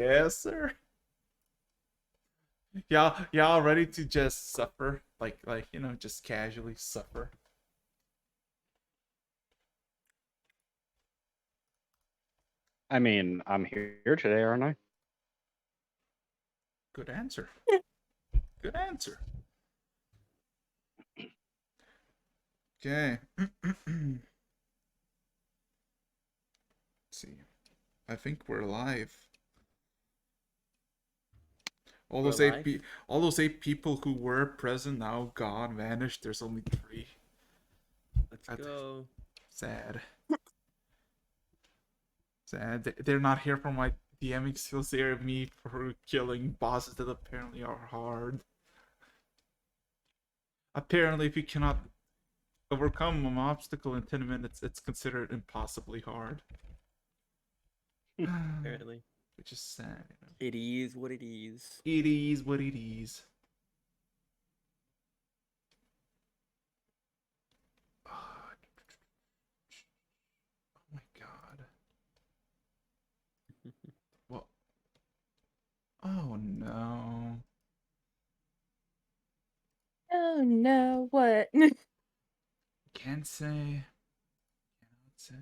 Yes, sir. Y'all ready to just suffer? Like, just casually suffer. I mean, I'm here today, aren't I? Good answer. Good answer. Okay. Let's see. I think we're live. All We're those eight live? all those eight people who were present now gone, vanished. There's only three. Let's That's go. sad. Sad. They're not here for my DMing skills. They're me for killing bosses that apparently are hard. Apparently, if you cannot overcome an obstacle in 10 minutes, it's considered impossibly hard. Apparently. Which is sad. It is what it is. It is what it is. Oh my god. What? Oh no. Oh no, what? Can't say. Cannot say.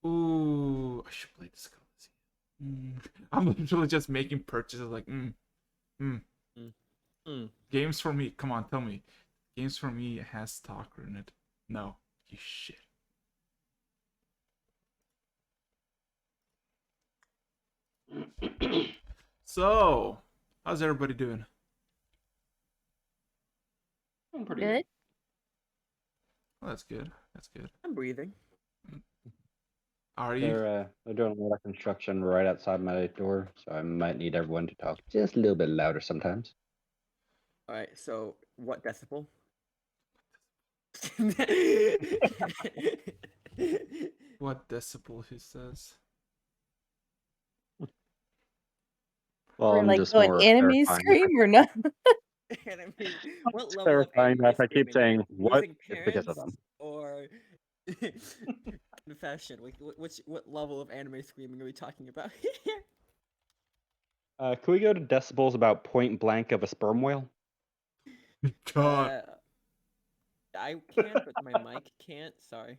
Ooh, I should play this Coliseum. I'm literally just making purchases like, Games for me. Come on, tell me. Games for me has Stalker in it. No, you shit. So, how's everybody doing? I'm pretty Good. Well, that's good. That's good. I'm breathing. Are you? They're doing a lot of construction right outside my door, so I might need everyone to talk just a little bit louder sometimes. Alright, so what decibel? What decibel, he says. Well, We're I'm like just going more enemy clarifying. scream or not? Enemy. What Just level of clarifying anime that if I keep screaming? saying what, Losing it's because of parents them. or confession? What level of anime screaming are we talking about here? Can we go to decibels about point blank of a sperm whale? God. I can, but my mic can't. Sorry.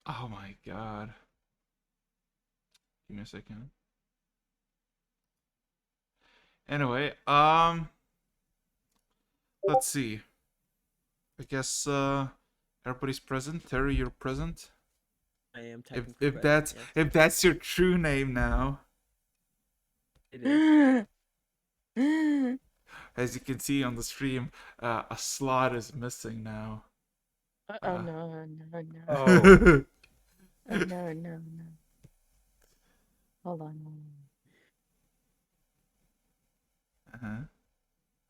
Oh my god. Give me a second. Anyway, let's see. I guess everybody's present. Terry, you're present. I am If technically if present, that's yes. if that's your true name now. It is. As you can see on the stream, a slot is missing now. Oh no, no, no. Oh. Oh no, no, no. Hold on. Uh-huh.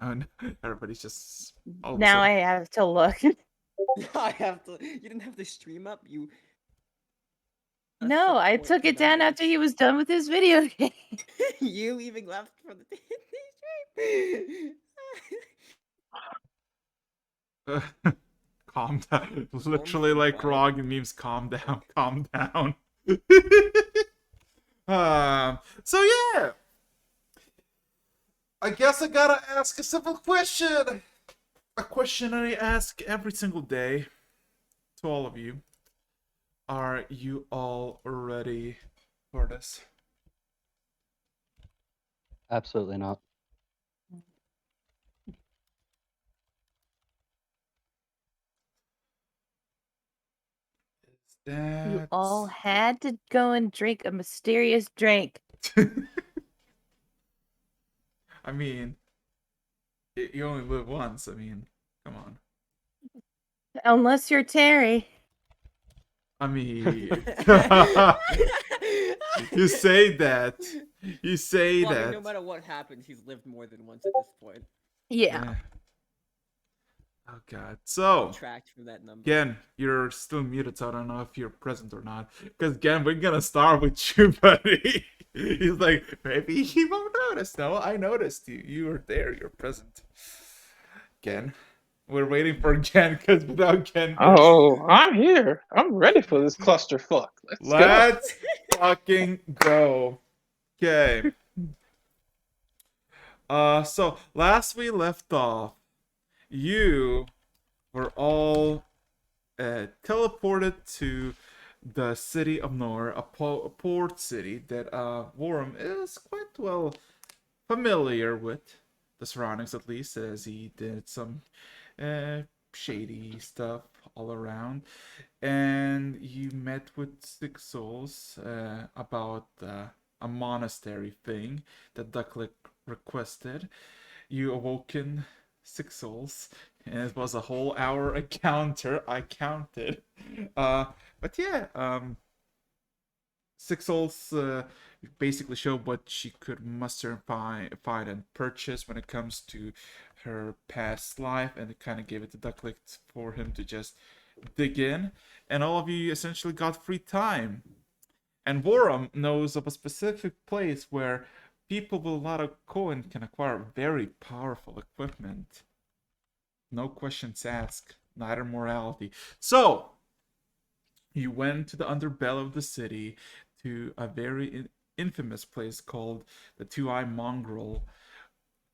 Oh no, everybody's just all of a Now I sudden- have to look. I have to. You didn't have to stream up. You. That's No, the I point took to it down after he was done with his video game. You even left for the stream. Calm down. Literally like quiet. Rog and memes, calm down, calm down. So yeah. I guess I gotta ask a simple question. A question I ask every single day to all of you. Are you all ready for this? Absolutely not. You all had to go and drink a mysterious drink. I mean, you only live once. I mean, come on. Unless you're Terry. I mean, you say that. You say Well, I that. mean, no matter what happens, he's lived more than once at this point. Yeah. Oh god. So Subtract from that number. again, you're still muted, so I don't know if you're present or not. Because again, we're gonna start with you, buddy. He's like, maybe he won't notice. No, I noticed you. You were there. You're present. Again, we're waiting for Gen because without Gen, Oh, I'm here. I'm ready for this clusterfuck. Let's go. let's fucking go. Okay. So last we left off, you were all teleported to the city of Nor, a port city that Worm is quite well familiar with, the surroundings at least, as he did some shady stuff all around. And you met with Six Souls about a monastery thing that Ducklick requested. You awoken Six Souls, and it was a whole hour encounter. I counted. But yeah, Six Souls basically showed what she could muster and find and purchase when it comes to her past life, and it kind of gave it to Ducklick for him to just dig in. And all of you essentially got free time. And Vorum knows of a specific place where people with a lot of coin can acquire very powerful equipment. No questions asked, neither morality. So, you went to the underbelly of the city to a very infamous place called the Two-Eye Mongrel,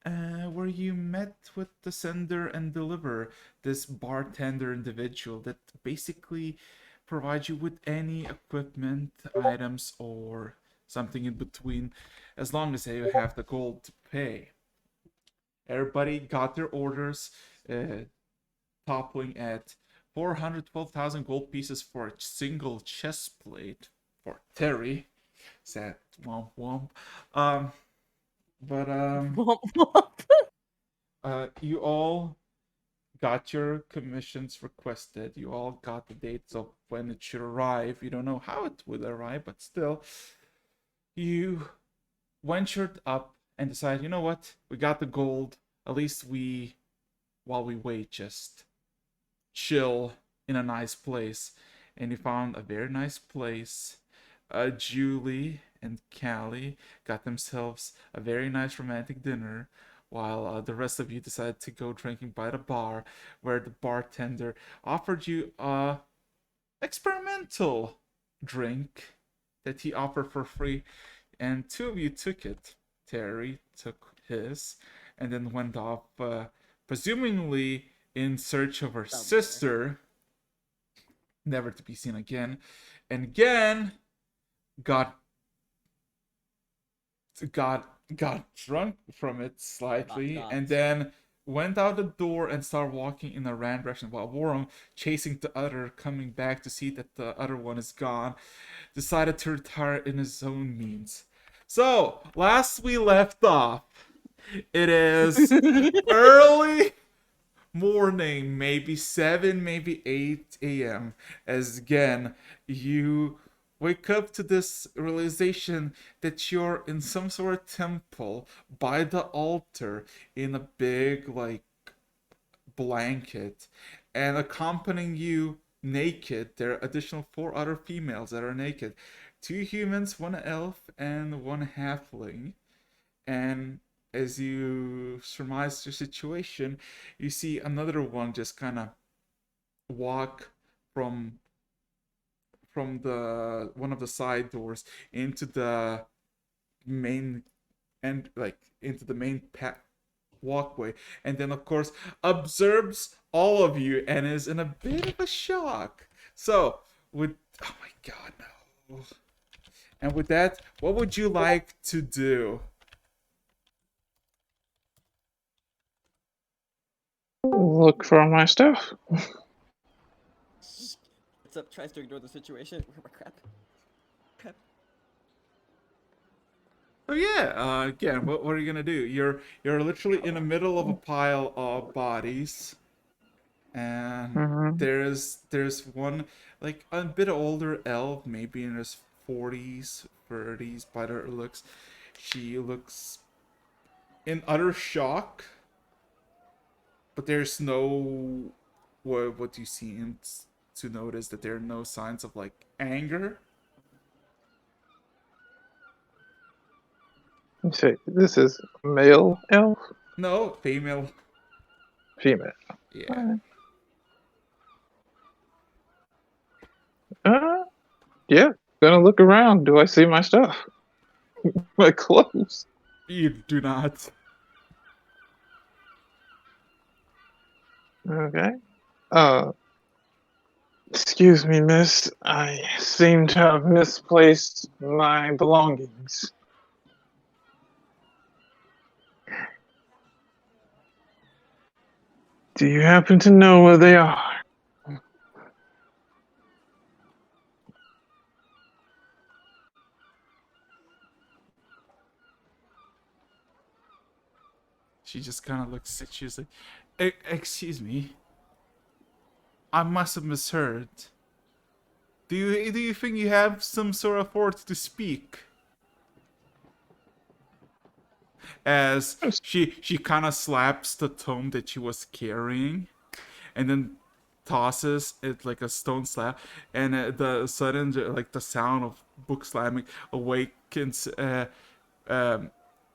where you met with the sender and deliver, this bartender individual that basically provides you with any equipment, items, or something in between, as long as you have the gold to pay. Everybody got their orders, toppling at 412,000 gold pieces for a single chest plate for Terry. Sad womp womp. You all got your commissions requested. You all got the dates of when it should arrive. You don't know how it will arrive, but still, you ventured up and decided, you know what? We got the gold. At least while we wait, just chill in a nice place. And you found a very nice place. Julie and Callie got themselves a very nice romantic dinner, while the rest of you decided to go drinking by the bar, where the bartender offered you a experimental drink that he offered for free, and two of you took it. Terry took his, and then went off, presumably in search of her sister, never to be seen again, and again got drunk from it slightly, and then went out the door and started walking in a random direction, while Warren, chasing the other, coming back to see that the other one is gone, decided to retire in his own means. So, last we left off, it is early morning, maybe 7, maybe 8 a.m. As again, you wake up to this realization that you're in some sort of temple by the altar in a big, like, blanket. And accompanying you naked, there are additional 4 other females that are naked. 2 humans, 1 elf, and 1 halfling. And as you surmise your situation, you see another one just kind of walk from the one of the side doors into the main walkway, and then of course observes all of you and is in a bit of a shock. So oh my god, no. And with that, what would you like to do? Look for my stuff. What's up? Tries to ignore the situation. Crap. So yeah, again, what are you gonna do? You're literally in the middle of a pile of bodies, and there's one, like, a bit older elf, maybe in his 40s, 30s by her looks. She looks in utter shock, but there's no what you seem to notice that there are no signs of like anger. You say this is male elf, No, female. female. Yeah. Yeah. Gonna look around. Do I see my stuff? My clothes. You do not. Okay. Excuse me, miss. I seem to have misplaced my belongings. Do you happen to know where they are? She just kind of looks at you, like, Excuse me. I must have misheard. Do you think you have some sort of authority to speak?" As she kind of slaps the tome that she was carrying, and then tosses it like a stone slab, and the sudden like the sound of book slamming awakens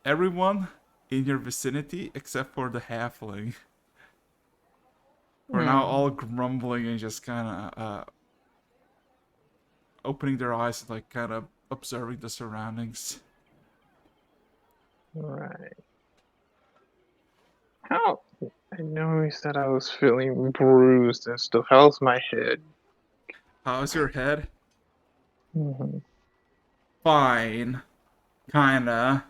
everyone in your vicinity except for the halfling. We're now all grumbling and just kind of opening their eyes and like kind of observing the surroundings. Right. How? I noticed that I was feeling bruised and stuff. How's my head? How's your head? Mm-hmm. Fine. Kinda.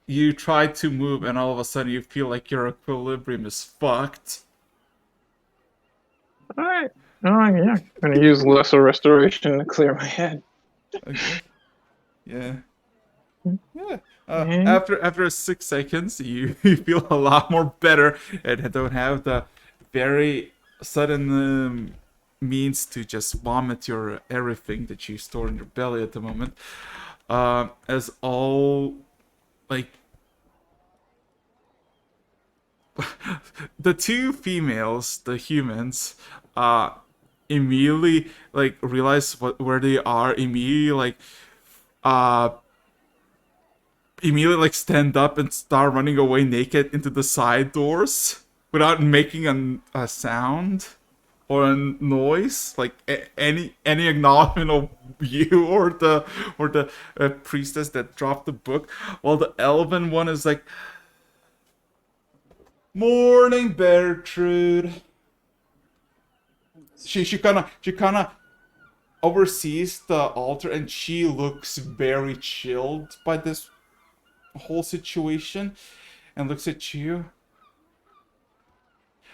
You try to move and all of a sudden you feel like your equilibrium is fucked. Alright. Oh, yeah. I'm gonna use lesser restoration to clear my head. Okay. Yeah. Yeah. Mhm. After 6 seconds, you feel a lot more better and don't have the very sudden means to just vomit your everything that you store in your belly at the moment. As all like the two females, the humans, immediately like realize where they are. Immediately like stand up and start running away naked into the side doors without making a sound or a noise, like any acknowledgement of you or the priestess that dropped the book, while the elven one is like, "Morning, Bertrude." She kind of oversees the altar and she looks very chilled by this whole situation and looks at you.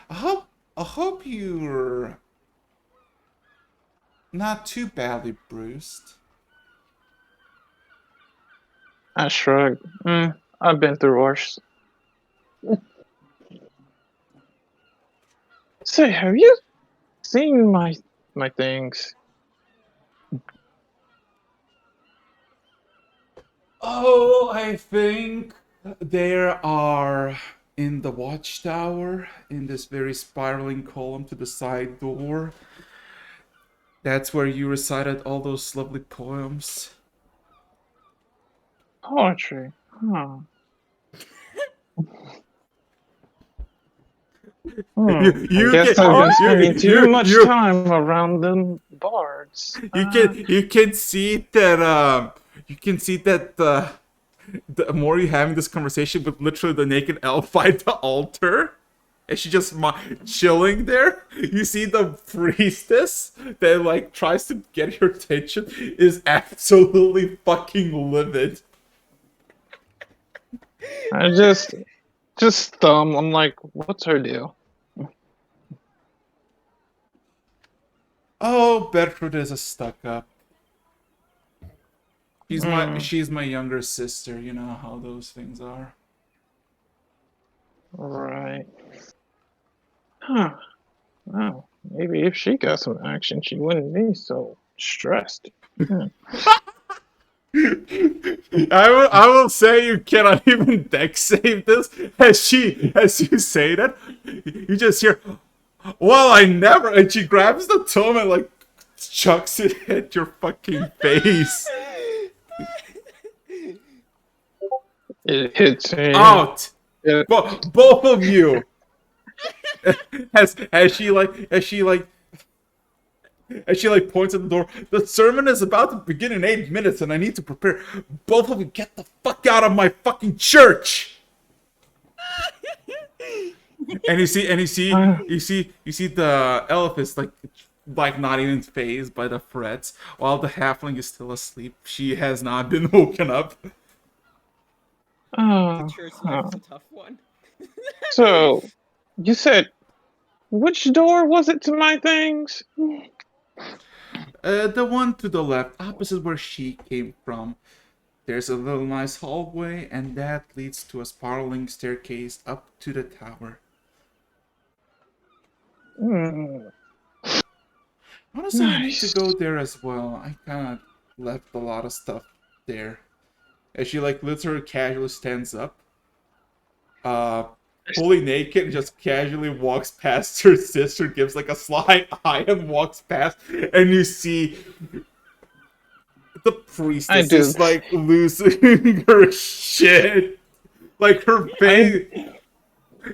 I hope you're not too badly bruised. I shrug. I've been through worse. Say, have you seen my things? Oh, I think there are in the watchtower, in this very spiraling column to the side door. That's where you recited all those lovely poems. Poetry. Huh. I guess I've been spending too much time around them bards. You can see that the more you're having this conversation with literally the naked elf by the altar, and she just chilling there. You see the priestess that like tries to get your attention is absolutely fucking livid. I just thumb. I'm like, what's her deal? Oh, Bertrude is a stuck-up. She's my younger sister. You know how those things are. Right. Huh. Well, maybe if she got some action, she wouldn't be so stressed. I will say you cannot even deck save this as you say that. You just hear, well, I never, and she grabs the tome and like chucks it at your fucking face. It hits me. Out! Yeah. Both of you. As she points at the door. The sermon is about to begin in 8 minutes, and I need to prepare. Both of you, get the fuck out of my fucking church! And you see the elf is like not even phased by the threats, while the halfling is still asleep. She has not been woken up. Oh, Church life is a tough one. so, you said, which door was it to my things? The one to the left, opposite where she came from. There's a little nice hallway, and that leads to a spiraling staircase up to the tower. Hmm. Honestly, I need to Nice. go there as well. I kind of left a lot of stuff there. As she literally casually stands up, fully naked, and just casually walks past her sister, gives like a sly eye and walks past, and you see the priestess do. is like losing her shit. Like her face,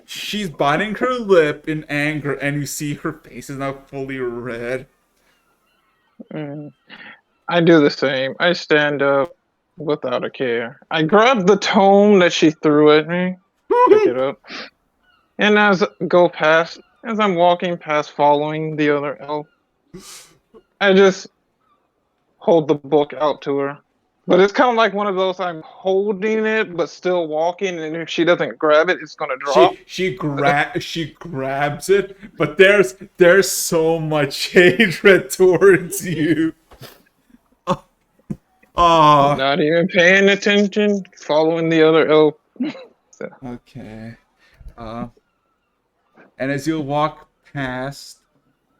she's biting her lip in anger, and you see her face is now fully red. I do the same. I stand up without a care. I grab the tome that she threw at me, pick it up, and as I'm walking past, following the other elf, I just hold the book out to her. But it's kind of like one of those, I'm holding it but still walking, and if she doesn't grab it, it's gonna drop. She grabs it, but there's so much hatred towards you. Oh, Not even paying attention, following the other elf. okay. And as you walk past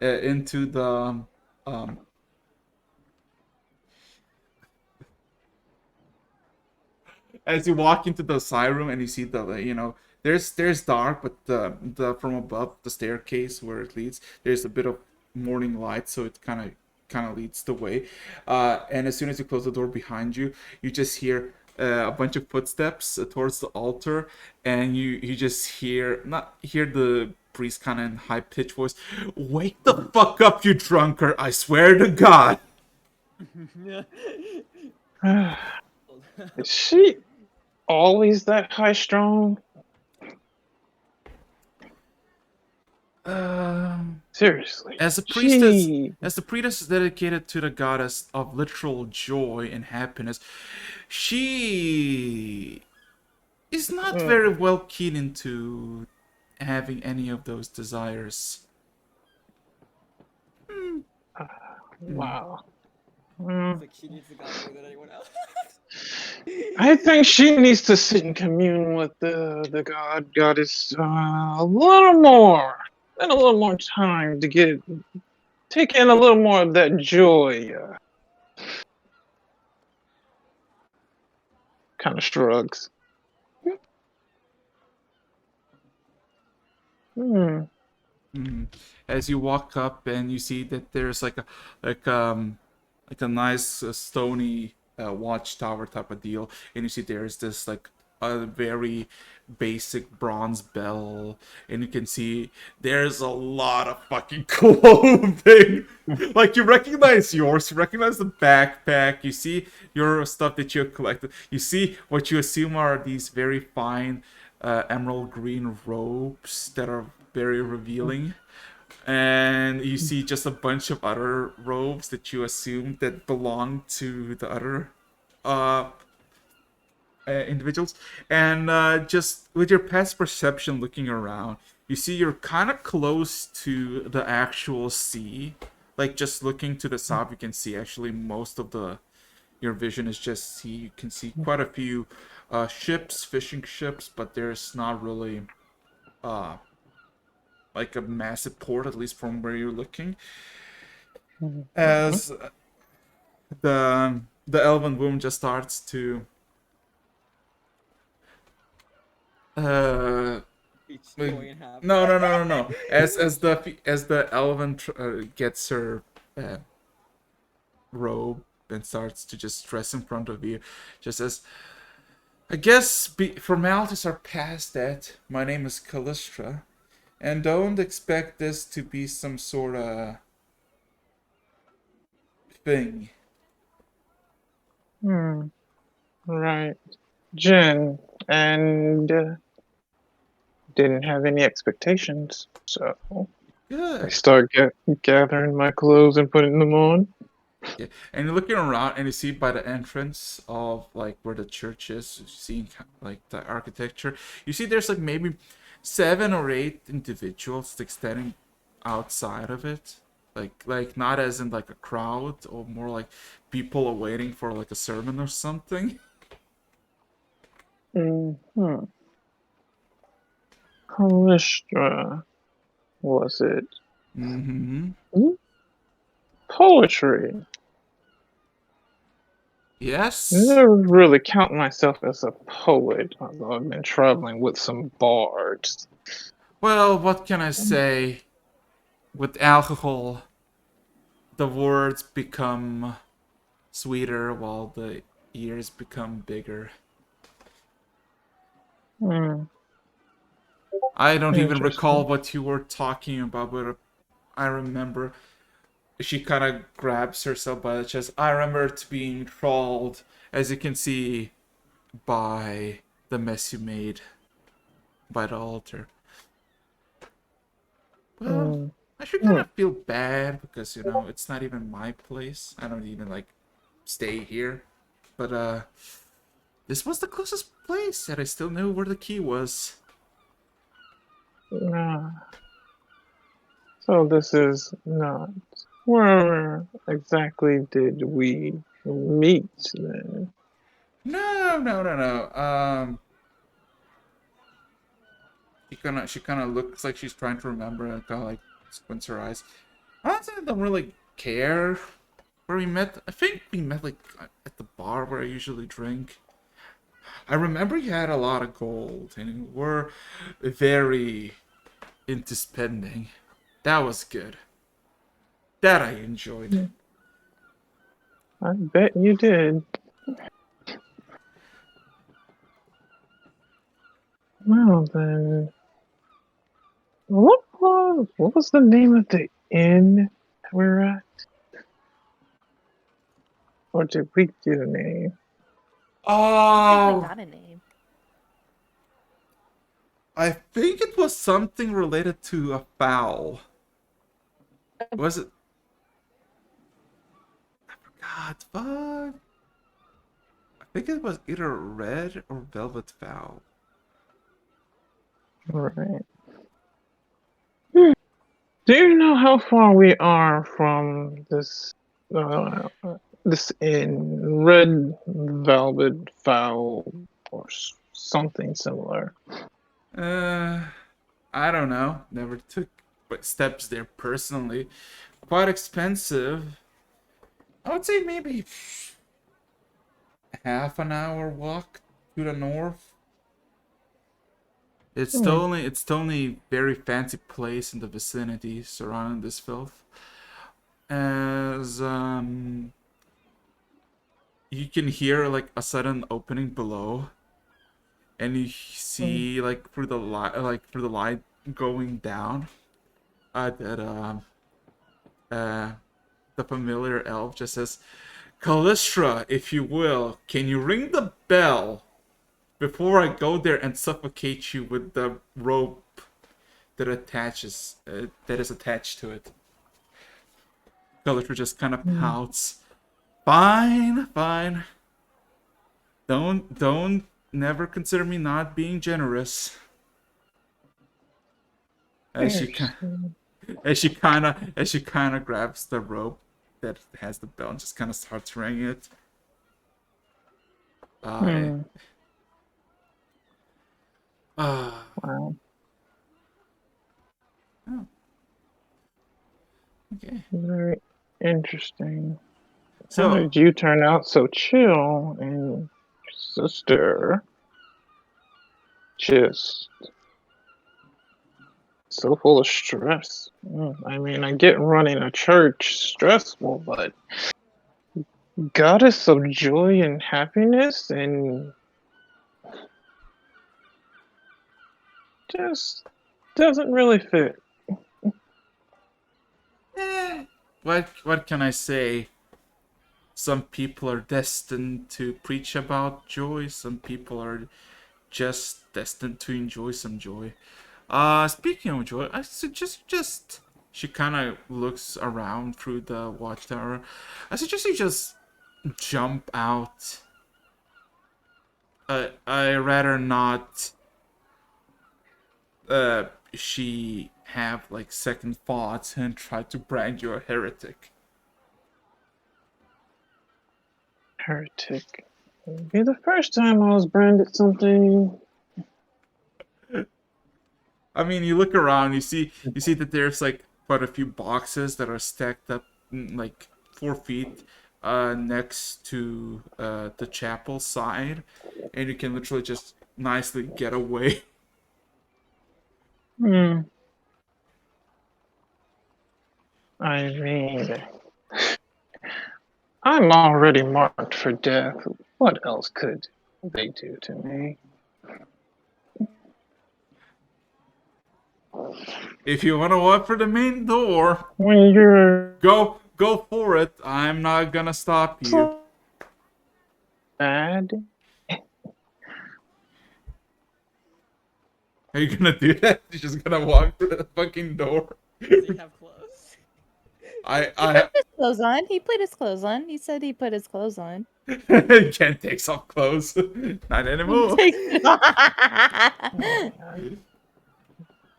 into the as you walk into the side room and you see there's dark, but the from above the staircase where it leads, there's a bit of morning light, so it kind of leads the way. And as soon as you close the door behind you, you just hear a bunch of footsteps towards the altar, and you just hear the priest kind of in high pitched voice, "Wake the fuck up, you drunkard! I swear to God." Is she always that high strung? Seriously. As the priestess, She- as the priestess is dedicated to the goddess of literal joy and happiness, she is not very well keen into having any of those desires. Wow. It's like she needs the god more than anyone else. I think she needs to sit and commune with the goddess a little more. And a little more time to take in a little more of that joy. Kind of shrugs. Hmm. As you walk up and you see that there's like a nice stony watchtower type of deal, and you see there's this like a very basic bronze bell, and you can see there's a lot of fucking clothing. Like you recognize yours, you recognize the backpack, you see your stuff that you have collected, you see what you assume are these very fine emerald green robes that are very revealing. And you see just a bunch of other robes that you assume that belong to the other individuals. And just with your past perception looking around, you see you're kind of close to the actual sea. Like just looking to the south, you can see actually most of your vision is just sea. You can see quite a few ships, fishing ships, but there's not really like a massive port, at least from where you're looking. As the elven woman just starts to Each Like, story in half. no. As the elven gets her robe and starts to just dress in front of you, just as I guess formalities are past that. My name is Callistra, and don't expect this to be some sort of thing. Right. Jen, and didn't have any expectations, so I Good. start gathering my clothes and putting them on. Yeah. And you're looking around and you see by the entrance of like where the church is, you see like the architecture. You see there's like maybe 7 or 8 individuals like standing outside of it. Like not as in like a crowd or more like people are waiting for like a sermon or something. Mm-hmm. Callistra, was it? Mm-hmm. Poetry. Yes. Never really count myself as a poet, although I've been traveling with some bards. Well, what can I say? With alcohol, the words become sweeter while the ears become bigger. Hmm. I don't even recall Interesting. what you were talking about, but I remember she kind of grabs herself by the chest. I remember it being trolled, as you can see, by the mess you made by the altar. Well, Hmm. I should kind of feel bad because, it's not even my place. I don't even, like, stay here. But, this was the closest place that I still knew where the key was. So this is not. Where exactly did we meet then? No. She kind of looks like she's trying to remember and kind of like squints her eyes. Honestly, I don't really care where we met. I think we met like at the bar where I usually drink. I remember you had a lot of gold and you were very into spending. That was good. That I enjoyed. I bet you did. Well then, what was the name of the inn that we're at? Or did we get a name? I think we Oh, got a name. I think it was something related to a fowl. Was it? I forgot. Fuck. I think it was either red or velvet fowl. Right. Do you know how far we are from uh, this inn? Red Velvet Fowl or something similar? I don't know. Never took steps there personally. Quite expensive. I would say maybe half an hour walk to the north. It's the only very fancy place in the vicinity surrounding this filth. As you can hear like a sudden opening below, and you see like through the light going down. That the familiar elf just says, "Callistra, if you will, can you ring the bell before I go there and suffocate you with the rope that is attached to it?" Callistra just kind of pouts. Fine. Don't never consider me not being generous. As she kind of grabs the rope that has the bell and just kind of starts ringing it. I Wow. okay. Very interesting. How So, did you turn out so chill and your sister just so full of stress? I mean, I get running a church stressful, but goddess of joy and happiness and just doesn't really fit. what can I say? Some people are destined to preach about joy. Some people are just destined to enjoy some joy. Speaking of joy, I suggest just she kind of looks around through the watchtower. I suggest you just jump out. I rather not. She have like second thoughts and try to brand you a heretic. Heretic. It'd be the first time I was branded something. I mean, you look around, you see that there's like quite a few boxes that are stacked up like 4 feet next to the chapel side, and you can literally just nicely get away. I mean, I'm already marked for death. What else could they do to me? If you want to walk for the main door, When you're go for it. I'm not gonna stop you. bad, Are you gonna do that? You're just gonna walk through the fucking door? Does he have clothes? I Put his clothes on. He put his clothes on. He said he put his clothes on. can't take off clothes. Not anymore. Takes it off.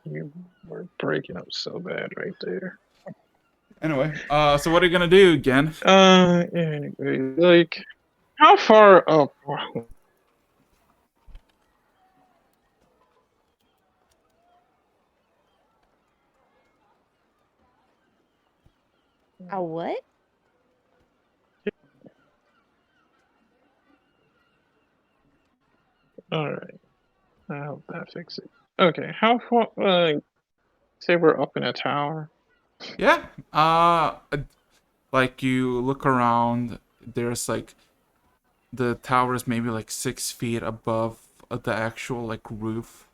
you were breaking up so bad right there. Anyway, so what are you gonna do again? Anyway, like, how far up? A what? Alright. I hope that fixes it. Okay, how far, say we're up in a tower. Yeah. Like you look around, there's like the tower is maybe like 6 feet above the actual like roof.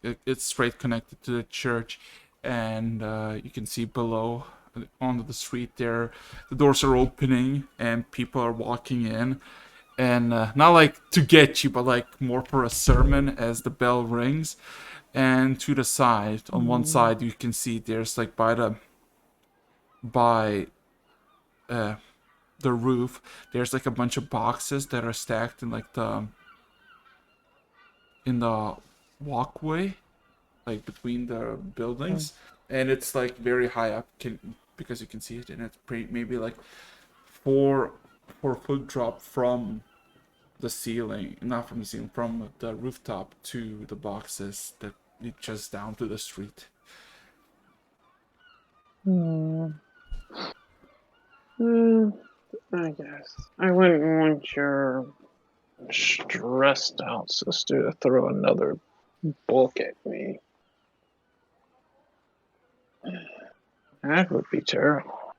It's straight connected to the church, and you can see below onto the street there, the doors are opening and people are walking in, and not like to get you, but like more for a sermon as the bell rings. And to the side, on one side, you can see there's like by the roof, there's like a bunch of boxes that are stacked in like in the walkway, like between the buildings, and it's like very high up, because you can see it, and it's maybe like 4 foot drop from the ceiling, not from the ceiling, from the rooftop to the boxes that lead just down to the street. I guess I wouldn't want your stressed out sister to throw another book at me. That would be terrible.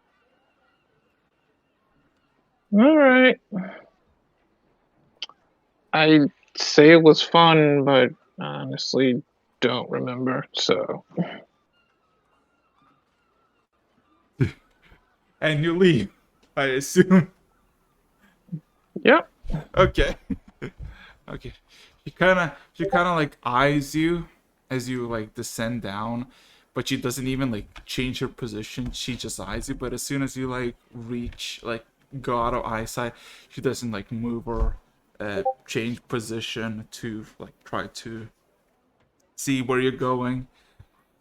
Alright. I say it was fun, but honestly don't remember, so. And you leave, I assume. Yep. Okay. Okay. She kind of like eyes you as you like descend down, but she doesn't even like change her position. She just eyes you, but as soon as you like reach, like go out of eyesight, she doesn't like move or change position to like try to see where you're going.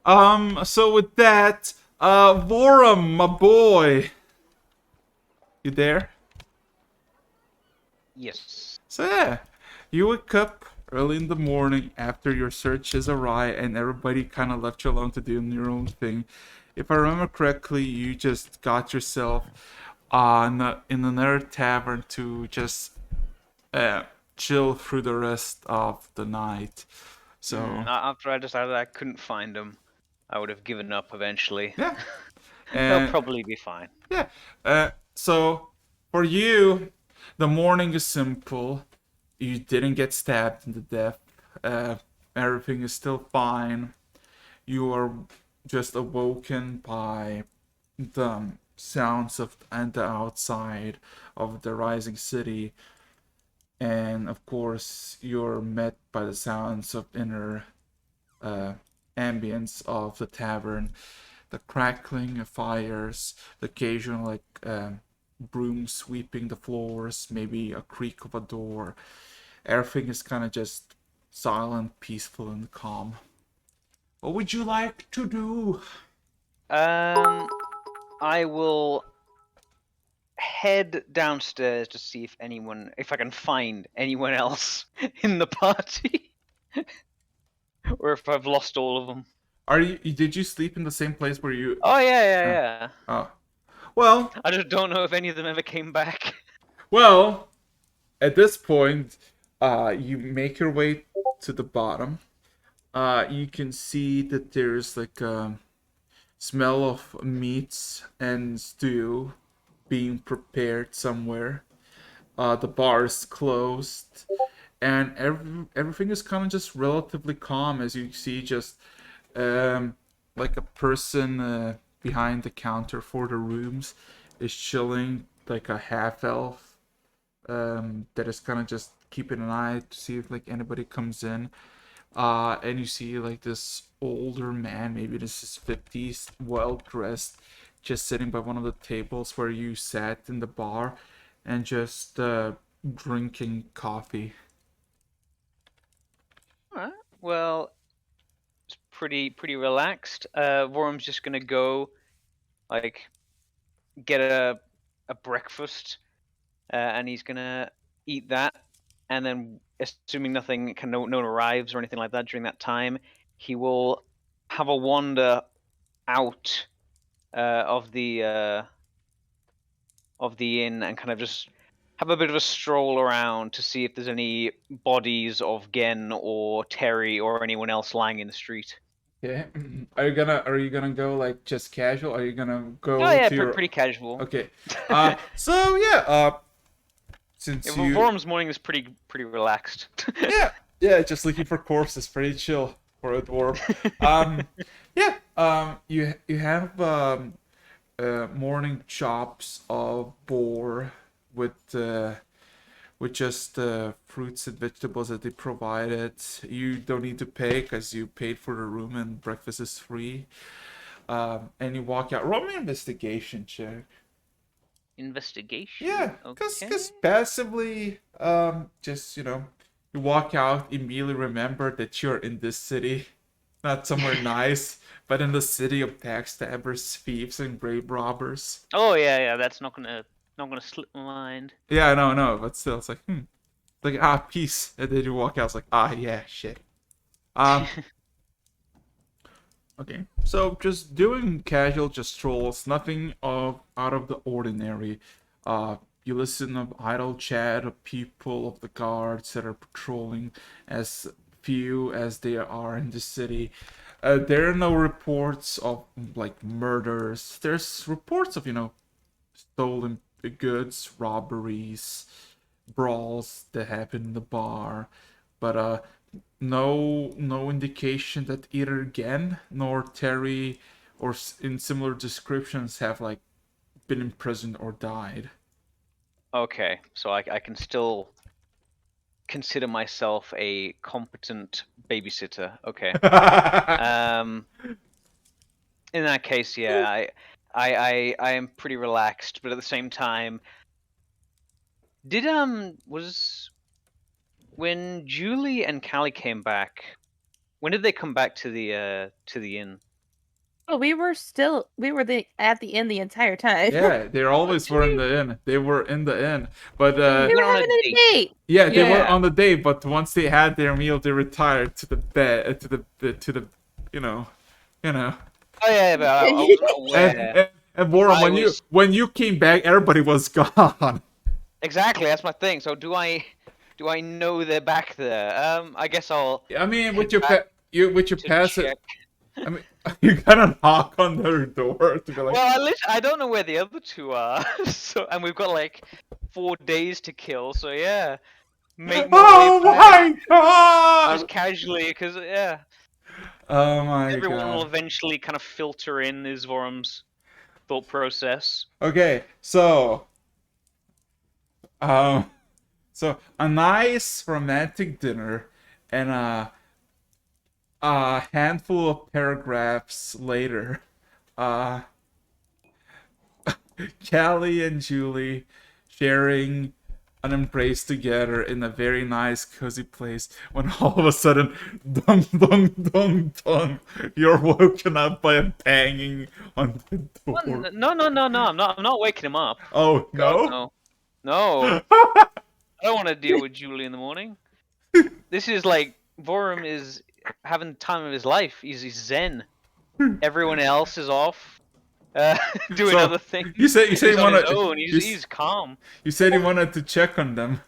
So with that, Vorum, my boy, you there? Yes. So yeah, you wake up early in the morning after your search is awry and everybody kind of left you alone to do your own thing. If I remember correctly, you just got yourself in another tavern to just chill through the rest of the night. So After I decided I couldn't find them, I would have given up eventually. yeah, They'll and probably be fine. yeah. So for you, the morning is simple. You didn't get stabbed into death. Everything is still fine. You are just awoken by the sounds of and the outside of the rising city, and of course you're met by the sounds of inner ambience of the tavern, the crackling of fires, the occasional broom sweeping the floors, maybe a creak of a door. Everything is kind of just silent, peaceful, and calm. What would you like to do? I will head downstairs to see if I can find anyone else in the party, or if I've lost all of them. Did you sleep in the same place where you? Oh yeah. Oh, well, I just don't know if any of them ever came back. well. At this point, you make your way to the bottom. You can see that there's like a smell of meats and stew being prepared somewhere. The bar is closed, and everything is kind of just relatively calm as you see just like a person behind the counter for the rooms is chilling, like a half elf that is kind of just keeping an eye to see if like anybody comes in. And you see like this older man, maybe this is 50s, well dressed, just sitting by one of the tables where you sat in the bar and just drinking coffee. Alright. Well, it's pretty relaxed. Vorum's just gonna go like get a breakfast, and he's gonna eat that, and then assuming no one arrives or anything like that during that time, he will have a wander out of the inn and kind of just have a bit of a stroll around to see if there's any bodies of Gen or Terry or anyone else lying in the street. Okay. Are you gonna go like just casual? Are you gonna go Oh yeah, to your... pretty casual. Okay. So yeah, since Yeah, you... Vorum's morning is pretty relaxed. yeah, just looking for corpses, pretty chill for a dwarf. You have morning chops of boar with just fruits and vegetables that they provided. You don't need to pay because you paid for the room and breakfast is free. And you walk out. Roll me an investigation check. Investigation? Yeah, because Okay. passively, just, you walk out, immediately remember that you're in this city. Not somewhere nice, but in the city of backstabbers, thieves, and grave robbers. Oh yeah, that's not gonna slip my mind. Yeah, I know, but still, it's like, like, peace. And then you walk out, it's like, yeah, shit. Okay, so just doing casual just strolls, nothing out of the ordinary. You listen to idle chat of people, of the guards that are patrolling, as few as there are in the city. There are no reports of like murders. There's reports of stolen goods, robberies, brawls that happen in the bar, but no indication that either Gen nor Terry or in similar descriptions have like been imprisoned or died. Okay, so I can still consider myself a competent babysitter. Okay. In that case, yeah, I am pretty relaxed, but at the same time, when Julie and Callie came back, when did they come back to the inn? Oh, we were at the inn the entire time. Yeah, they always were in the inn. They were in the inn, but We Went were on a having a date. date. yeah, they were Yeah. on the day. But once they had their meal, they retired to the bed, to the you know. Oh yeah, but I was not And, aware. And Warren, I was- when you came back, everybody was gone. Exactly, that's my thing. So do I know they're back there? I guess I'll I mean, Head with your back to passive, check. I mean, you gotta knock on their door to be like, Well, I don't know where the other two are. So, and we've got like 4 days to kill. So yeah, make my oh way back my god! just casually, because yeah, Oh my everyone will god. eventually kind of filter in is Vorum's thought process. Okay, so, so a nice romantic dinner, and a handful of paragraphs later, Callie and Julie sharing an embrace together in a very nice, cozy place. When all of a sudden, dong, dong, dong, dong, you're woken up by a banging on the What? door. No. I'm not waking him up. Oh God, no! no. I don't want to deal with Julie in the morning. This is like Vorum is having the time of his life. He's zen. Everyone else is off, doing So, other things. you said He's you on his wanna own. you, He's calm. you said you wanted to check on them.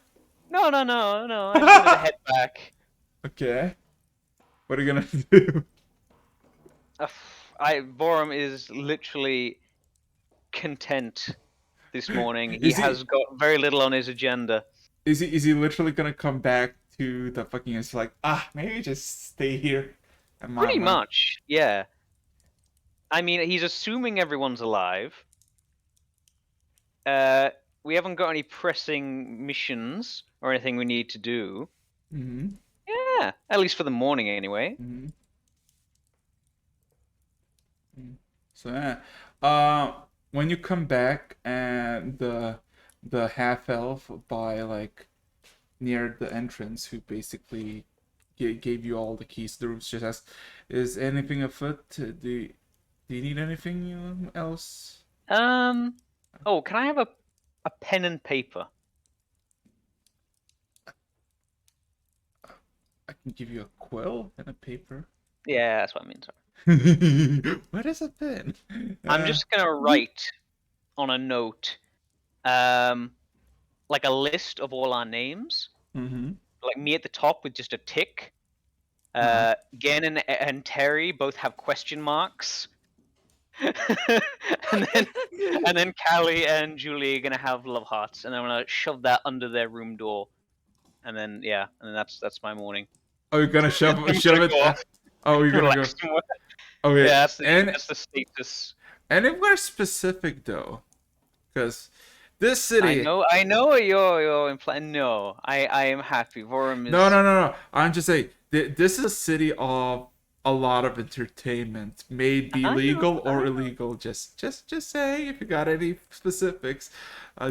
No. I just wanted to head back. Okay. What are you gonna do? Vorum is literally content this morning. He Is he- has got very little on his agenda. Is he literally gonna come back to the fucking? It's like maybe just stay here. And mind Pretty my- much, yeah. I mean, he's assuming everyone's alive. We haven't got any pressing missions or anything we need to do. Mhm. Yeah, at least for the morning anyway. Mhm. So yeah, when you come back and the half elf by like near the entrance, who basically gave you all the keys to the rooms, just asked, "Is anything afoot? Do you need anything else?" Oh, can I have a pen and paper? I can give you a quill and a paper. Yeah, that's what I mean. Sorry. What is a pen? I'm just gonna write on a note, like a list of all our names. Mm-hmm. Like me at the top with just a tick. Uh-huh. Gen and Terry both have question marks. and then Callie and Julie are gonna have love hearts, and I'm gonna shove that under their room door. And then that's my morning. Oh, you're gonna shove I'm shove gonna it. go off. Oh, you're gonna go. Relax more. Okay. Yeah, and that's the status. and if we're specific though, because this city. I know what you're implying. No, I am happy. Vorum is No. I'm just saying this is a city of a lot of entertainment. May it be I know, legal I or know. illegal. Just saying. If you got any specifics,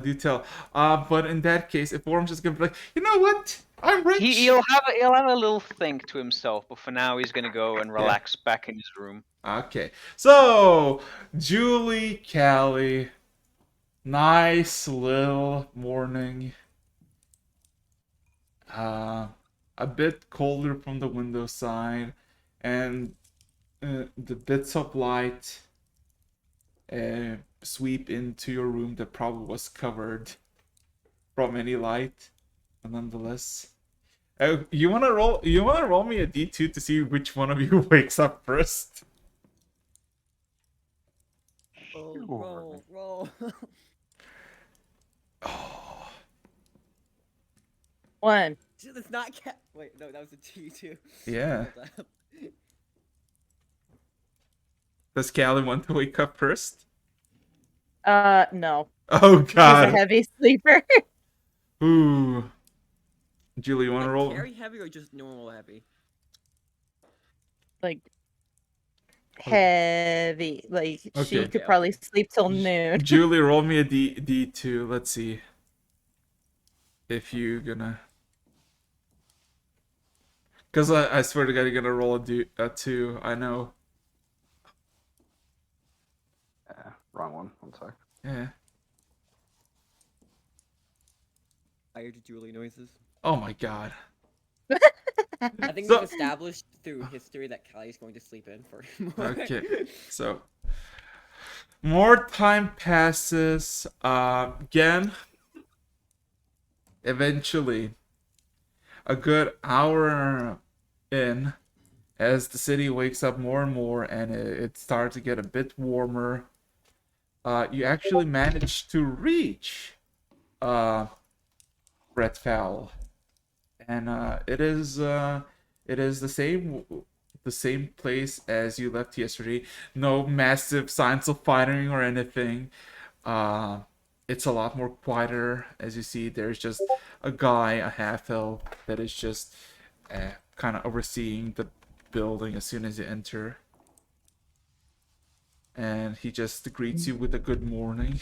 do tell. But in that case, if Worm's just gonna be like, you know what? I'm rich. He'll have a little think to himself, but for now he's gonna go and relax back in his room. Okay. So Julie, Callie, nice little morning. A bit colder from the window side, and the bits of light sweep into your room that probably was covered from any light, but nonetheless. You wanna roll me a D2 to see which one of you wakes up first? Roll. Oh. 1. It's not cat. Wait, no, that was a T2. Yeah. Hold up. Does Callie want to wake up first? No. Oh He's a god. heavy sleeper. Ooh. Julie, you wanna roll? Carry heavy or just normal heavy? Like heavy. Like she Okay. could probably sleep till noon. Julie, roll me a D2. Let's see if you gonna. Cause I swear to God, you're gonna roll a 2. I know. Wrong one. One sec. Yeah. I heard Julie noises. Oh my God. I think So- we've established through history that Callie's going to sleep in for more. Okay. So, More time passes. Again, eventually, a good hour in, as the city wakes up more and more and it starts to get a bit warmer, you actually manage to reach Redfowl, and it is the same place as you left yesterday. No massive signs of fighting or anything. It's a lot more quieter. As you see, there's just a guy, a half-elf, that is just kind of overseeing the building as soon as you enter. And he just greets you with a good morning.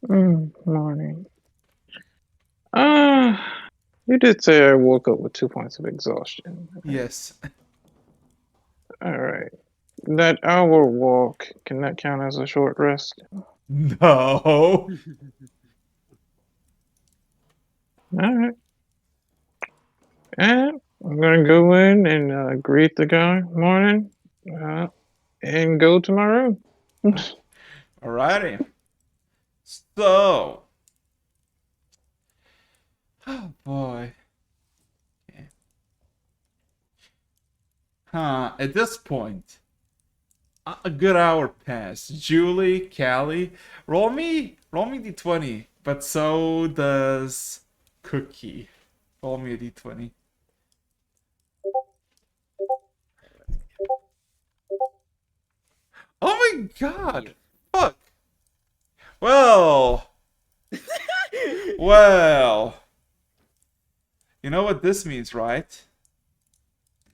Morning. You did say I woke up with 2 points of exhaustion. Yes. All right. That hour walk, can that count as a short rest? No. All right. And I'm gonna go in and greet the guy. Morning. And go to my room. Alrighty. So. Oh boy. Okay. At this point, a good hour passed. Julie, Callie, roll me d20, but so does Cookie. Roll me a d20. Oh my god! Fuck! Well... Well... You know what this means, right?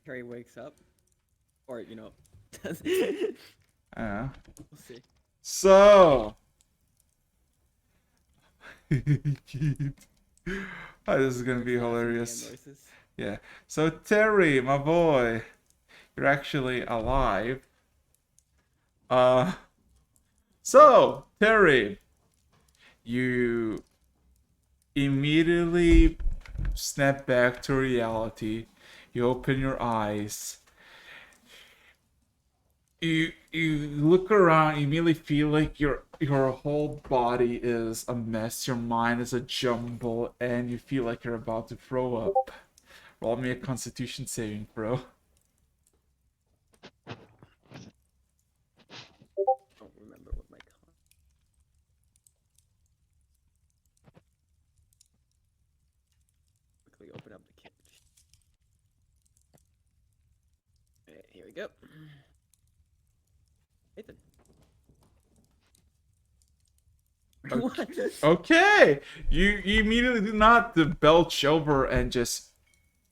Harry wakes up. Or, you know, does We'll see. So... Oh, this is gonna be hilarious. Yeah. So Terry, my boy, you're actually alive. So Terry, you immediately snap back to reality. You open your eyes. You look around. You immediately feel like your whole body is a mess. Your mind is a jumble, and you feel like you're about to throw up. Roll me a Constitution saving throw. I don't remember what my quickly open up the character. Alright, here we go. Nathan. What? Okay, you immediately do not belch over and just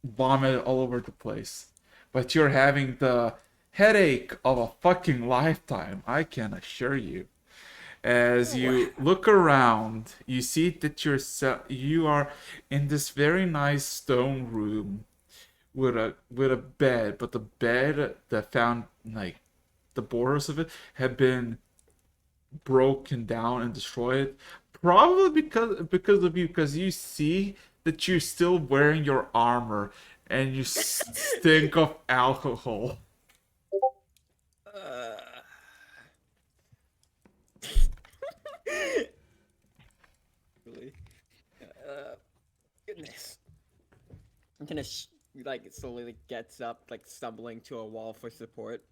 vomit all over the place, but you're having the headache of a fucking lifetime, I can assure you. As you look around, you see that you are in this very nice stone room with a bed, but the bed that found like the borders of it have been broken down and destroyed, probably because of you, because you see that you're still wearing your armor and you stink of alcohol. Really? Goodness. I'm gonna like slowly gets up, like stumbling to a wall for support.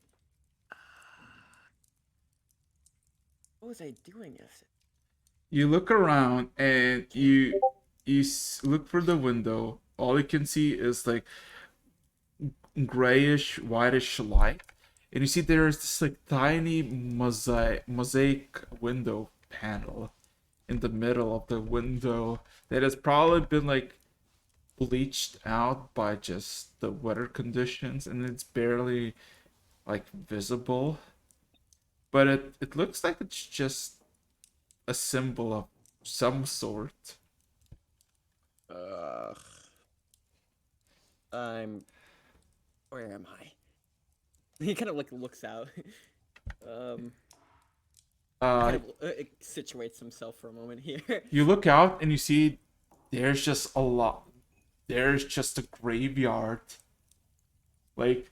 What was I doing yesterday? You look around and you look for the window. All you can see is like grayish, whitish light, and you see there's this like tiny mosaic window panel in the middle of the window that has probably been like bleached out by just the weather conditions, and it's barely like visible. But it looks like it's just a symbol of some sort. Where am I? He kind of like looks out. Kind of situates himself for a moment here. You look out and you see there's just a graveyard. Like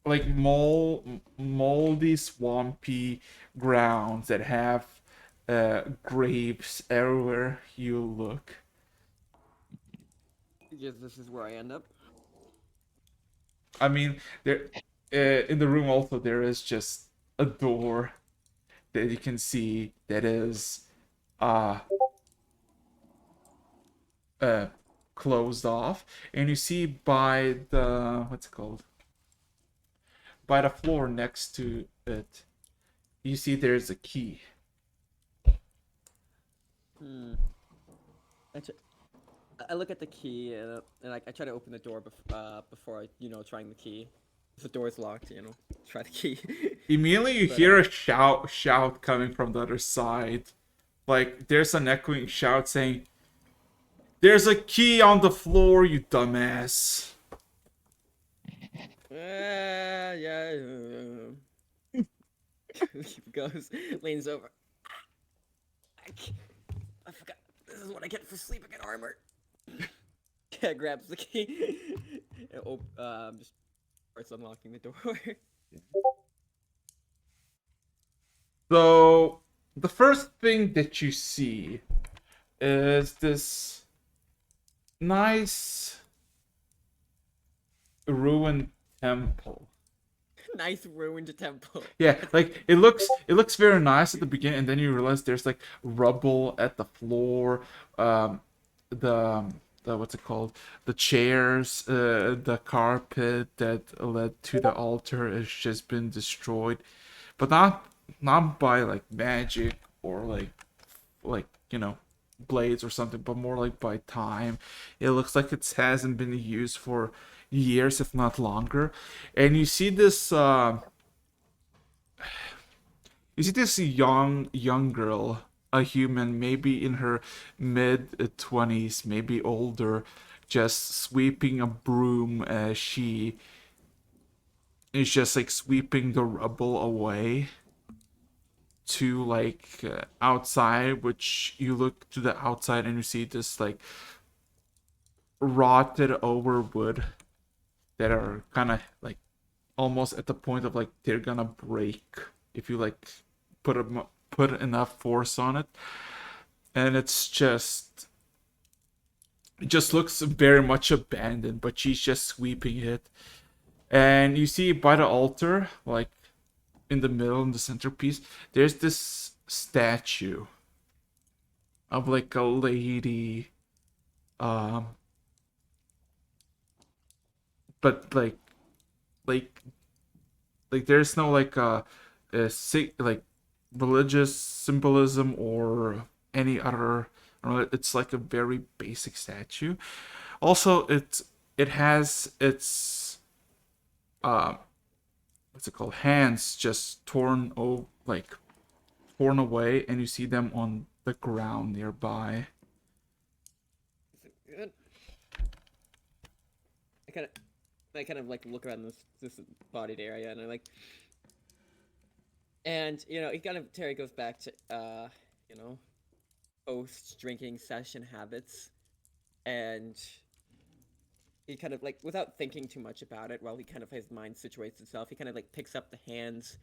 like moldy, swampy grounds that have graves everywhere you look. Yes, this is where I end up. I mean, there in the room also there is just a door that you can see that is uh uh closed off, and you see by the what's it called? By the floor next to it, you see there's a key. Hmm. I, ch- I look at the key and I try to open the door before I, trying the key. If the door's locked, try the key. Immediately you But, hear a shout coming from the other side. Like there's an echoing shout saying, "There's a key on the floor, you dumbass." yeah. He goes, leans over. I forgot. This is what I get for sleeping in armor. Yeah, grabs the key. And just starts unlocking the door. So the first thing that you see is this nice ruined temple. Nice ruined temple. Yeah, like it looks very nice at the beginning, and then you realize there's like rubble at the floor. The what's it called? The chairs, the carpet that led to the altar has just been destroyed, but not by like magic or like blades or something, but more like by time. It looks like it hasn't been used for years, if not longer. And you see this young girl, a human, maybe in her mid 20s, maybe older, just sweeping a broom as she is just like sweeping the rubble away to like outside, which you look to the outside and you see this like rotted over wood that are kind of like almost at the point of like they're gonna break if you like put enough force on it. And it just looks very much abandoned, but she's just sweeping it. And you see by the altar, like in the middle, in the centerpiece, there's this statue of like a lady, um but like there's no like like religious symbolism or any other. I don't know, it's like a very basic statue. Also, it has its what's it called, hands just torn away, and you see them on the ground nearby. Good. I kind of like look around this bodied area, and Terry goes back to post drinking session habits, and he kind of like, without thinking too much about it, while he kind of his mind situates itself, he kind of like picks up the hands,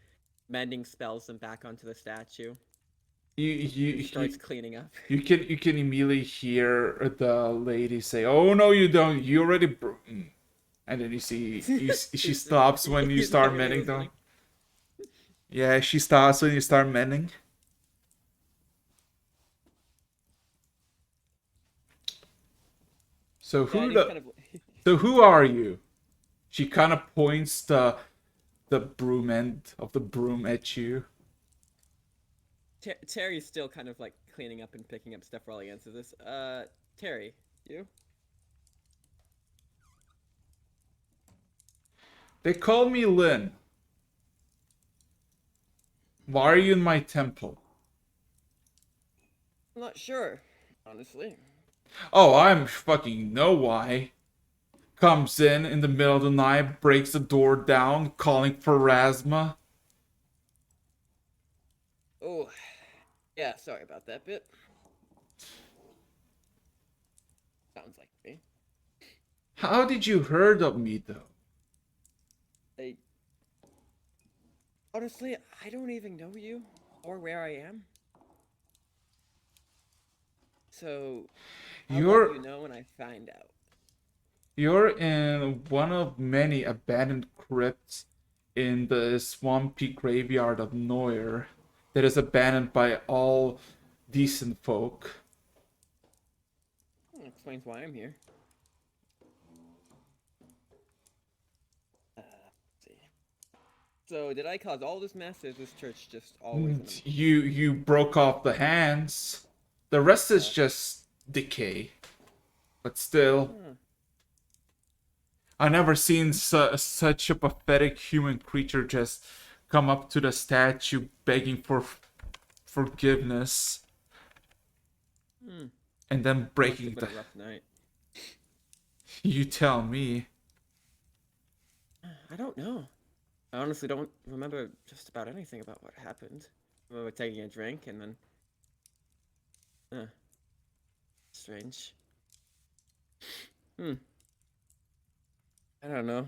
mending spells them back onto the statue. He starts cleaning up. You can immediately hear the lady say, "Oh no, you don't. You already." And then you see she stops when you start mending them. Yeah, she stops when you start mending. So who are you? She kind of points the broom end of the broom at you. Terry's still kind of like cleaning up and picking up stuff while he answers this. Terry, you? They call me Lynn. Why are you in my temple? I'm not sure, honestly. Oh, I'm fucking know why. Comes in the middle of the night, breaks the door down, calling for Rasma. Oh, yeah, sorry about that bit. Sounds like me. How did you heard of me though? I Honestly, I don't even know you or where I am. So I'll let You're you know when I find out. you're in one of many abandoned crypts in the swampy graveyard of Noir that is abandoned by all decent folk. Explains why I'm here. Let's see. So did I cause all this mess, or is this church just always in a... You broke off the hands. The rest is just decay. But still, Huh. I never seen such a pathetic human creature just come up to the statue begging for forgiveness Hmm. and then Must have breaking been the. a rough night. You tell me. I don't know. I honestly don't remember just about anything about what happened. I remember taking a drink and then... Strange. I don't know.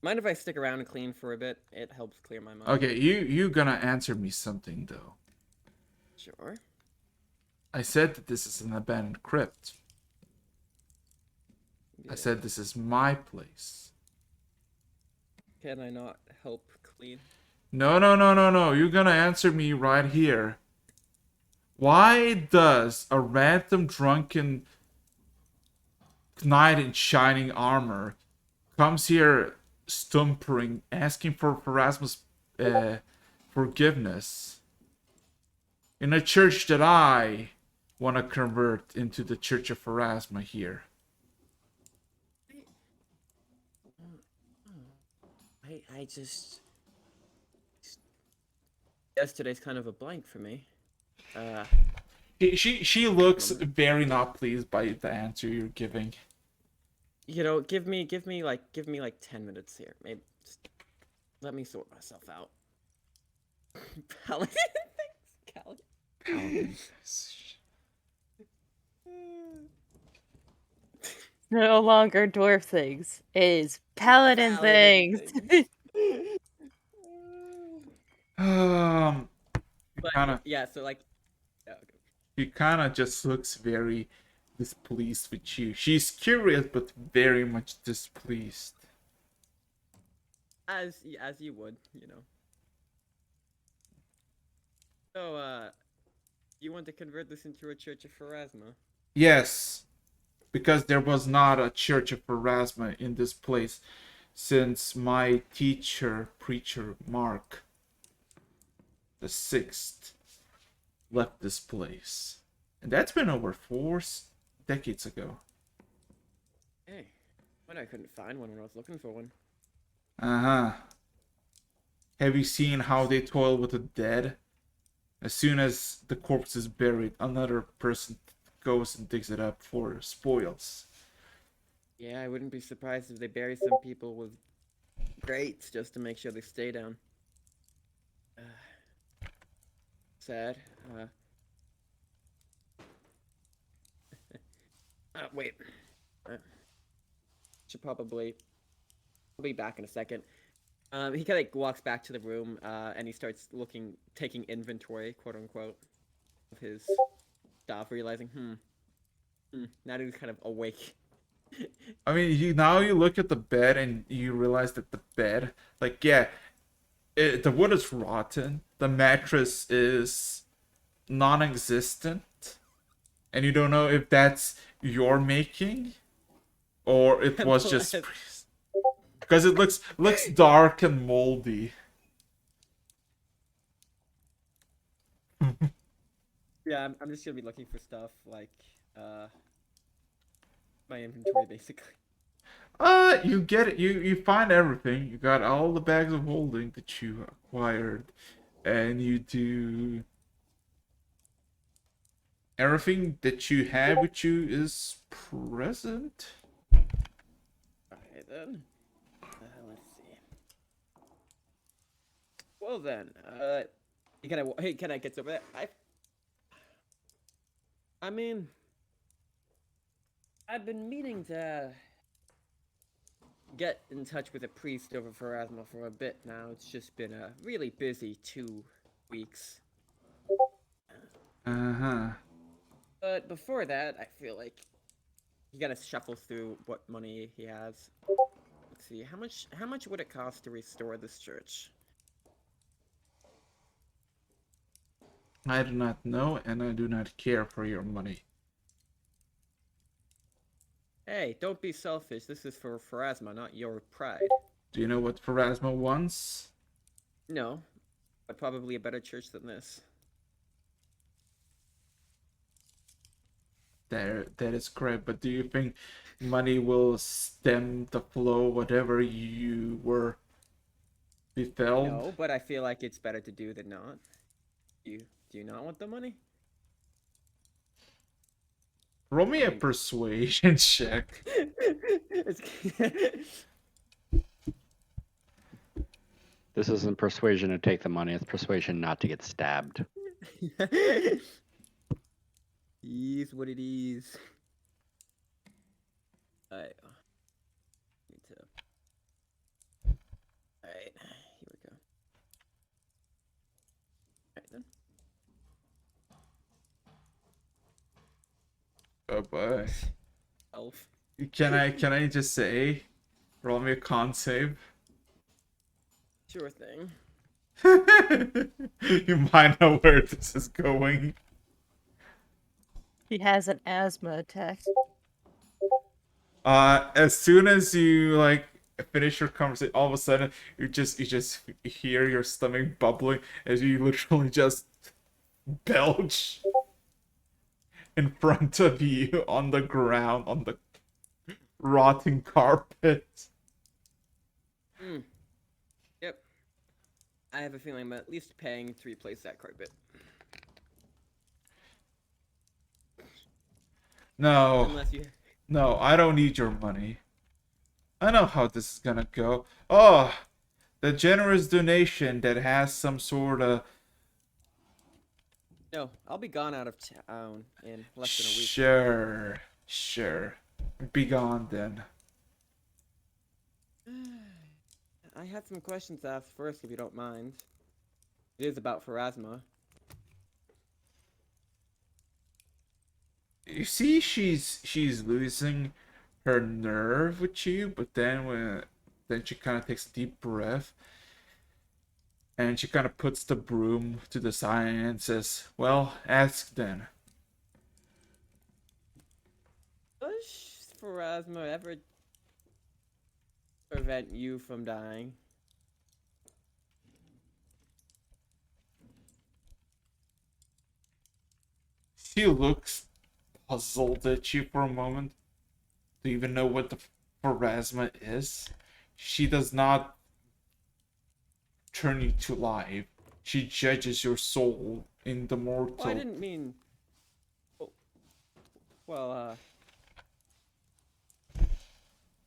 Mind if I stick around and clean for a bit? It helps clear my mind. Okay, you gonna answer me something though. Sure. I said that this is an abandoned crypt. I Yeah. said this is my place. Can I not help clean? No, no, no, no, no. You're gonna answer me right here. Why does a random drunken knight in shining armor comes here stumpering, asking for Erasmus forgiveness in a church that I want to convert into the Church of Pharasma here? I just... Yesterday's kind of a blank for me. She looks very not pleased by the answer you're giving. You know, give me like 10 minutes here. Maybe just let me sort myself out. Paladin, thanks, Callie. No longer dwarf things. It is paladin Paladin things. But kind of yeah, so like, yeah, okay. she kind of just looks very displeased with you. She's curious, but very much displeased. As you would, you know. So, you want to convert this into a Church of Pharasma? Yes, because there was not a Church of Pharasma in this place since my teacher, preacher Mark the Sixth, left this place, and that's been over 4 decades ago. Hey, but I couldn't find one when I was looking for one. Uh-huh. Have you seen how they toil with the dead? As soon as the corpse is buried, another person goes and digs it up for spoils. Yeah, I wouldn't be surprised if they bury some people with grates just to make sure they stay down. Sad. Wait. Should probably... I'll be back in a second. He kind of like walks back to the room, and he starts taking inventory, quote unquote, of his stuff, realizing, now that he's kind of awake. I mean, you look at the bed and you realize that the bed, like, yeah, the wood is rotten, the mattress is non-existent, and you don't know if that's your making or it was just because it looks dark and moldy. Yeah, I'm just gonna be looking for stuff like my inventory basically. You get it. You find everything. You got all the bags of holding that you acquired, and you do everything that you have with you is present. Alright then. Let's see. Well then, he kind of gets over there. I mean, I've been meaning to get in touch with a priest over Pharasma for a bit now. It's just been a really busy 2 weeks. Uh-huh. But before that, I feel like you gotta shuffle through what money he has. Let's see, how much would it cost to restore this church? I do not know, and I do not care for your money. Hey, don't be selfish. This is for Pharasma, not your pride. Do you know what Pharasma wants? No, but probably a better church than this. That is correct, but do you think money will stem the flow, whatever you were befell? No, but I feel like it's better to do than not. Do you not want the money? Roll me a persuasion check. It's- This isn't persuasion to take the money, it's persuasion not to get stabbed. Is what it is. Alright. Need to. Alright, here we go. Alright then. Oh boy. Elf. Can I just say, roll me a con save? Sure thing. You might know where this is going. He has an asthma attack. As soon as you like finish your conversation, all of a sudden you just hear your stomach bubbling as you literally just belch in front of you on the ground on the rotting carpet. Yep. I have a feeling I'm at least paying to replace that carpet. No, Unless you. no, I don't need your money. I know how this is gonna go. Oh, the generous donation that has some sort of No, I'll be gone out of town in less than a week. Sure. Be gone then. I had some questions to ask first, if you don't mind. It is about Pharasma. You see, she's losing her nerve with you, but then she kind of takes a deep breath, and she kind of puts the broom to the side and says, "Well, ask then." Does Pharasma ever prevent you from dying? She looks puzzled at you for a moment. Do you even know what the Pharasma is? She does not turn you to life. She judges your soul in the mortal. Well, I didn't mean. Oh, well,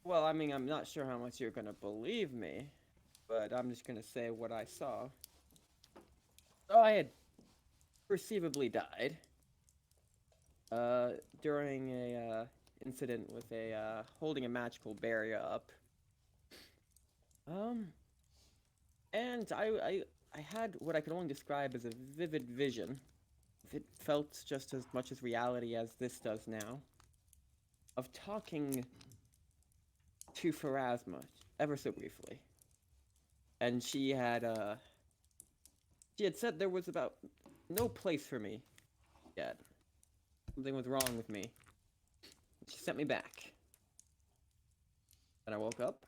Well, I mean, I'm not sure how much you're gonna believe me, but I'm just gonna say what I saw. So I had perceivably died. During a incident with a holding a magical barrier up. And I had what I could only describe as a vivid vision. It felt just as much as reality as this does now. Of talking to Pharasma, ever so briefly. And she had said there was about no place for me yet. Something was wrong with me. She sent me back. And I woke up.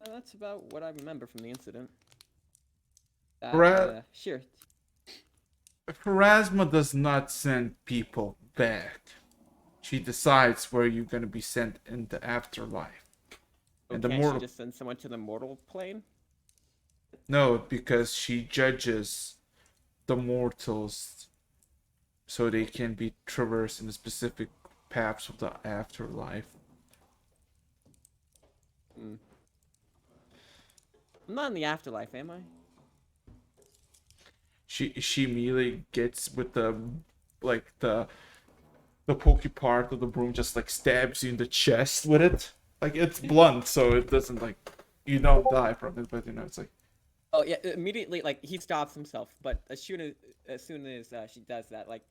And that's about what I remember from the incident. Sure. Pharasma does not send people back. She decides where you're gonna be sent in the afterlife. And the Can't mortal she just send someone to the mortal plane? No, because she judges the mortals so they can be traversed in the specific paths of the afterlife. I'm not in the afterlife, am I? She immediately gets with the the pokey part of the broom just like stabs you in the chest with it. Like it's blunt, so it doesn't like you don't die from it, but you know it's like Oh yeah, immediately like he stops himself, but as soon as she does that, like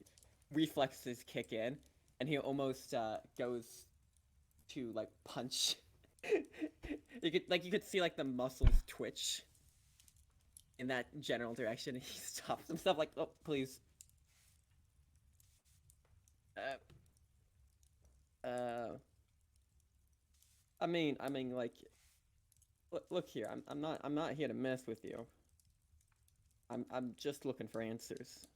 reflexes kick in, and he almost goes to like punch. You could see like the muscles twitch in that general direction. And he stops himself like, oh please. I mean, like, look here. I'm not here to mess with you. I'm just looking for answers.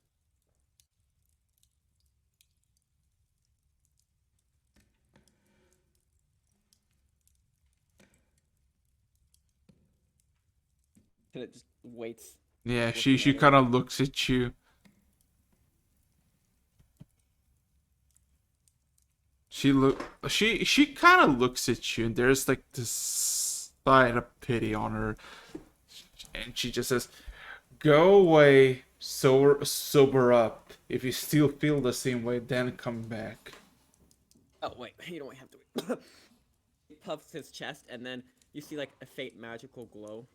And it just waits. yeah, Looking she at it. kind of looks at you. She kind of looks at you, and there's like this side of pity on her, and she just says, "Go away, sober up. If you still feel the same way, then come back." Oh wait, you don't have to. He puffs his chest, and then you see like a faint magical glow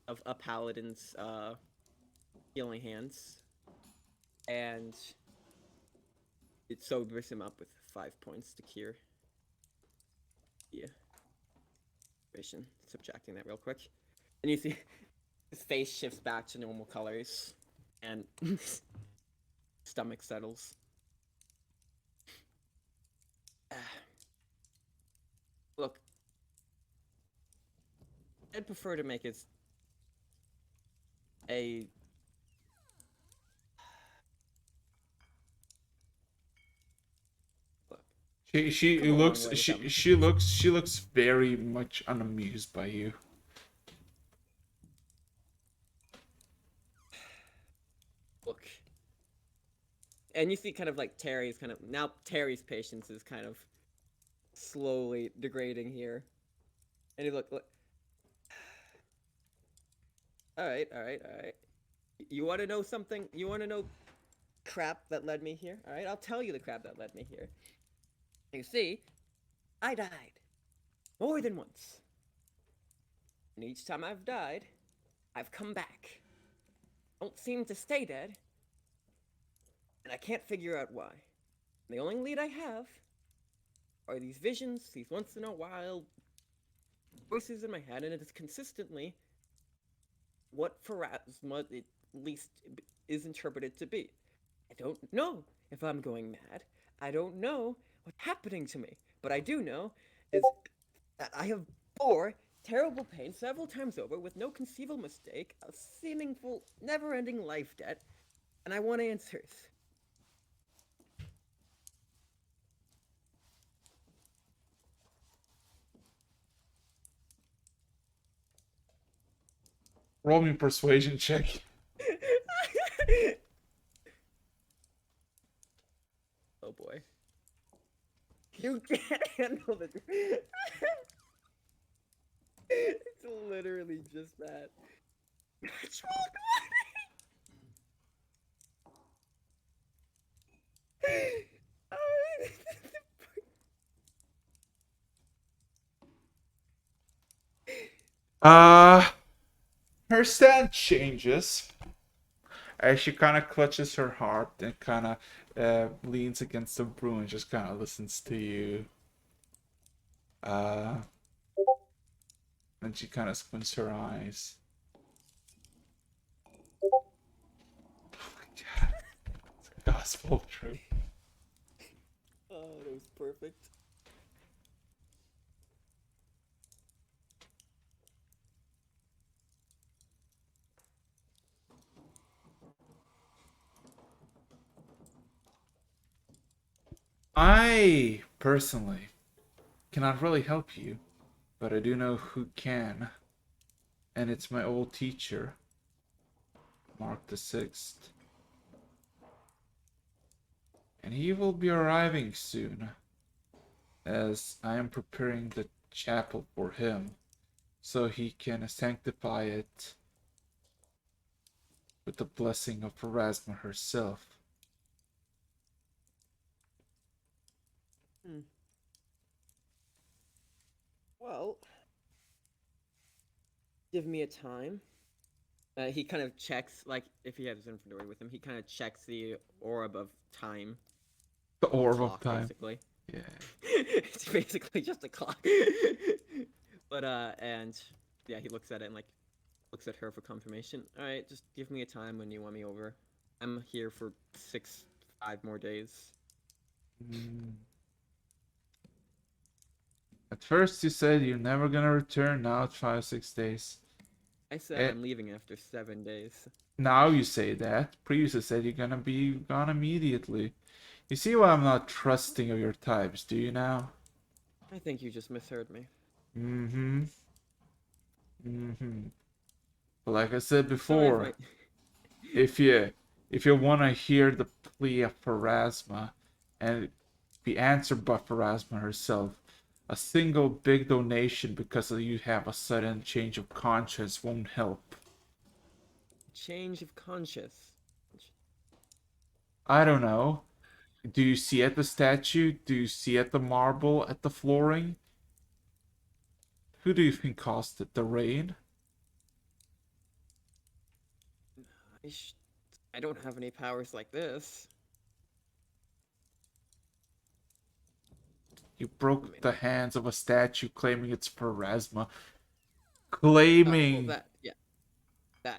of a paladin's healing hands, and it sobers him up with 5 points to cure. Yeah. Vision. Subtracting that real quick, and you see his face shifts back to normal colors, and stomach settles. Look, I'd prefer to make it a She Come a long looks way, dumb. she looks very much unamused by you. look. And you see kind of like Terry's patience is kind of slowly degrading here. And you look. Alright. You wanna know something? You wanna know crap that led me here? Alright, I'll tell you the crap that led me here. You see, I died. More than once. And each time I've died, I've come back. Don't seem to stay dead. And I can't figure out why. The only lead I have are these visions, these once in a while voices in my head, and it is consistently what Pharasma at least is interpreted to be. I don't know if I'm going mad. I don't know what's happening to me. But I do know is that I have bore terrible pain several times over with no conceivable mistake, a seeming full, never-ending life debt, and I want answers. Roll me persuasion check. Oh boy. You can't handle the It's literally just that. Her stand changes as she kind of clutches her heart and kind of leans against the broom and just kind of listens to you. And she kind of squints her eyes. Oh my god. It's a gospel truth. Oh, that was perfect. I personally cannot really help you, but I do know who can. And it's my old teacher, Mark the Sixth. And he will be arriving soon, as I am preparing the chapel for him, so he can sanctify it with the blessing of Pharasma herself. give me a time. He kind of checks, like, if he has his inventory with him, he kind of checks the orb of time. The orb of Clock, time. basically. Yeah. It's basically just a clock. But and yeah, he looks at it and like looks at her for confirmation. All right, just give me a time when you want me over. I'm here for 5 more days. Mm. At first you said you're never gonna return. Now it's 6 days. I said Eh. I'm leaving after 7 days. Now you say that. Previously said you're gonna be gone immediately. You see why I'm not trusting of your types, do you now? I think you just misheard me. Mm-hmm. Mm-hmm. But like I said Sorry if before, I- if you wanna hear the plea of Pharasma and be answered by Pharasma herself, a single big donation because you have a sudden change of conscience won't help. Change of conscience. I don't know. Do you see at the statue? Do you see at the marble at the flooring? Who do you think caused it? The rain? I don't have any powers like this. You broke mean- the hands of a statue claiming it's Pharasma. Oh, Claiming. well,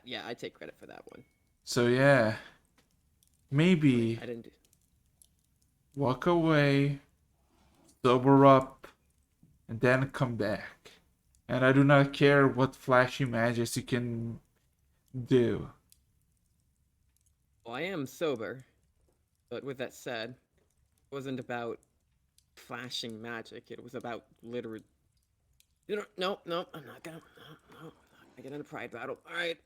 yeah, I take credit for that one. So yeah. Maybe I didn't do. walk away, sober up, and then come back. And I do not care what flashy magics you can do. Well, I am sober, but with that said, it wasn't about flashing magic. It was about literally. No, I'm not gonna. No, I get in a pride battle. All right,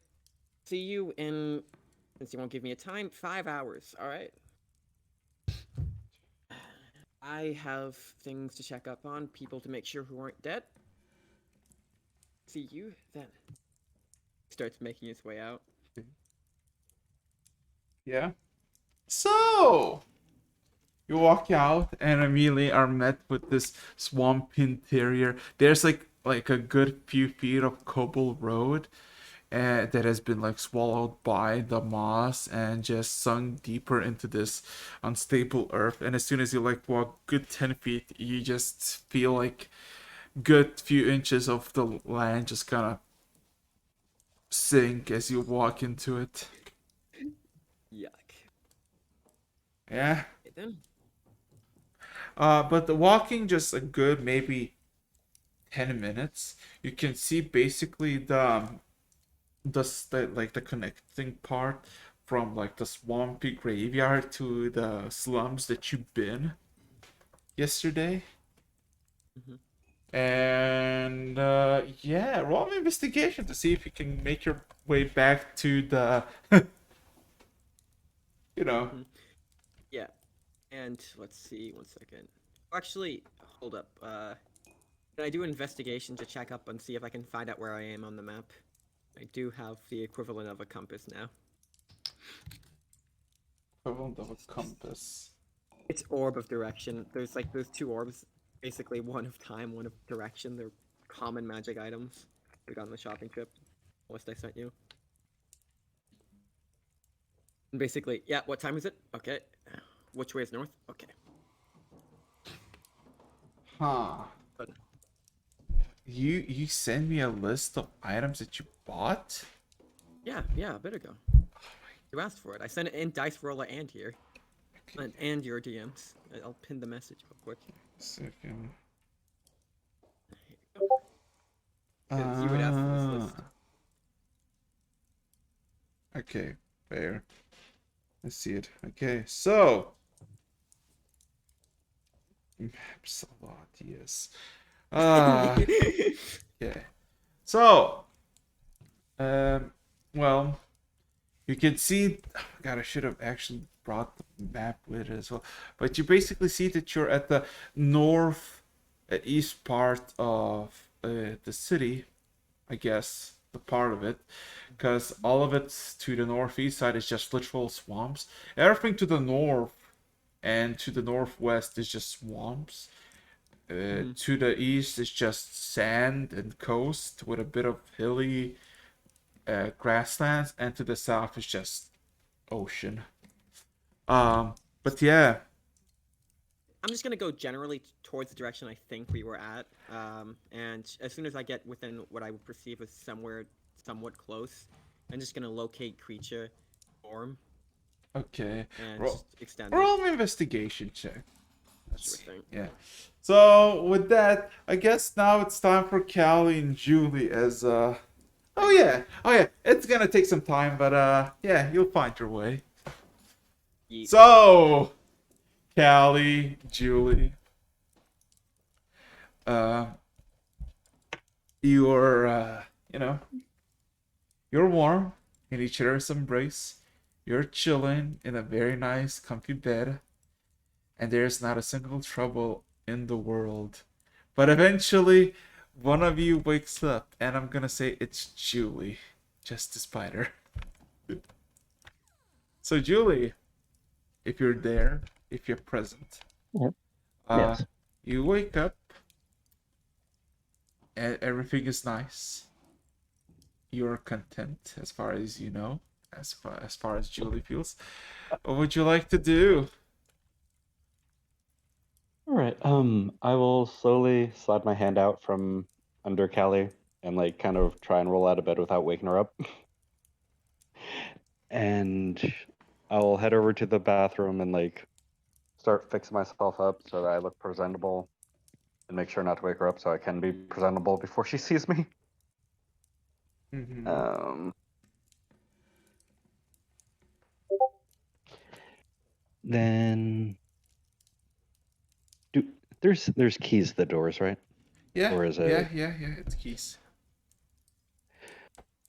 see you in. Since you won't give me a time, 5 hours. All right. I have things to check up on, people to make sure who aren't dead. See you then. Starts making his way out. Yeah. So you walk out and immediately are met with this swamp interior. There's like a good few feet of cobble road that has been like swallowed by the moss and just sunk deeper into this unstable earth. And as soon as you like walk good 10 feet, you just feel like good few inches of the land just kind of sink as you walk into it. Yuck. Yeah. Okay, then. But the walking just a good maybe 10 minutes. You can see basically the connecting part from like the swampy graveyard to the slums that you've been yesterday. Mhm. And yeah, roll an investigation to see if you can make your way back to the you know. Yeah. And let's see, 1 second. Actually, hold up. Can I do investigation to check up and see if I can find out where I am on the map? I do have the equivalent of a compass now. Equivalent of a compass. It's orb of direction. There's 2 orbs, basically one of time, one of direction. They're common magic items. We got on the shopping trip. List I sent you. And basically, yeah. What time is it? Okay. Which way is north? Okay. Huh. But You send me a list of items that you bought? yeah, a bit ago. You asked for it. I sent it in Dice Roller and here. And your DMs. I'll pin the message real quick. Second. 'Cause you would ask for this list. Okay, fair. Let's see it. Okay, so maps a lot, yes. Okay. So well, you can see God, I should have actually brought the map with it as well. But you basically see that you're at the north east part of the city, I guess, the part of it, because all of it to the northeast side is just literal swamps. Everything to the north and to the northwest is just swamps. To the east is just sand and coast with a bit of hilly grasslands, and to the south is just ocean. But yeah, I'm just gonna go generally towards the direction I think we were at, and as soon as I get within what I would perceive as somewhere somewhat close, I'm just gonna locate creature form okay. and Roll, just extend it. roll an investigation check. Sure thing. Yeah. So with that, I guess now it's time for Callie and Julie as oh yeah. It's gonna take some time, but yeah, you'll find your way. Yeet. So Callie, Julie, you're you're warm in each other's embrace. You're chilling in a very nice, comfy bed, and there's not a single trouble in the world. But eventually, one of you wakes up, and I'm gonna say it's Julie, just despite her. So, Julie, if you're there, if you're present, Yep. Yes. you wake up, and everything is nice. You're content as far as you know, as far as Julie feels. What would you like to do? All right. I will slowly slide my hand out from under Callie and like kind of try and roll out of bed without waking her up. And I'll head over to the bathroom and like start fixing myself up so that I look presentable and make sure not to wake her up so I can be presentable before she sees me. Mhm. Then there's keys to the doors, right? Yeah, Or is it- yeah, it's keys.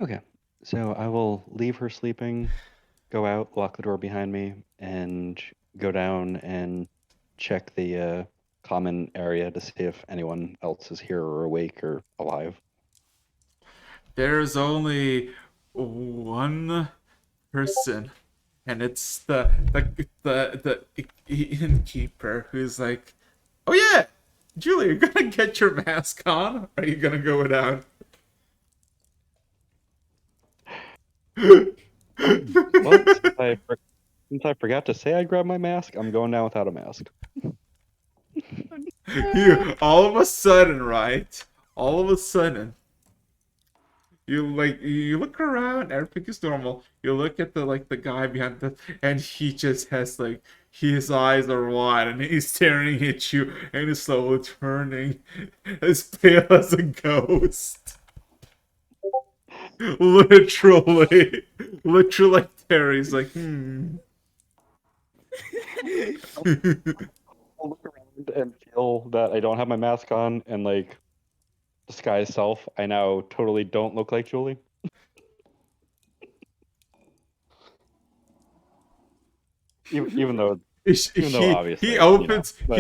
Okay. So I will leave her sleeping, go out, lock the door behind me, and go down and check the common area to see if anyone else is here or awake or alive. There's only one person, and it's the innkeeper who's like, "Oh yeah, Julie, you're gonna get your mask on? Or are you gonna go without?" Well, since I forgot to say I grabbed my mask, I'm going down without a mask. You all of a sudden, right? All of a sudden, you look around, everything is normal. You look at the guy behind and he just has like his eyes are wide and he's staring at you and he's slowly turning as pale as a ghost. Literally, like Terry's like, I'll look around and feel that I don't have my mask on and like disguise self. I now totally don't look like Julie. Even though obviously, he you know, opens but-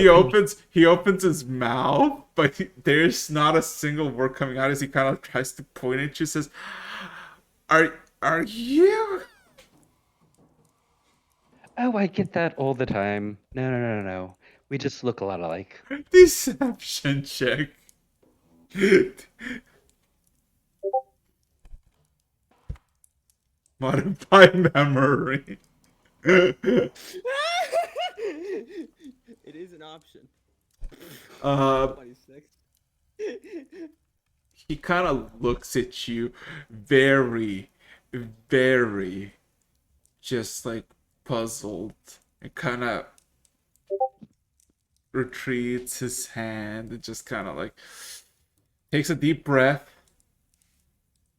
he opens his mouth, but there's not a single word coming out as he kind of tries to point at you. Says, "Are you?" Oh, I get that all the time. No. We just look a lot alike. Deception check. Modify memory. It is an option. 26. He kind of looks at you very, very just like puzzled and kind of retreats his hand and just kind of like takes a deep breath.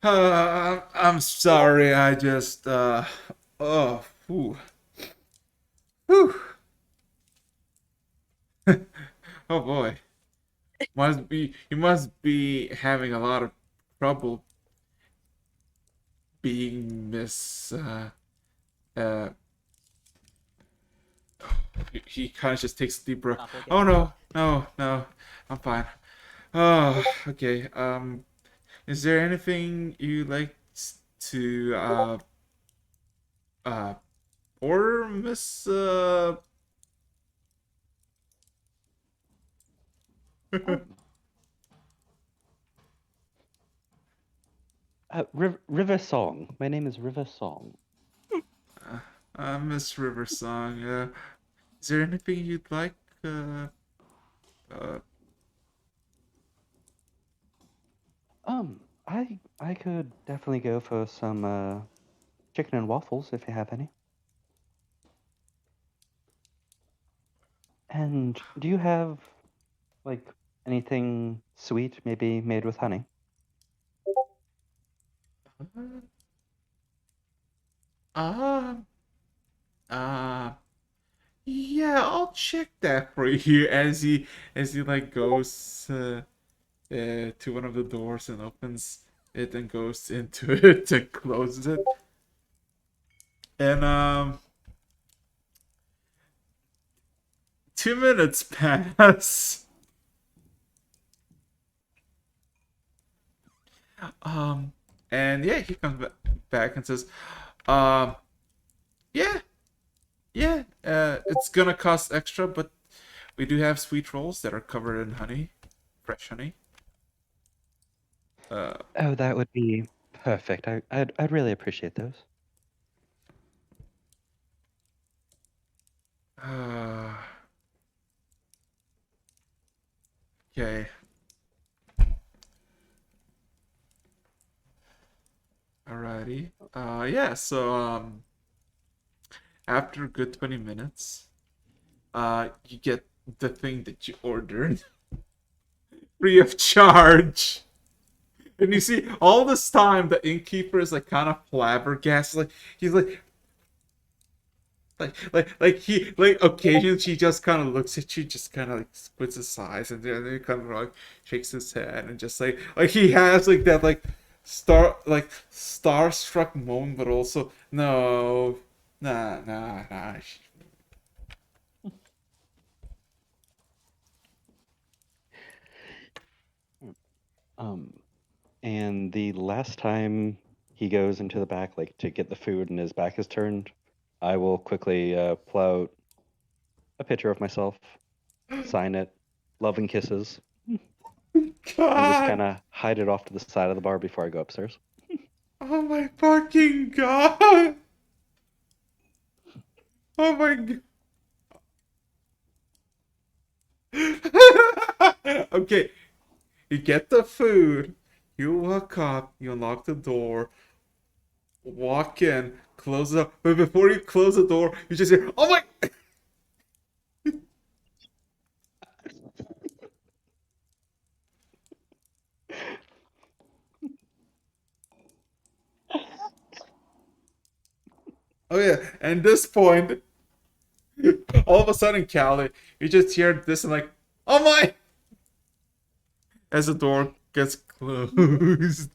I'm sorry, I just oh, whew. Whew. Oh boy. You must be having a lot of trouble being Miss he kind of just takes a deep breath. Oh no, I'm fine. Oh, okay. Is there anything you like to order, Miss River Song. My name is River Song. Miss Riversong, is there anything you'd like? I could definitely go for some chicken and waffles if you have any. And do you have like anything sweet, maybe made with honey? Uh, uh, yeah, I'll check that for you as he like goes to one of the doors and opens it and goes into it and closes it. And 2 minutes pass. And yeah, he comes back and says, yeah, it's gonna cost extra, but we do have sweet rolls that are covered in honey, fresh honey. Oh, that would be perfect. I'd really appreciate those. Okay. Alrighty. Yeah, so after a good 20 minutes, you get the thing that you ordered free of charge. And you see, all this time, the innkeeper is like kind of flabbergasted. Like he's like occasionally she just kind of looks at you, just kind of like squints his eyes, and then he kind of like shakes his head and just like he has like that like starstruck moment, but also no, nah. And the last time he goes into the back, like to get the food, and his back is turned, I will quickly pull out a picture of myself, sign it, love and kisses, and just God, kind of hide it off to the side of the bar before I go upstairs. oh my fucking God, oh my God. Okay, you get the food, you walk up, you unlock the door, walk in, close it up. But before you close the door, you just hear, "Oh my!" Oh yeah, and this point, all of a sudden, Callie, you just hear this and like, "Oh my!" As the door gets closed.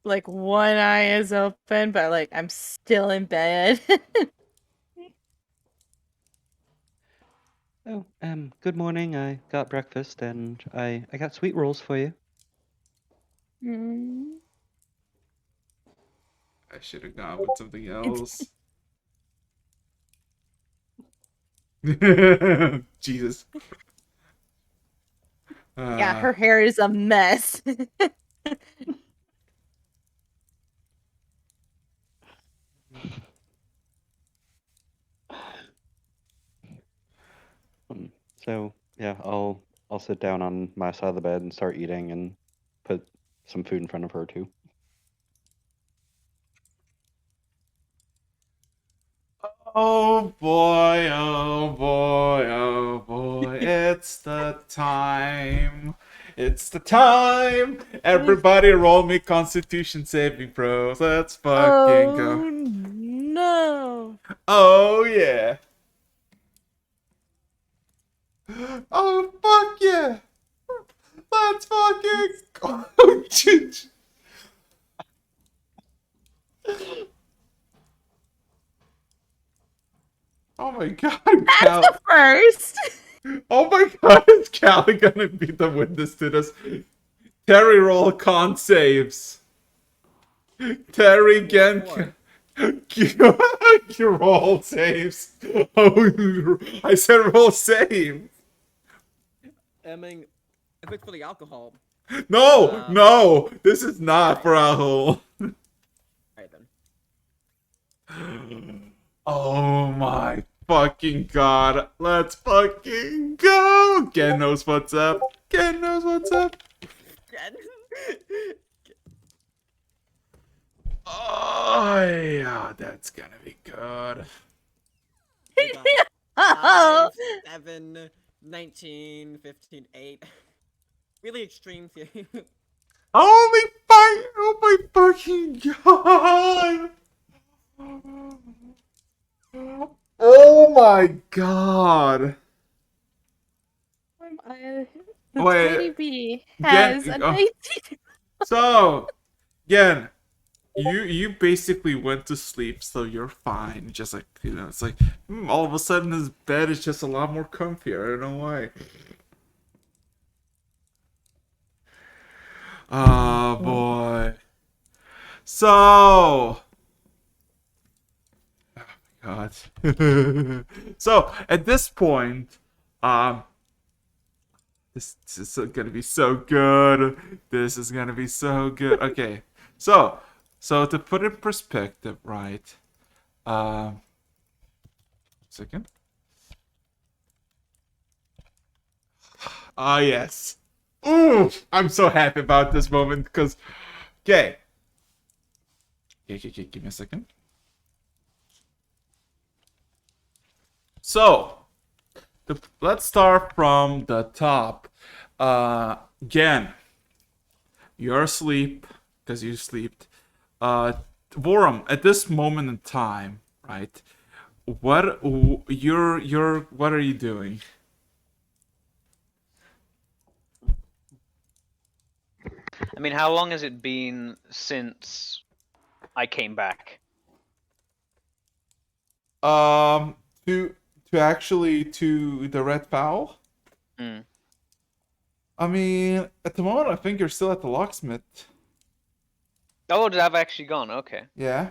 Like one eye is open, but like I'm still in bed. Oh, good morning. I got breakfast, and I got sweet rolls for you. Mm. I should have gone with something else. Jesus. Yeah, her hair is a mess. So yeah, I'll sit down on my side of the bed and start eating, and put some food in front of her too. Oh boy, oh boy, oh boy, it's the time. It's the time. Everybody roll me Constitution saving throws. Let's fucking Oh go. no. Oh yeah. Oh fuck yeah. Let's fucking go. Oh my god, Cal. That's the first. Oh my god, is Callie gonna be the witness to this? Terry roll con saves. Terry again. You roll saves. Oh, I said roll save. I mean, if it's for the alcohol, No, Um, no, this is not for alcohol. alright then. Oh my fucking god. Let's fucking go. Gen knows what's up. Gen knows what's up. Oh yeah, that's gonna be good. We got Oh, 5, 7, 19, 15, 8. Really extremes here. Oh my fucking god. Oh my god. the Wait, tiny bee Gen- has a oh. 19. So, again, you basically went to sleep, so you're fine. Just like, it's like all of a sudden this bed is just a lot more comfier. I don't know why. Oh boy. So, oh my god. So at this point, this is gonna be so good. This is gonna be so good. Okay, so to put in perspective, right? Second. Ah, yes. Ooh, I'm so happy about this moment because, okay. Okay, give me a second. So, let's start from the top. Again, you're asleep because you slept. Vorum, at this moment in time, right? What are you doing? I mean, how long has it been since I came back? To actually to the Red Fowl. Hmm. I mean, at the moment, I think you're still at the locksmith. Oh, I've actually gone. Okay. Yeah.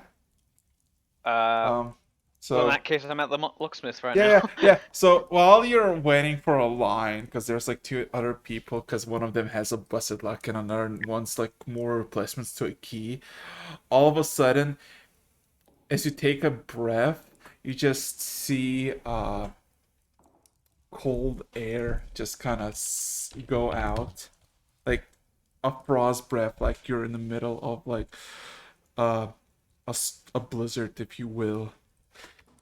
Well, So in that case, I'm at the locksmith right yeah, now. yeah. So while you're waiting for a line, because there's like two other people, because one of them has a busted lock and another one's like more replacements to a key. All of a sudden, as you take a breath, you just see cold air just kind of go out, like a frost breath, like you're in the middle of like a blizzard, if you will.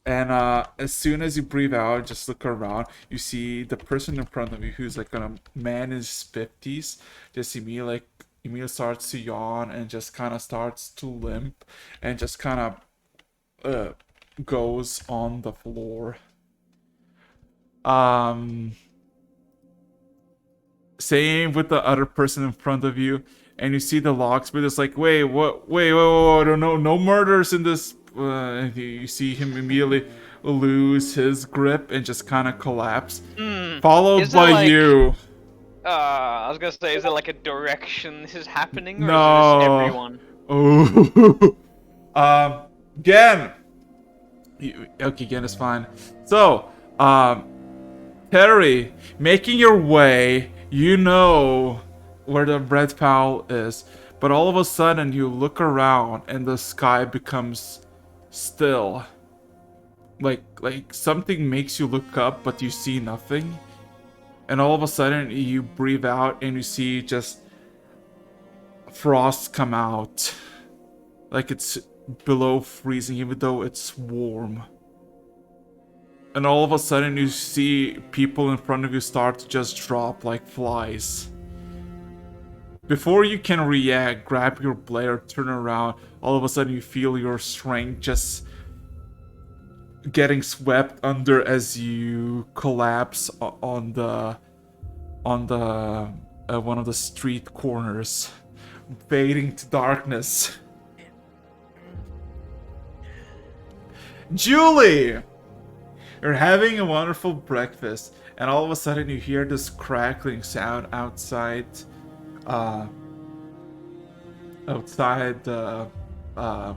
And as soon as you breathe out, just look around, you see the person in front of you who's like a man in his 50s, just immediately starts to yawn and just kind of starts to limp and just kind of goes on the floor. Same with the other person in front of you, and you see the locksmith is like, wait, what? Wait, no murders in this. You see him immediately lose his grip and just kind of collapse, followed Is there, by like- you. I was gonna say, is there like a direction this is happening, or is it No. just everyone? Oh, Gen. Okay, Gen is fine. So, Terry, making your way, you know where the Red Fowl is, but all of a sudden you look around and the sky becomes still. Like something makes you look up, but you see nothing. And all of a sudden you breathe out and you see just frost come out. Like it's below freezing, even though it's warm. And all of a sudden you see people in front of you start to just drop like flies. Before you can react, grab your blade or turn around, all of a sudden you feel your strength just getting swept under as you collapse on the one of the street corners, fading to darkness. Julie! You're having a wonderful breakfast, and all of a sudden you hear this crackling sound outside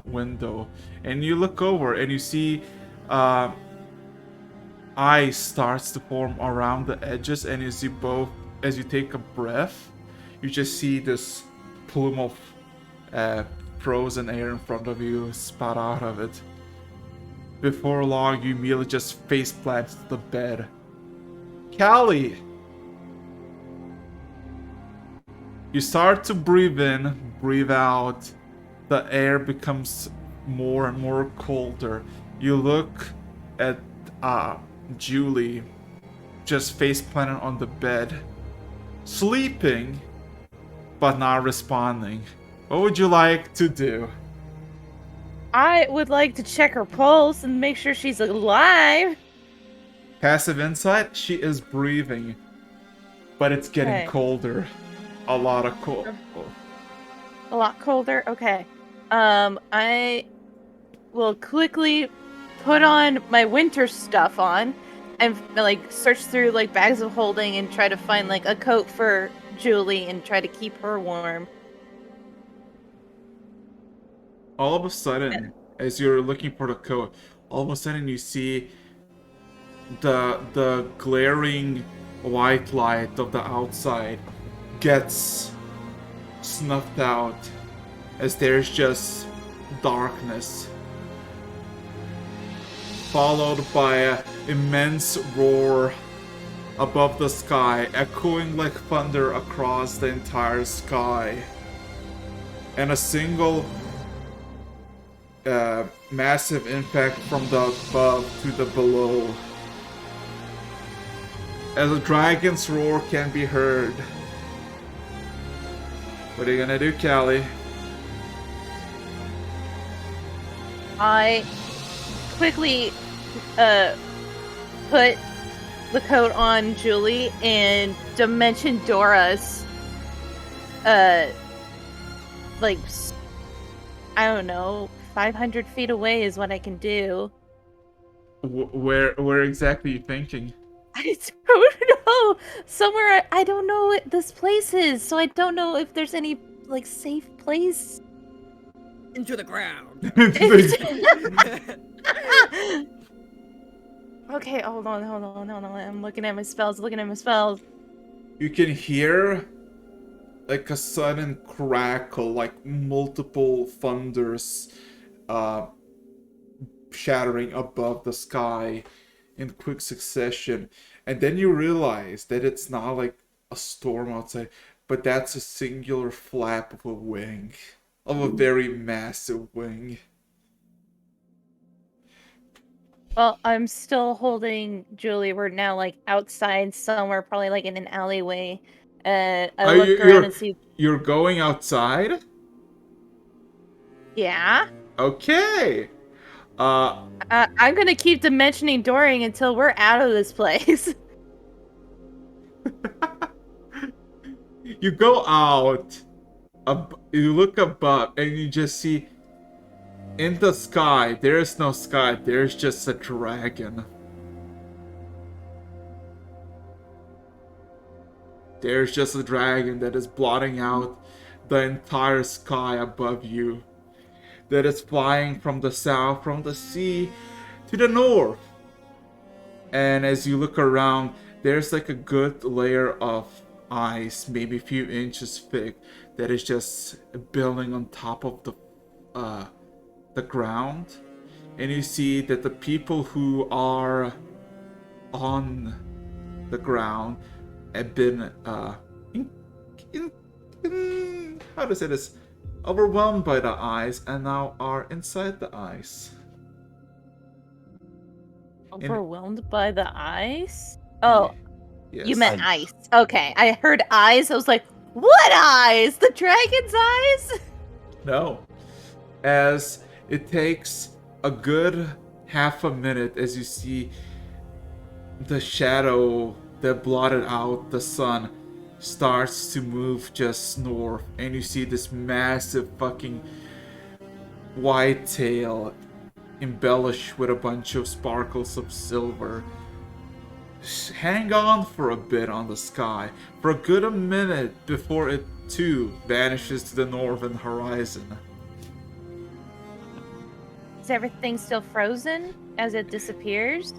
window, and you look over and you see ice starts to form around the edges, and as you take a breath, you just see this plume of frozen air in front of you spout out of it. Before long, you immediately just face plant to the bed. Callie! You start to breathe in, breathe out. The air becomes more and more colder. You look at Julie, just face planted on the bed, sleeping, but not responding. What would you like to do? I would like to check her pulse and make sure she's alive. Passive insight, she is breathing, but it's getting Okay. colder. A lot of cold. A lot colder? Okay. I will quickly put on my winter stuff on and like search through like bags of holding and try to find like a coat for Julie and try to keep her warm. All of a sudden, as you're looking for the coat, all of a sudden you see the glaring white light of the outside gets snuffed out as there's just darkness, followed by an immense roar above the sky, echoing like thunder across the entire sky, and a single massive impact from the above to the below. As a dragon's roar can be heard. What are you gonna do, Callie? I quickly put the coat on Julie and Dimension Dora's like I don't know, 500 feet away is what I can do. Where exactly are you thinking? I don't know. Somewhere I don't know what this place is, so I don't know if there's any like safe place. Into the ground. Okay, hold on. I'm looking at my spells. You can hear like a sudden crackle, like multiple thunders shattering above the sky in quick succession, and then you realize that it's not like a storm outside, but that's a singular flap of a wing, of a very massive wing. Well, I'm still holding Julie. We're now like outside somewhere, probably like in an alleyway. I look around and see. You're going outside? Yeah. Okay. I'm gonna keep dimensioning Doring until we're out of this place. You go out, you look above, and you just see in the sky, there is no sky, there's just a dragon. There's just a dragon that is blotting out the entire sky above you, that is flying from the south, from the sea to the north. And as you look around, there's like a good layer of ice, maybe a few inches thick, that is just building on top of the ground. And you see that the people who are on the ground have been how to say this, overwhelmed by the ice, and now are inside the ice. Overwhelmed by the ice? Oh, Yes. you meant ice. Okay, I heard eyes. I was like, what eyes? The dragon's eyes? No. As it takes a good half a minute as you see the shadow that blotted out the sun starts to move just north, and you see this massive fucking white tail embellished with a bunch of sparkles of silver hang on for a bit on the sky for a good a minute before it too vanishes to the northern horizon. Is everything still frozen as it disappears?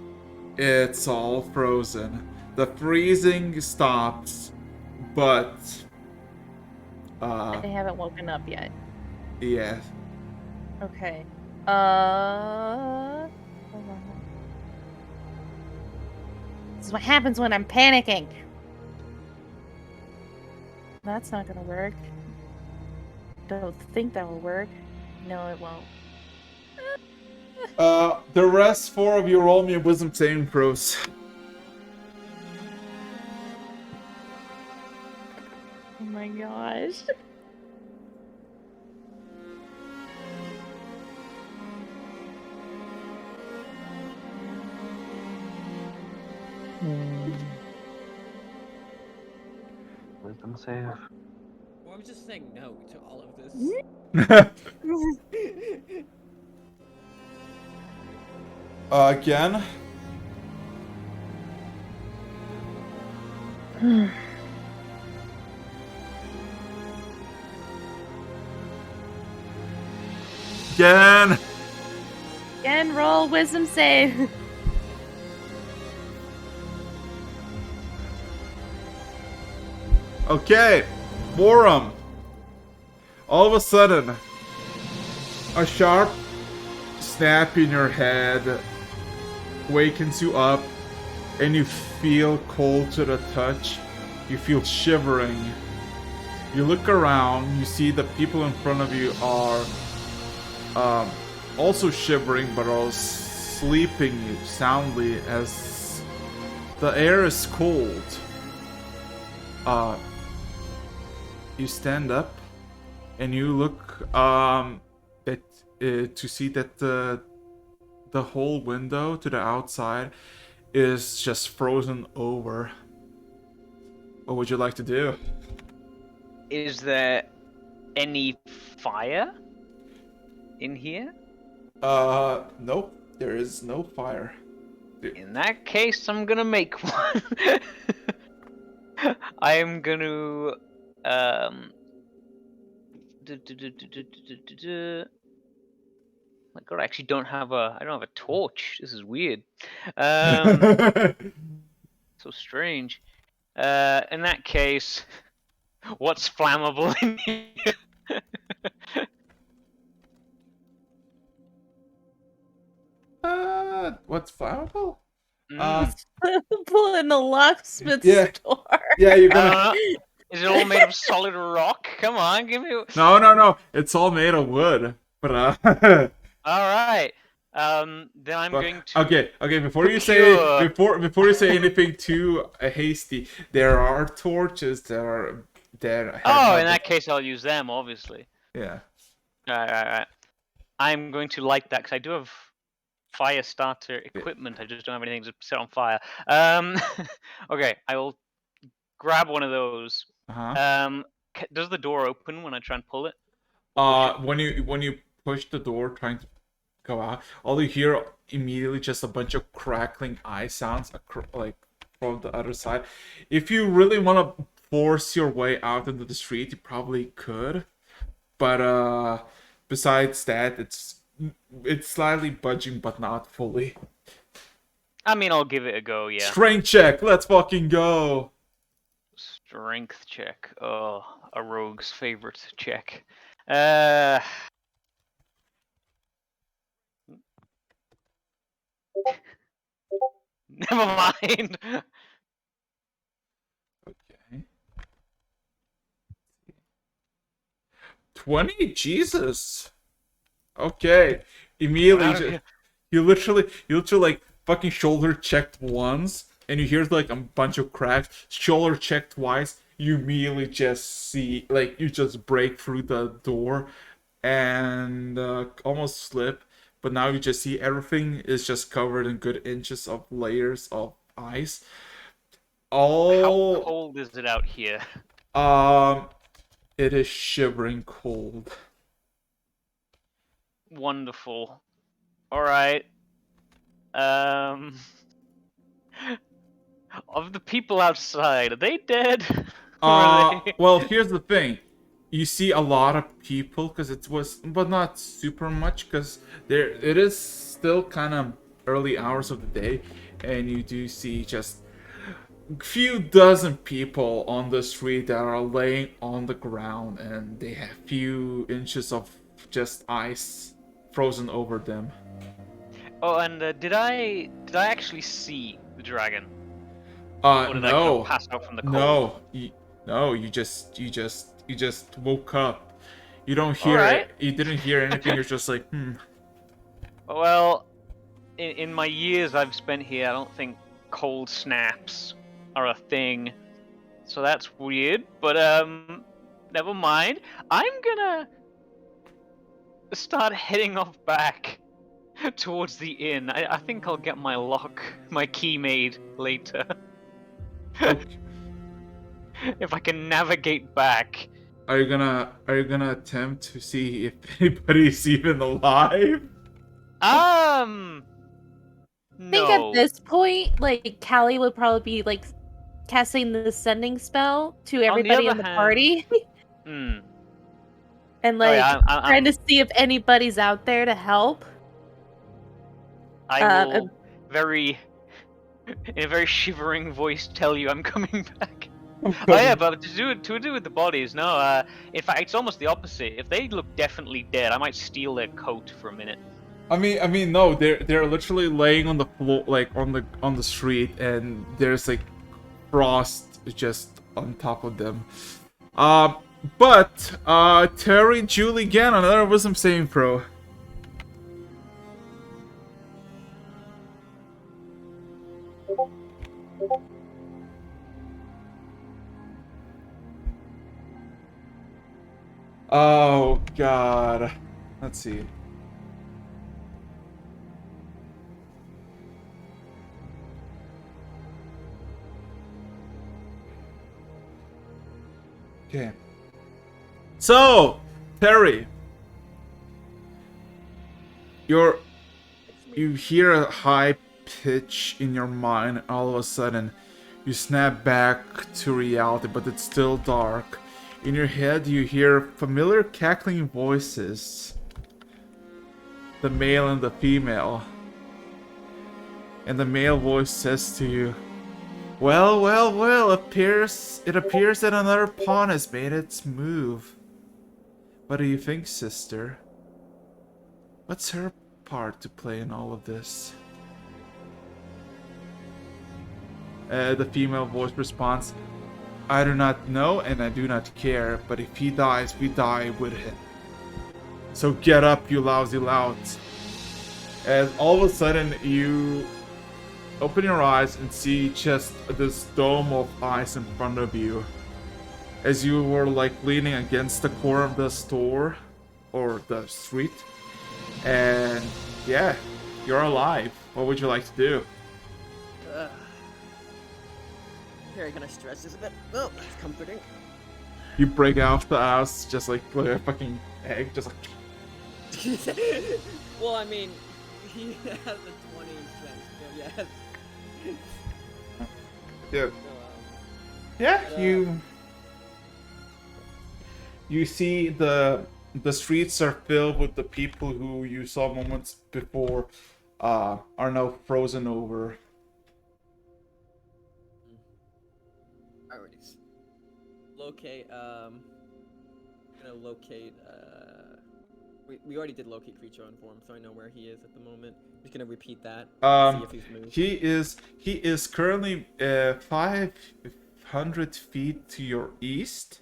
It's all frozen. The freezing stops, but I haven't woken up yet. yeah. Okay. Hold on. This is what happens when I'm panicking. That's not gonna work. Don't think that will work. No, it won't. The rest four of you roll me a wisdom saving throws. Oh my gosh. Wisdom save. Well, I'm just saying no to all of this. Again. Again. Again, roll wisdom save. Okay, Borum. All of a sudden, a sharp snap in your head wakens you up, and you feel cold to the touch. You feel shivering. You look around, you see the people in front of you are also shivering, but are sleeping soundly as the air is cold. You stand up and you look to see that the whole window to the outside is just frozen over. What would you like to do? Is there any fire in here? Nope. There is no fire. In that case, I'm gonna make one. I am gonna my god, I actually don't have a torch. This is weird. So strange. In that case, what's flammable in here? What's flammable? Pull in the locksmith Yeah. store. Yeah, you're I gonna. don't know. Is it all made of solid rock? Come on, give me. No. It's all made of wood. But All right. Then I'm going to. Okay. Before you say procure- before you say anything too hasty, there are torches that are there. Oh, in that case, I'll use them, obviously. Yeah. Right. I'm going to light that because I do have fire starter equipment. I just don't have anything to set on fire. Okay, I will grab one of those. Uh-huh. Does the door open when I try and pull it? When you push the door trying to go out, all you hear immediately just a bunch of crackling eye sounds like from the other side. If you really want to force your way out into the street, you probably could. But besides that, it's slightly budging, but not fully. I mean, I'll give it a go. Yeah. Strength check. Let's fucking go. Strength check. Oh, a rogue's favorite check. Never mind. Okay. 20? Jesus. Okay. Immediately, you literally like fucking shoulder checked once, and you hear like a bunch of cracks. Shoulder checked twice. You immediately just see, like, you just break through the door and almost slip. But now you just see everything is just covered in good inches of layers of ice. All How cold is it out here? It is shivering cold. Wonderful. All right. Of the people outside, are they dead? Or are they- Well, here's the thing. you see a lot of people because it was, but not super much because there it is still kind of early hours of the day, and you do see just few dozen people on the street that are laying on the ground, and they have few inches of just ice frozen over them. Oh, and did I actually see the dragon, or did I kind of No, pass out from the cold? no, no. You just woke up. You don't hear Alright. it. You didn't hear anything. You're just like, Well, in my years I've spent here, I don't think cold snaps are a thing. So that's weird, but never mind. I'm gonna start heading off back towards the inn. I think I'll get my key made later. Okay. If I can navigate back. Are you gonna attempt to see if anybody's even alive? No. I think at this point, like, Callie would probably be, like, casting the sending spell to everybody in other the hand- party. Hmm. And, Oh, like, yeah, I'm- trying to see if anybody's out there to help. I will in a very shivering voice tell you I'm coming back. Oh yeah, but to do with the bodies, no. In fact, it's almost the opposite. If they look definitely dead, I might steal their coat for a minute. I mean, no. They're literally laying on the floor, like on the street, and there's like frost just on top of them. But Terry, Julie, again, another wisdom saving throw. Oh God. Let's see. Okay. So, Terry, you hear a high pitch in your mind, and all of a sudden, you snap back to reality, but it's still dark. In your head, you hear familiar cackling voices. The male and the female. And the male voice says to you, well, it appears that another pawn has made its move. What do you think, sister? What's her part to play in all of this? The female voice responds, I do not know and I do not care, but if he dies, we die with him. So get up, you lousy lout. And all of a sudden, you open your eyes and see just this dome of ice in front of you. As you were like leaning against the corner of the store or the street. And yeah, you're alive. What would you like to do? Very kind of stretch this a bit. Oh, that's comforting. You break out the house just like with a fucking egg, just like. Well, I mean, he has a 20 strength, so yes. Yeah. So, Yeah, you see the streets are filled with the people who you saw moments before are now frozen over. priorities. Locate, gonna locate, we already did locate creature on form, so I know where he is at the moment. Just gonna repeat that, see if he's moved. He is currently 500 feet to your east,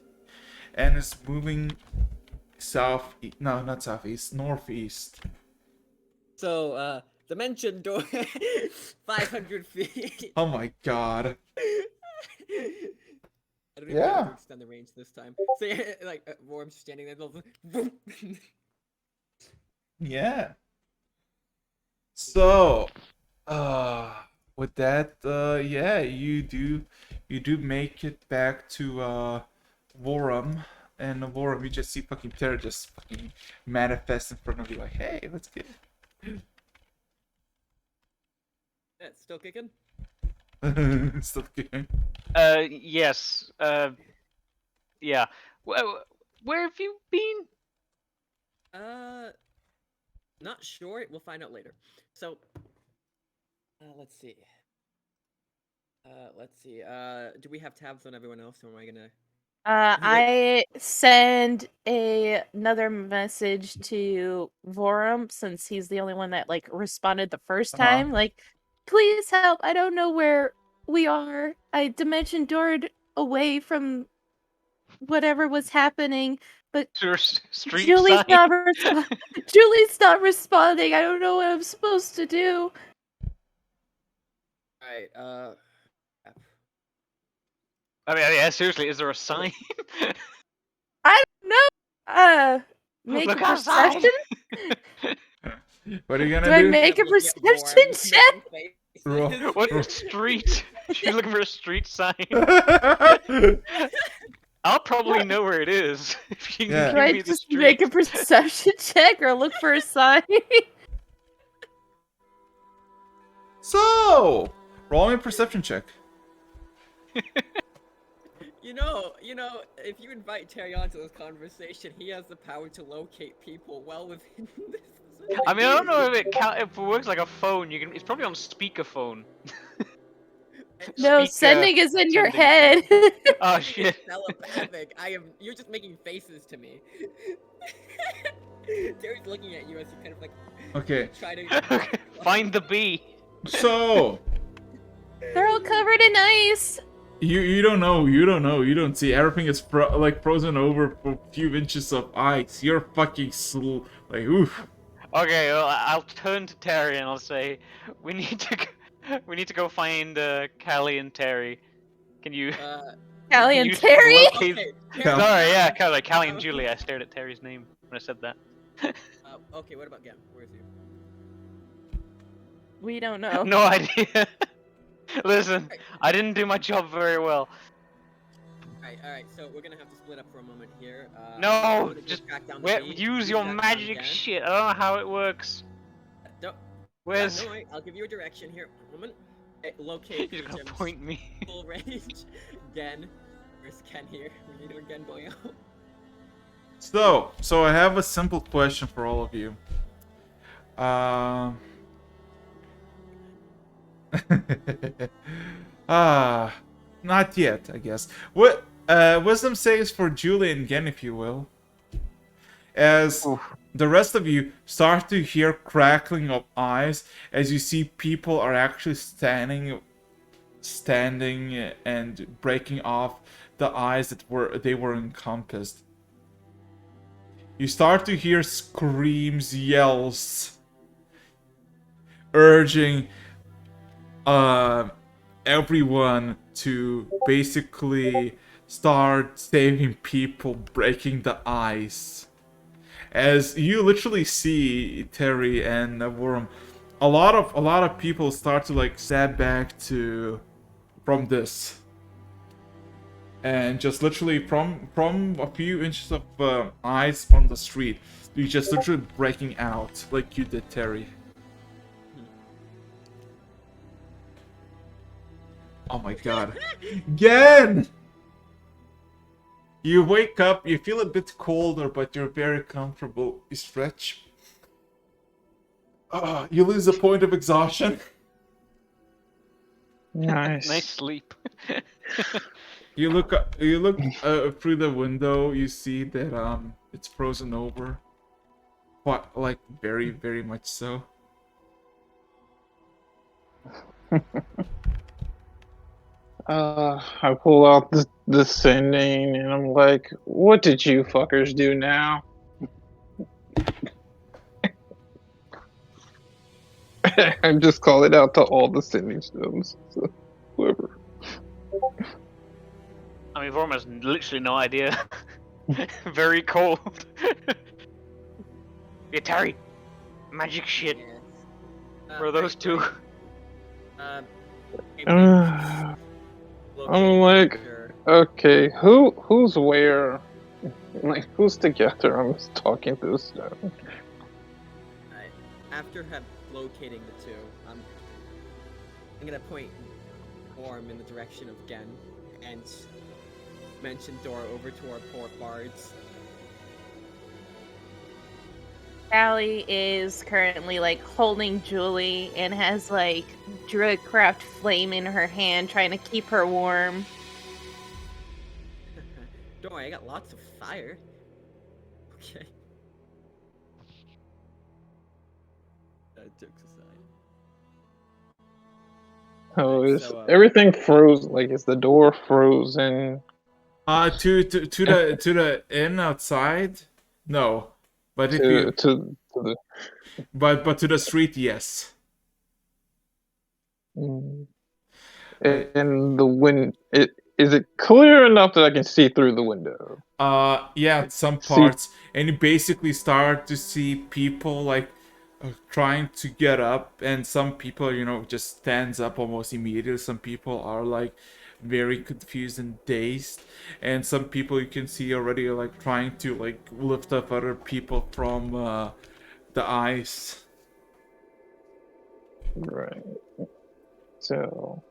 and is moving south. No, not southeast, northeast. So, dimension door, 500 feet. Oh my god. I don't even Yeah. know how to extend the range this time. So, yeah, like, Worm's standing there, boom. Yeah. So, with that, yeah, you do make it back to Vorum, and Vorum, you just see fucking Terra just fucking manifest in front of you, like, hey, let's get Yeah, it's still kicking. still kicking. Yes. Yeah. Well, Where have you been? Not sure. We'll find out later. So, let's see. Do we have tabs on everyone else, or am I gonna? I send another message to Vorum since he's the only one that like responded the first Uh-huh. time. Like, please help! I don't know where we are. I dimension doored away from whatever was happening, but To a street Julie's sign? not Julie's not responding. I don't know what I'm supposed to do. Alright. I mean, yeah, seriously, is there a sign? I don't know. Make Look a outside! perception. What are you Do gonna I do? make a Looking at perception Vorum, check? making Roll. faces. What street? She's looking for a street sign. I'll probably know where it is if you can Yeah. Do give I me the just street. make a perception check or look for a sign? So, roll me a perception check. You know, if you invite Terry onto this conversation, he has the power to locate people well within this. I mean, I don't know if it works like a phone. You can. It's probably on speakerphone. No, Speaker sending is in your sending head. Oh shit. Telepathic. You're just making faces to me. Terry's looking at you as you kind of like Okay, try to. Find the bee. so They're all covered in ice. you don't know, you don't see. Everything is frozen over for a few inches of ice. You're fucking like oof. Okay, well, I'll turn to Terry and I'll say, we need to go find Callie and Terry. Can you? Callie can and you Terry? locate- Okay, Cal- Sorry, yeah, Callie and Julie. I stared at Terry's name when I said that. Okay, what about Gem? Where is he? We don't know. No idea. Listen, I didn't do my job very well. Alright, so we're gonna have to split up for a moment here. No, I'm gonna go just track down the bee, use you your track down magic Gem. shit. I don't know how it works. Don't, Where's? don't worry, I'll give you a direction here. One moment. Locate You're gonna Gem's point me. full range. Gen. Where's Ken here? We need our Gen boy out. So I have a simple question for all of you. Not yet, I guess. What wisdom saves for Julie and Gen, if you will. As the rest of you start to hear crackling of eyes as you see people are actually standing and breaking off the eyes that they were encompassed. You start to hear screams, yells, urging everyone to basically start saving people breaking the ice. As you literally see Terry and Worm, a lot of people start to like step back from this, and just literally from a few inches of ice on the street, you just literally breaking out like you did, Terry. Oh my god. Again! You wake up, you feel a bit colder, but you're very comfortable. You stretch. You lose a point of exhaustion. Nice. Nice sleep. You look through the window, you see that it's frozen over. What, like very, very much so. I pull out the sending and I'm like, what did you fuckers do now? I'm just calling out to all the sending stones. So, whoever. I mean, Vorm has literally no idea. Very cold. Yeah, Terry. Magic shit. Yes. Where are those two? I'm like, okay, who's where? Like, who's together? I'm just talking to the stone. After locating the two, I'm gonna point Orm in the direction of Gen and mention Dora over to our poor bards. Callie is currently like holding Julie and has like Druidcraft flame in her hand, trying to keep her warm. Don't worry, I got lots of fire. Okay. Jokes aside. Oh, Alright, is so, everything froze? Like, is the door frozen? To the inn outside? No. But if To you the but to the street, yes. mm, Like, and the is it clear enough that I can see through the window? yeah, some See, parts, and you basically start to see people like trying to get up, and some people, just stands up almost immediately. Some people are like very confused and dazed, and some people you can see already like trying to like lift up other people from the ice. right. So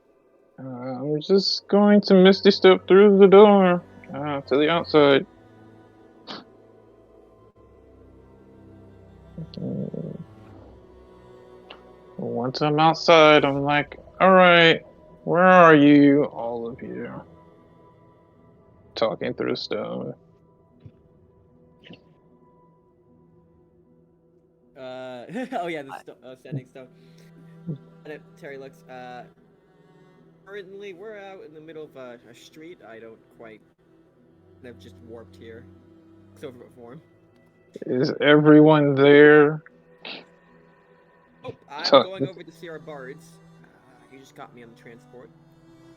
I'm just going to Misty Step through the door to the outside. Mm. Once I'm outside, I'm like, all right, where are you, all of you? Talking through stone. Oh yeah, the standing stone. And Terry looks, currently we're out in the middle of a street. I don't quite. I've just warped here. Looks over before him. Is everyone there? Oh, I'm So- going over to see our bards. You just got me on the transport.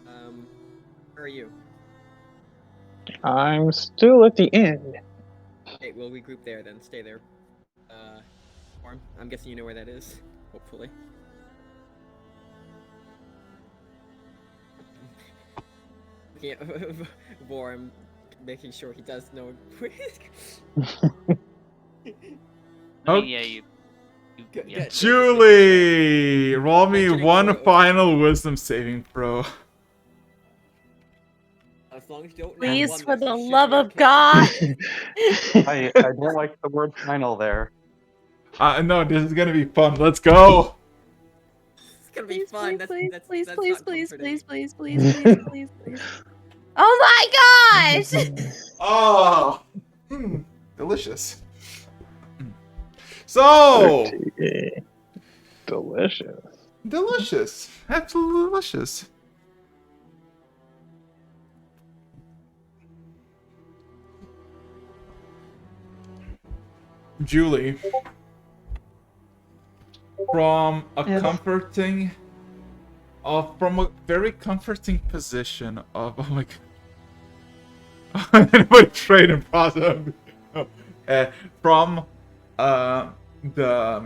Where are you? I'm still at the end. Okay, we'll regroup there then. Stay there. Orm, I'm guessing you know where that is. Hopefully. Yeah, Vorm, making sure he does know where Oh. Yeah, you. Yeah. Julie, roll me Mentioning one oil. final wisdom saving throw. As long as you don't know Please, one, for that's the shit love you're of okay. God! I don't like the word final there. No, this is gonna be fun. Let's go. It's gonna be Please, fun. please, That's please, not please, comforting. please. Oh my gosh! Oh, delicious. So 30. Delicious. delicious, absolutely delicious. Julie, from a Yes. from a very comforting position of, oh my god, anybody trade and process, from the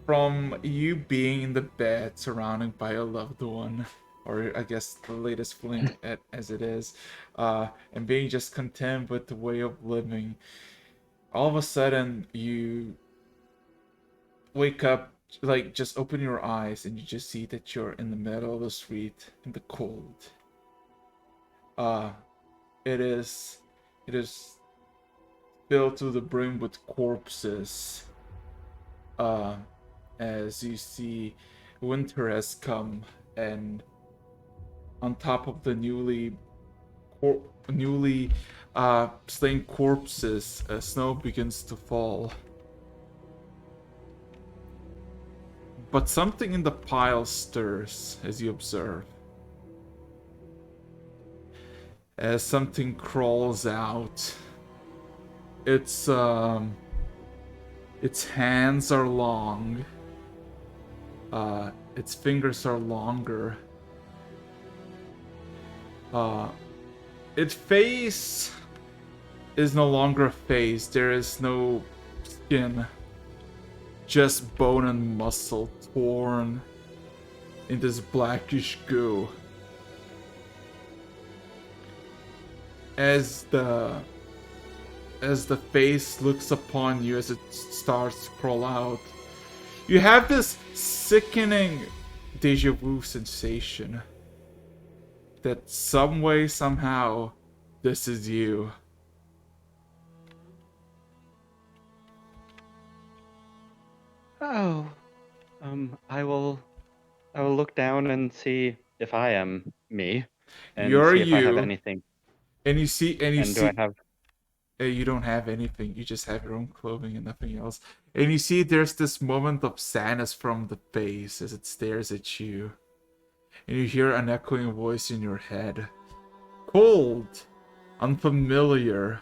from you being in the bed surrounded by a loved one, or I guess the latest fling as it is, and being just content with the way of living, all of a sudden you wake up, like just open your eyes and you just see that you're in the middle of the street in the cold. It is filled to the brim with corpses. As you see, winter has come, and on top of the newly slain corpses, snow begins to fall. But something in the pile stirs as you observe. As something crawls out. Its hands are long. Its fingers are longer. Its face is no longer a face. There is no skin. Just bone and muscle torn in this blackish goo. As the face looks upon you, as it starts to crawl out, you have this sickening deja vu sensation that some way, somehow, this is you. Oh, I will look down and see if I am me, and You're see if I have you, anything. and you see, And do I have? you don't have anything. You just have your own clothing and nothing else. And you see, there's this moment of sadness from the face as it stares at you, and you hear an echoing voice in your head, cold, unfamiliar,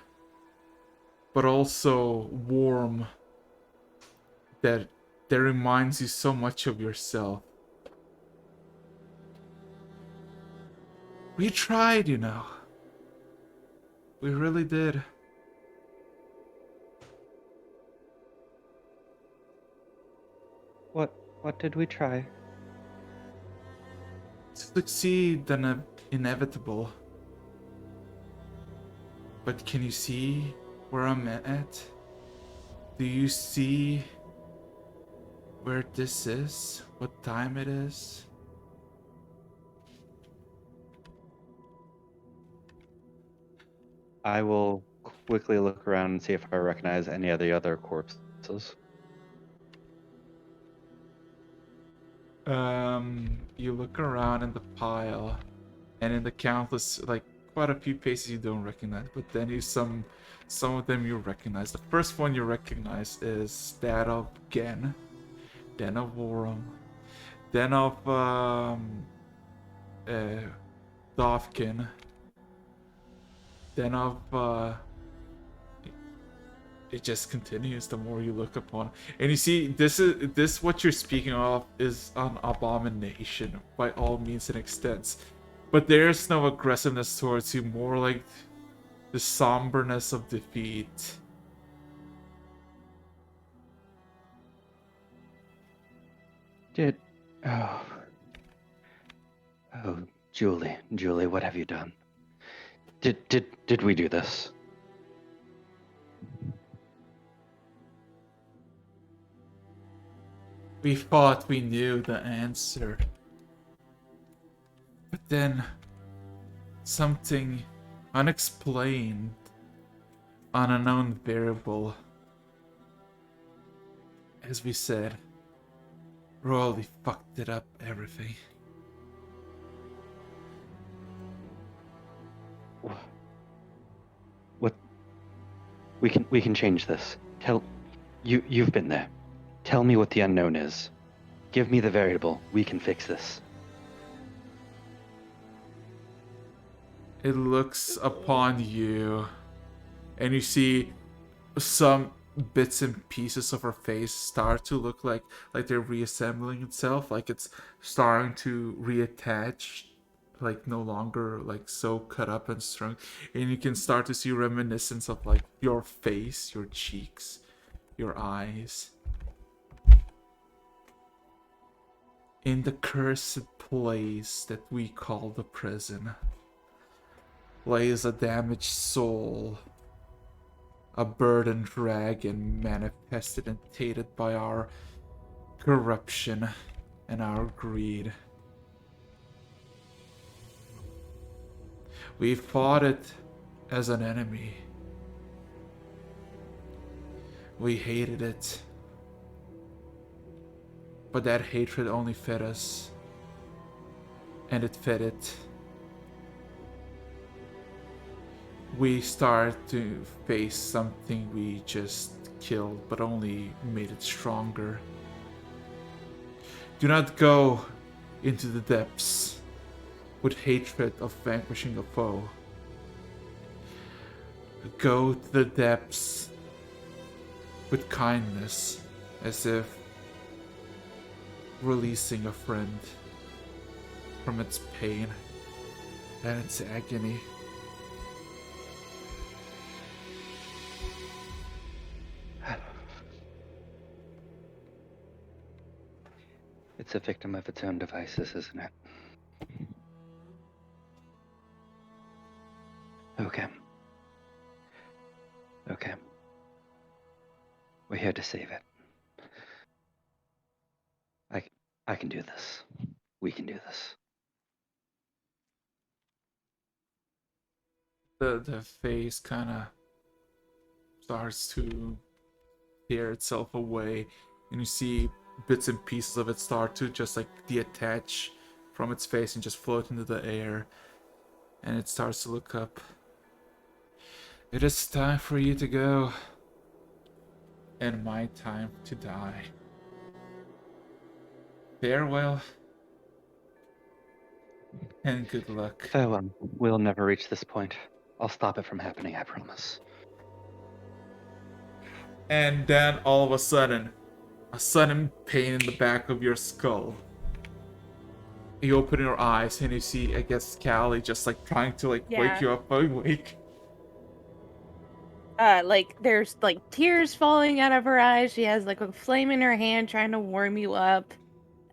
but also warm. That reminds you so much of yourself. We tried, you know. We really did. What did we try? To succeed the inevitable. But can you see where I'm at? Do you see where this is? What time it is? I will quickly look around and see if I recognize any of the other corpses. You look around in the pile, and in the countless, like, quite a few faces you don't recognize, but then some of them you recognize. The first one you recognize is that of Gen, then of Vorum, then of Dovkin, then of it just continues the more you look upon. And you see, this what you're speaking of is an abomination by all means and extents. But there's no aggressiveness towards you, more like the somberness of defeat. Oh, Julie, what have you done? Did we do this? We thought we knew the answer. But then something unexplained, an unknown variable, as we said, royally fucked it up, everything. What? We can change this. You've been there. Tell me what the unknown is. Give me the variable. We can fix this. It looks upon you, and you see some bits and pieces of her face start to look like they're reassembling itself, like it's starting to reattach, like no longer like so cut up and strung. And you can start to see reminiscence of like your face, your cheeks, your eyes. In the cursed place that we call the prison lays a damaged soul, a burdened dragon manifested and tainted by our corruption and our greed. We fought it as an enemy. We hated it. But that hatred only fed us. And it fed it. We start to face something we just killed, but only made it stronger. Do not go into the depths with hatred of vanquishing a foe. Go to the depths with kindness, as if releasing a friend from its pain and its agony. It's a victim of its own devices, isn't it? Okay. Okay. We're here to save it. I can do this. We can do this. The face kind of starts to tear itself away, and you see bits and pieces of it start to just like detach from its face and just float into the air, and it starts to look up. It is time for you to go, and my time to die. Farewell, and good luck. Farewell. We'll never reach this point. I'll stop it from happening, I promise. And then all of a sudden pain in the back of your skull. You open your eyes and you see, I guess, Callie just like trying to like Yeah. wake you up awake. Like there's like tears falling out of her eyes. She has like a flame in her hand trying to warm you up,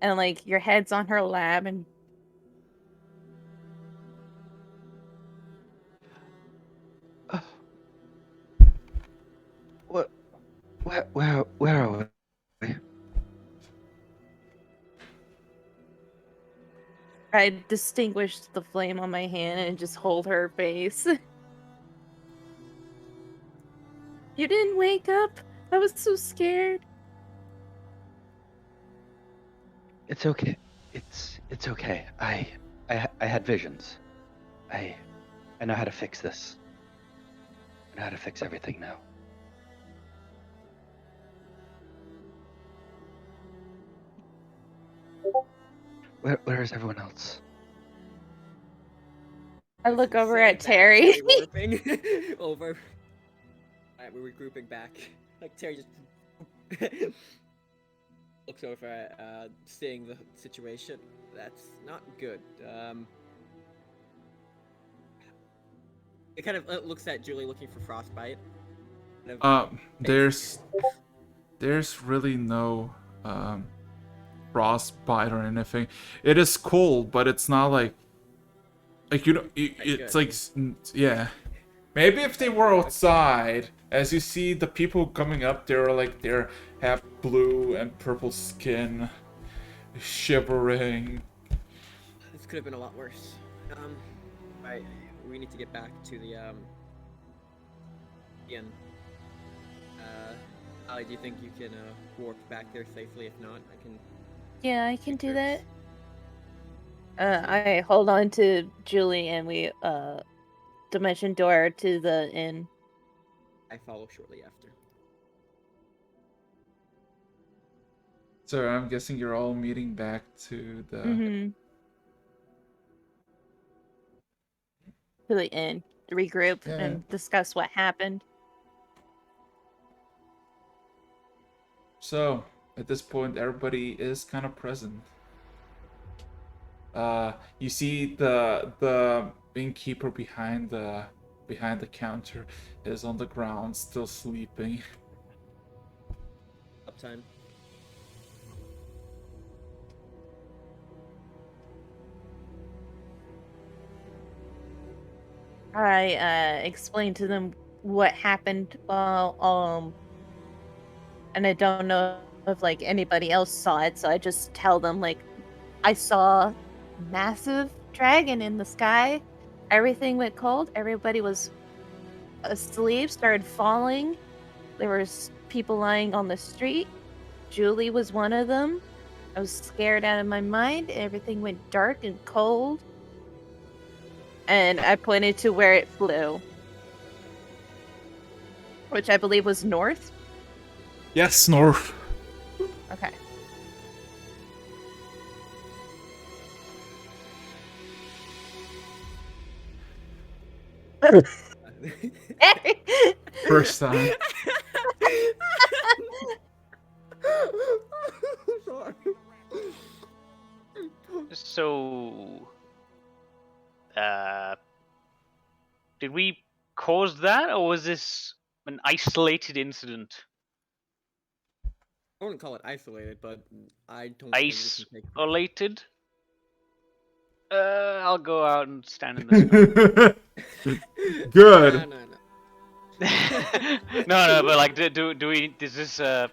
and like your head's on her lap, and What? Where are we? I distinguish the flame on my hand and just hold her face. You didn't wake up? I was so scared. It's okay. It's okay. I had visions. I know how to fix this. I know how to fix everything now. Where is everyone else? I look over Saying at that, Terry. warping over. Alright, we're regrouping back. Like Terry just looks over at seeing the situation. That's not good. It kind of looks at Julie looking for frostbite. Kind of There's really no frostbite or anything. It is cold, but it's not like you know it's like yeah. Maybe if they were outside, as you see the people coming up, they're have blue and purple skin, shivering. This could have been a lot worse. We need to get back to the inn. Ali, do you think you can warp back there safely? If not, I can. Yeah, I can do that. Trips. I hold on to Julie and we dimension door to the inn. I follow shortly after. So I'm guessing you're all meeting back to the. Mm-hmm. To the inn to regroup Yeah. and discuss what happened. So at this point, everybody is kind of present. You see the innkeeper behind the counter is on the ground, still sleeping. Uptime. I explained to them what happened. And I don't know if like anybody else saw it, so I just tell them like I saw a massive dragon in the sky. Everything went cold. Everybody was asleep, started falling. There was people lying on the street. Julie was one of them. I was scared out of my mind. Everything went dark and cold. And I pointed to where it flew, which I believe was north. Yes, north. Okay. First time. Sorry. So, did we cause that, or was this an isolated incident? I wouldn't call it isolated, but I don't think we can take. Isolated? I'll go out and stand in the Good. No. snow. No, but like, do we? Is this a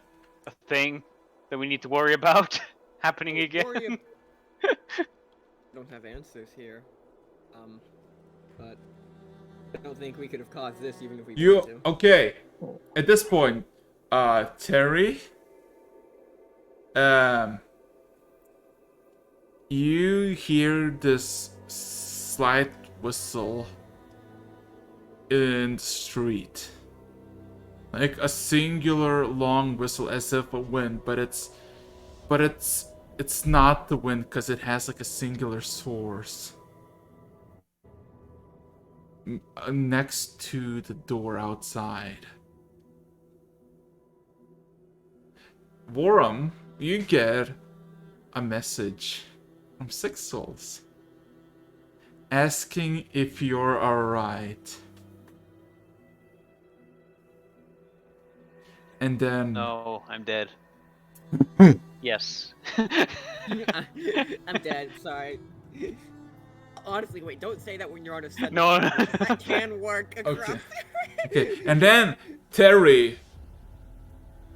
thing that we need to worry about happening again? Don't have answers here. But I don't think we could have caused this even if we wanted to. Okay. At this point, Terry, You hear this slight whistle in the street. Like a singular long whistle as if a wind, but it's not the wind because it has like a singular source. Next to the door outside. Worum, you get a message from Six Souls asking if you're alright. And then No, I'm dead. Yes. I'm dead. Sorry. Honestly, wait. Don't say that when you're on a sudden. No. That can work across. Okay. Okay, and then Terry,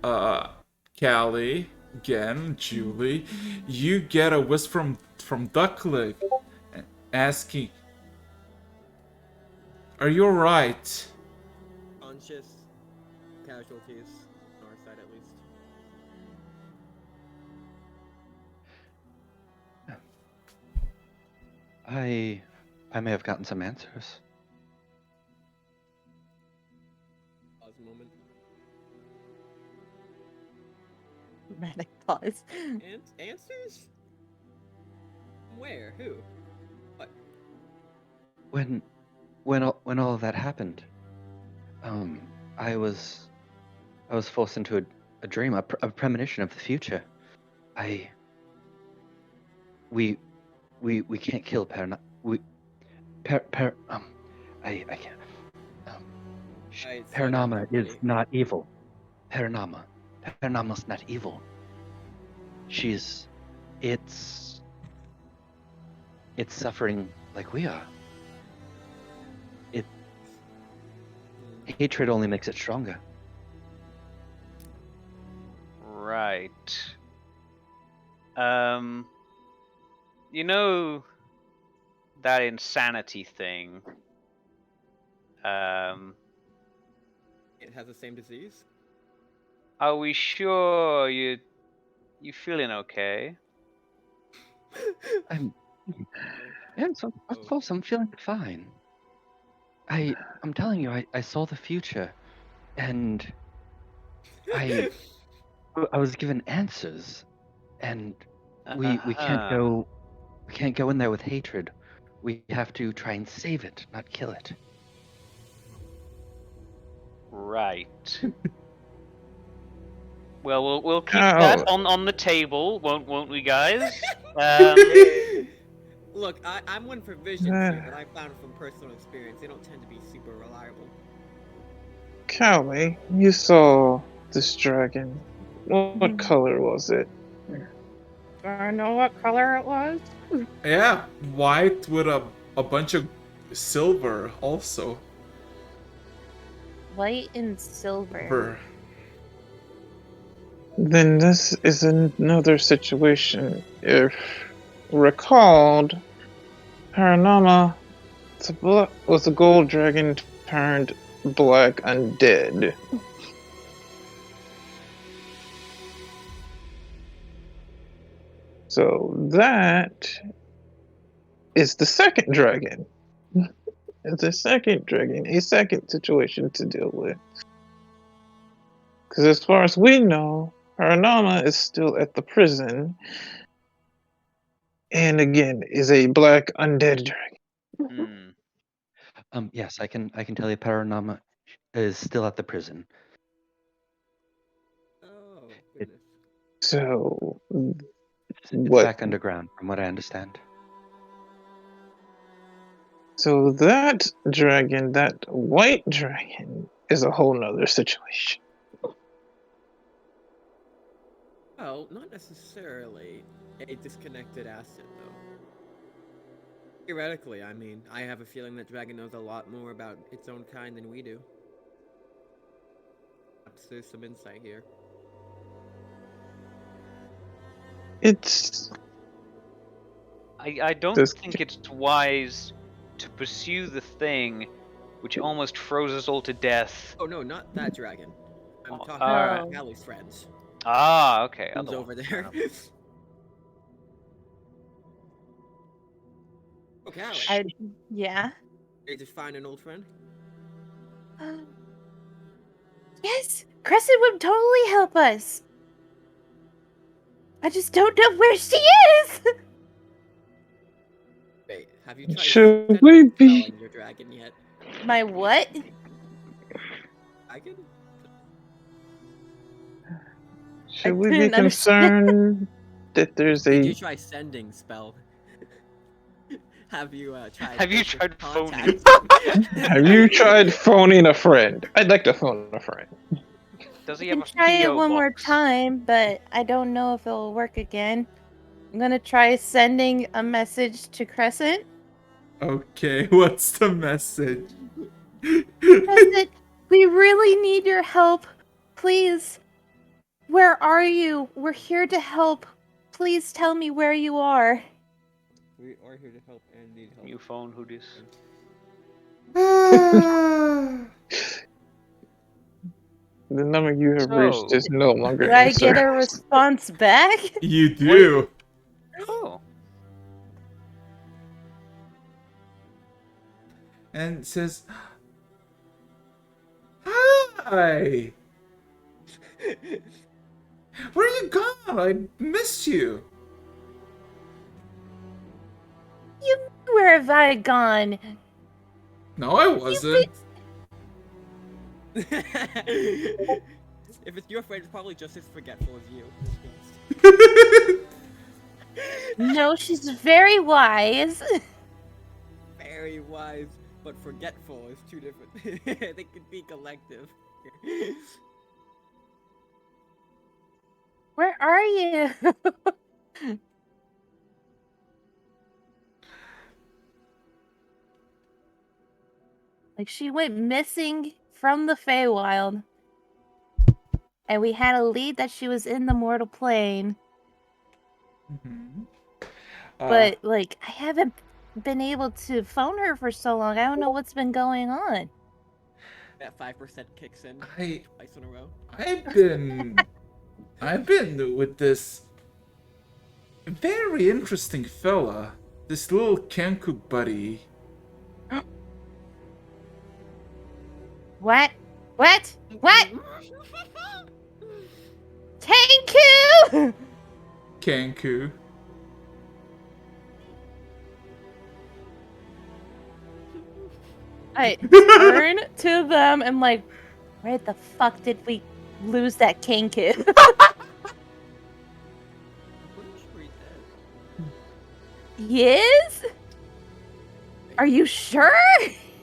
Callie, again, Julie, you get a whisper from Ducklick asking, "Are you alright?" Conscious casualties on our side, at least. I may have gotten some answers. Pause a moment. Dramatic pause. Answers? Where? Who? What? When all of that happened, I was forced into a dream, a premonition of the future. We can't kill I can't. I said Paranama is everybody. not evil. Paranama's not evil. It's suffering like we are. Hatred only makes it stronger. Right. You know that insanity thing. It has the same disease. Are we sure you feeling okay? Of course, I'm feeling fine. I'm telling you, I saw the future, and I was given answers, and we can't Uh-huh. go in there with hatred. We have to try and save it, not kill it. Right. Well, we'll keep that Oh. on the table, won't we, guys? Look, I'm one for visions here, but I found from personal experience they don't tend to be super reliable. Callie, you saw this dragon. What color was it? Do I know what color it was? Yeah, white with a bunch of silver also. White and silver. Brr. Then this is another situation. If recalled, Paranama was a gold dragon turned black undead. So that is the second dragon. It's a second dragon, a second situation to deal with. Because as far as we know, Paranama is still at the prison. And again, is a black undead dragon. Yes, I can tell you, Paranama is still at the prison. Oh, It- goodness. So, It's what? back underground, from what I understand. So that dragon, that white dragon, is a whole nother situation. Well, not necessarily a disconnected asset, though. Theoretically, I mean, I have a feeling that Dragon knows a lot more about its own kind than we do. Perhaps there's some insight here. It's I don't This- think it's wise to pursue the thing which almost froze us all to death. Oh no, not that dragon. I'm Oh, talking alright. about Allie's friends. Ah, okay. Who's other over one. there? Okay, Alex. Yeah. Ready to find an old friend? Yes, Crescent would totally help us. I just don't know where she is. Wait, have you tried Should sending we spell be? on your dragon yet? My what? Dragon? Should we be couldn't understand. concerned that there's Did you a? try sending spell? Have you tried? Have you making tried phoning? contact? Have you tried phoning a friend? I'd like to phone a friend. Does he I have can a try it PO one more box? time, but I don't know if it'll work again. I'm gonna try sending a message to Crescent. Okay, what's the message? Crescent, we really need your help. Please. Where are you? We're here to help. Please tell me where you are. We are here to help and need help. New phone, who dis? The number you have reached So- is no longer Do I in get a service. response back? You do. Oh. And it says, "Hi. Where you gone? I missed you." Where have I gone? No, I wasn't. If it's your friend, it's probably just as forgetful as you. No, she's very wise. Very wise, but forgetful is two different. They could be collective. Where are you? Like, she went missing from the Feywild. And we had a lead that she was in the mortal plane. Mhm. But, like, I haven't been able to phone her for so long. I don't know what's been going on. That 5% kicks in I twice in a row. I've been with this very interesting fella, this little Kenku buddy. What? What? What? Tenku! Kenku. I turn to them and like, where the fuck did we lose that Kenku? Pretty sure he did. He is? Are you sure?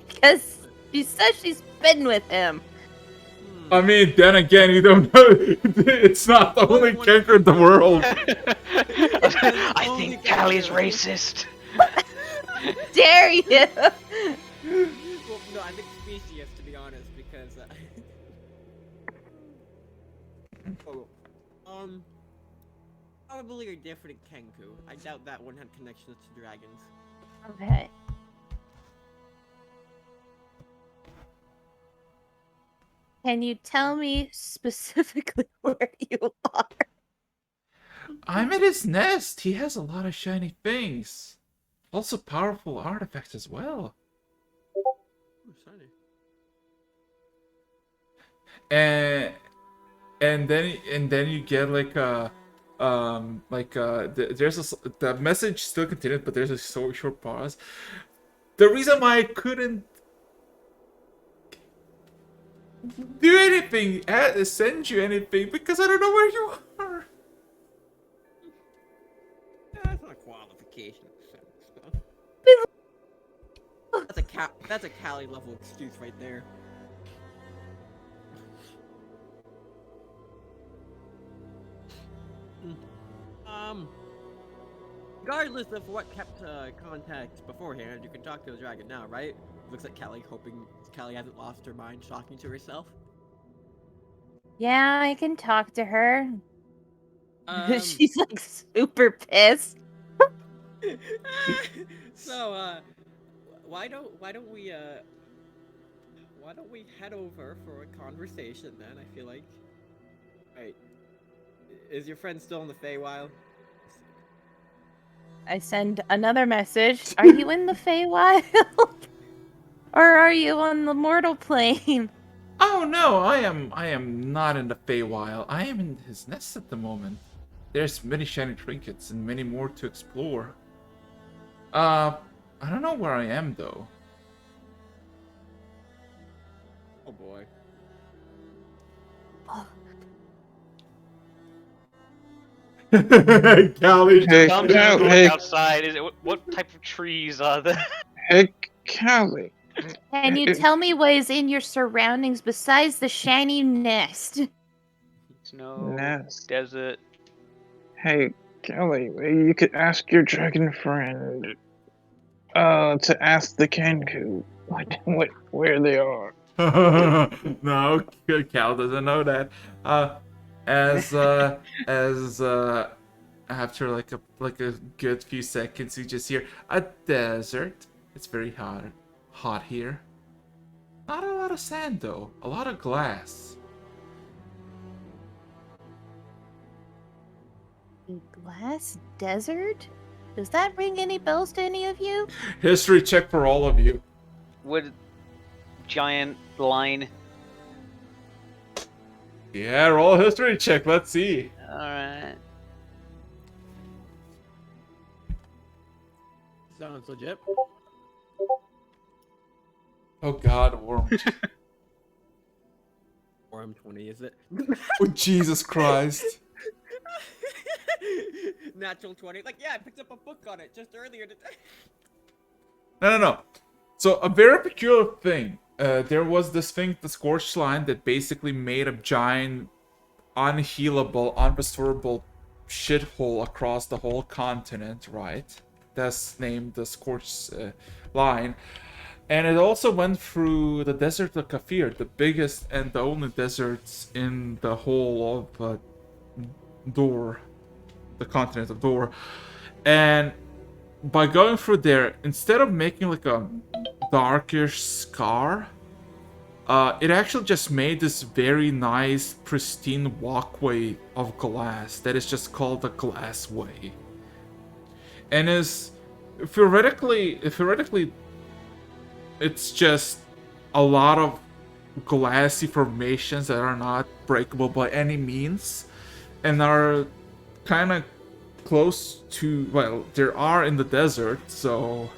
Because she says she's been with him. I mean, then again, you don't know. It's not the only Kenku in the world. I think Callie's racist. Dare you? Well, no, I think species, to be honest, because probably a different Kenku. I doubt that one had connections to dragons. Okay. Can you tell me specifically where you are? I'm at his nest. He has a lot of shiny things. Also powerful artifacts as well. Ooh, shiny. And then you get like there's the message still continued, but there's a so short pause. The reason why I couldn't do anything, send you anything, because I don't know where you are. That's not a qualification. That's a Callie level excuse right there. Regardless of what kept contact beforehand, you can talk to the dragon now, right? Looks like Callie hoping Callie hasn't lost her mind, shocking to herself. Yeah, I can talk to her. Um, She's like super pissed. so, why don't we head over for a conversation then? I feel like, right. Is your friend still in the Feywild? I send another message. Are you in the Feywild? Or are you on the mortal plane? Oh no, I am not in the Feywild. I am in his nest at the moment. There's many shiny trinkets and many more to explore. I don't know where I am though. Oh boy. Callie, Hey, Come yeah, to look hey. outside. Is it what type of trees are there? Hey, Callie. Can you tell me what is in your surroundings besides the shiny nest? Snow, Nest. desert. Hey, Kelly, you could ask your dragon friend to ask the Kenku where they are. no, Cal doesn't know that. As after like a good few seconds, you just hear a desert. It's very hot here. Not a lot of sand though. A lot of glass. Glass desert? Does that ring any bells to any of you? History check for all of you. Would giant line. Yeah, roll a history check. Let's see. Alright. Sounds legit. Oh God, worm. Worm 20, is it? Oh Jesus Christ. Natural 20. Like, yeah, I picked up a book on it just earlier today. No. So a very peculiar thing. There was this thing, the Scorched Line, that basically made a giant, unhealable, unrestorable shithole across the whole continent, right? That's named the Scorched Line. And it also went through the desert of Kafir, the biggest and the only deserts in the whole of Dor, the continent of Dor. And by going through there, instead of making like a darkish scar, it actually just made this very nice, pristine walkway of glass that is just called the Glass Way. And is theoretically, it's just a lot of glassy formations that are not breakable by any means, and are kind of close to, well, there are in the desert, so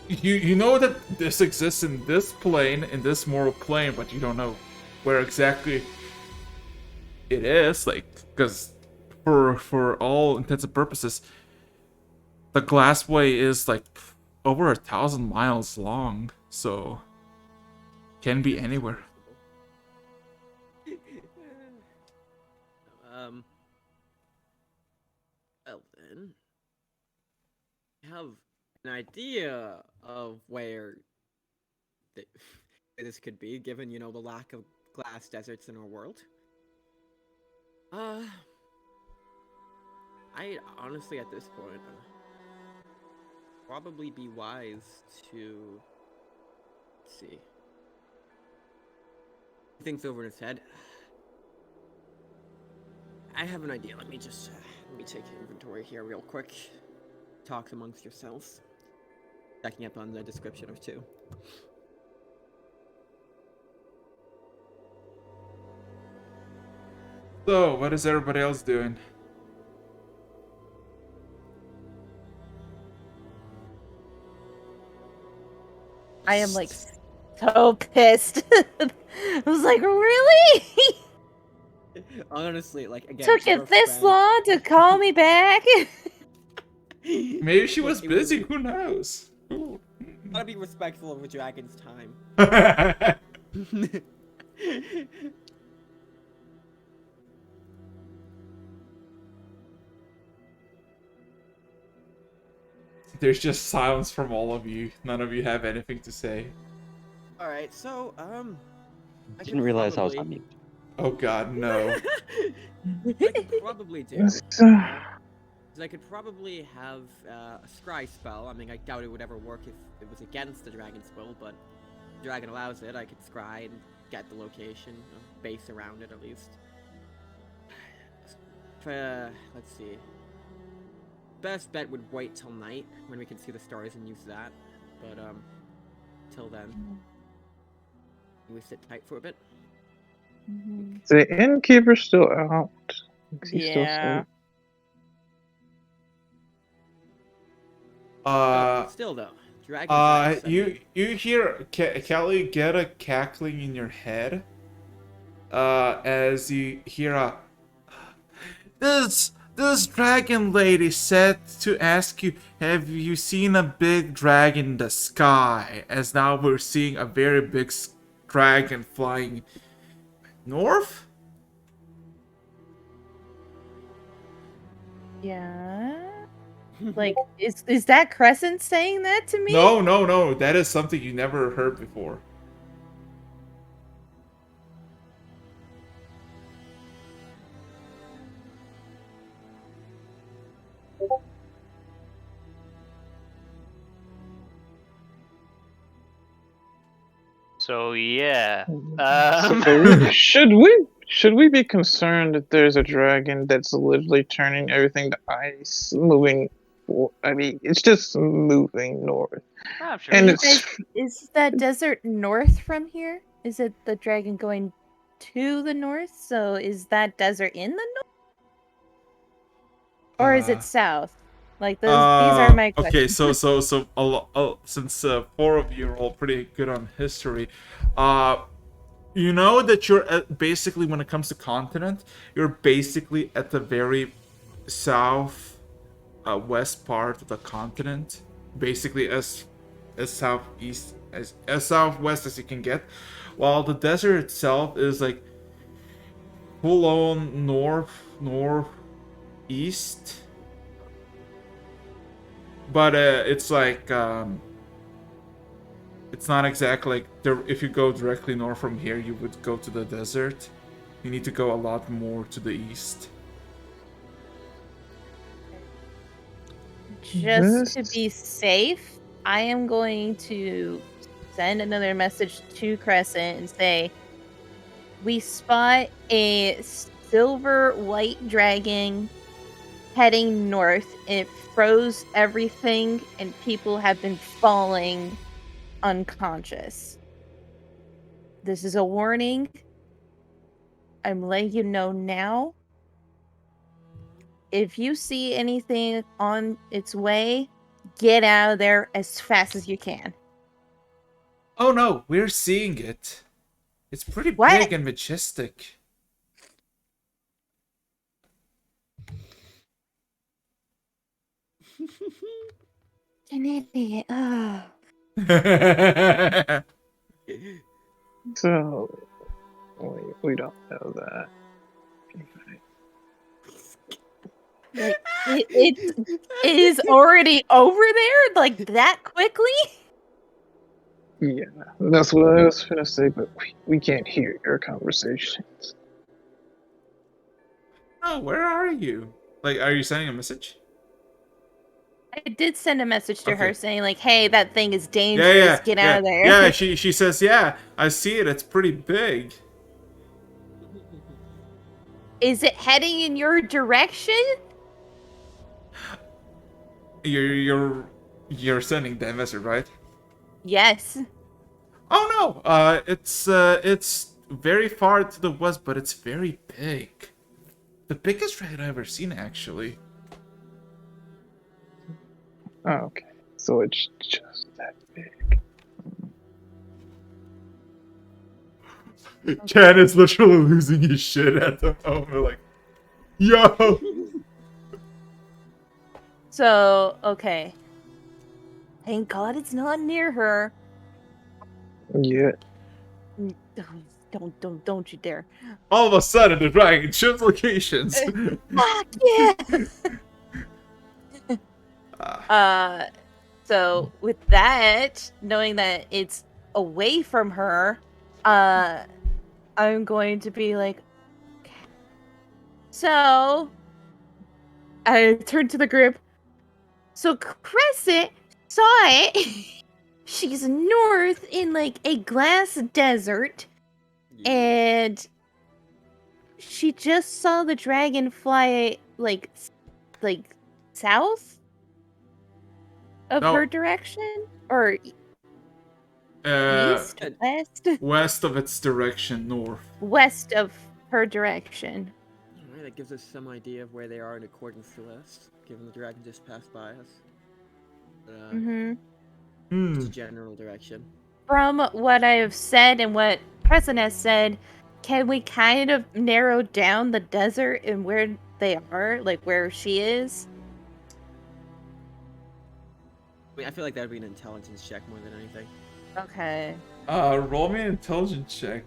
you know that this exists in this plane, in this mortal plane, but you don't know where exactly it is, like, because for all intents and purposes, the Glassway is like over 1,000 miles long, so can be anywhere. Well then, I have an idea of where this could be, given, you know, the lack of glass deserts in our world. I honestly, at this point, probably be wise to, let's see, he thinks over in his head. I have an idea. Let me take inventory here real quick. Talk amongst yourselves. Checking up on the description or two. So, what is everybody else doing? I am like so pissed. I was like, really? Honestly, like, again, Took you're it a this friend. long to call me back? Maybe she was It was- busy, who knows? Ooh. Gotta be respectful of a dragon's time. There's just silence from all of you. None of you have anything to say. Alright, so, I Didn't realize I was on mute. Oh God, no. I could probably do. Yes, 'Cause I could probably have a scry spell. I mean, I doubt it would ever work if it was against the dragon spell, but dragon allows it, I could scry and get the location, a base around it at least. Let's see. Best bet would wait till night when we can see the stars and use that. But till then, we sit tight for a bit. Mhm. Is the innkeeper still out? Is he still Yeah. asleep? Still though, dragons. I mean, You hear Kelly get a cackling in your head. As you hear a this dragon lady said to ask you, have you seen a big dragon in the sky? As now we're seeing a very big dragon flying north. Yeah. Like, is that Crescent saying that to me? No. That is something you never heard before. So yeah. So should we be concerned that there's a dragon that's literally turning everything to ice, moving? I mean, it's just moving north, I'm sure. and You it's guys, is that desert north from here? Is it the dragon going to the north? So is that desert in the north? Or is it south? Like these are my questions. Okay, so since 4 of you are all pretty good on history, you know that you're basically, when it comes to continent, you're basically at the very south west part of the continent, basically as southeast as southwest as you can get, while the desert itself is like full on northeast. But it's like it's not exactly like if you go directly north from here, you would go to the desert. You need to go a lot more to the east. Just to be safe, I am going to send another message to Crescent and say, we spot a silver white dragon heading north. It froze everything and people have been falling unconscious. This is a warning. I'm letting you know now. If you see anything on its way, get out of there as fast as you can. Oh no, we're seeing it. It's pretty What? big and majestic. An idiot. Ugh. so we don't know that. Like, it is already over there like that quickly? Yeah, that's what I was gonna say, but we can't hear your conversations. Oh, where are you? Like, are you sending a message? I did send a message to Okay. her saying like, "Hey, that thing is dangerous. Get out of there." Yeah, she says, yeah, I see it. It's pretty big. Is it heading in your direction? You're sending that message, right? Yes. Oh no, it's very far to the west, but it's very big. The biggest dragon I've ever seen, actually. Oh, okay, so it's just that big. Ken is literally losing his shit at the moment, like, yo. So, okay. Thank God it's not near her. Yeah. Don't you dare. All of a sudden, the dragon shifts locations. Fuck yeah! So with that, knowing that it's away from her, I'm going to be like, okay. So I turn to the group. So Crescent saw it she's north in like a glass desert, Yeah. and she just saw the dragon fly like south of No. her direction, or east, Uh, west, West of its direction, north. west of her direction. Alright, that gives us some idea of where they are in accordance to us, given the dragon just passed by us. But, Mm-hmm. just a general direction. From what I have said and what Preston has said, can we kind of narrow down the desert and where they are, like where she is? I mean, I feel like that would be an intelligence check more than anything. Okay. Roll me an intelligence check.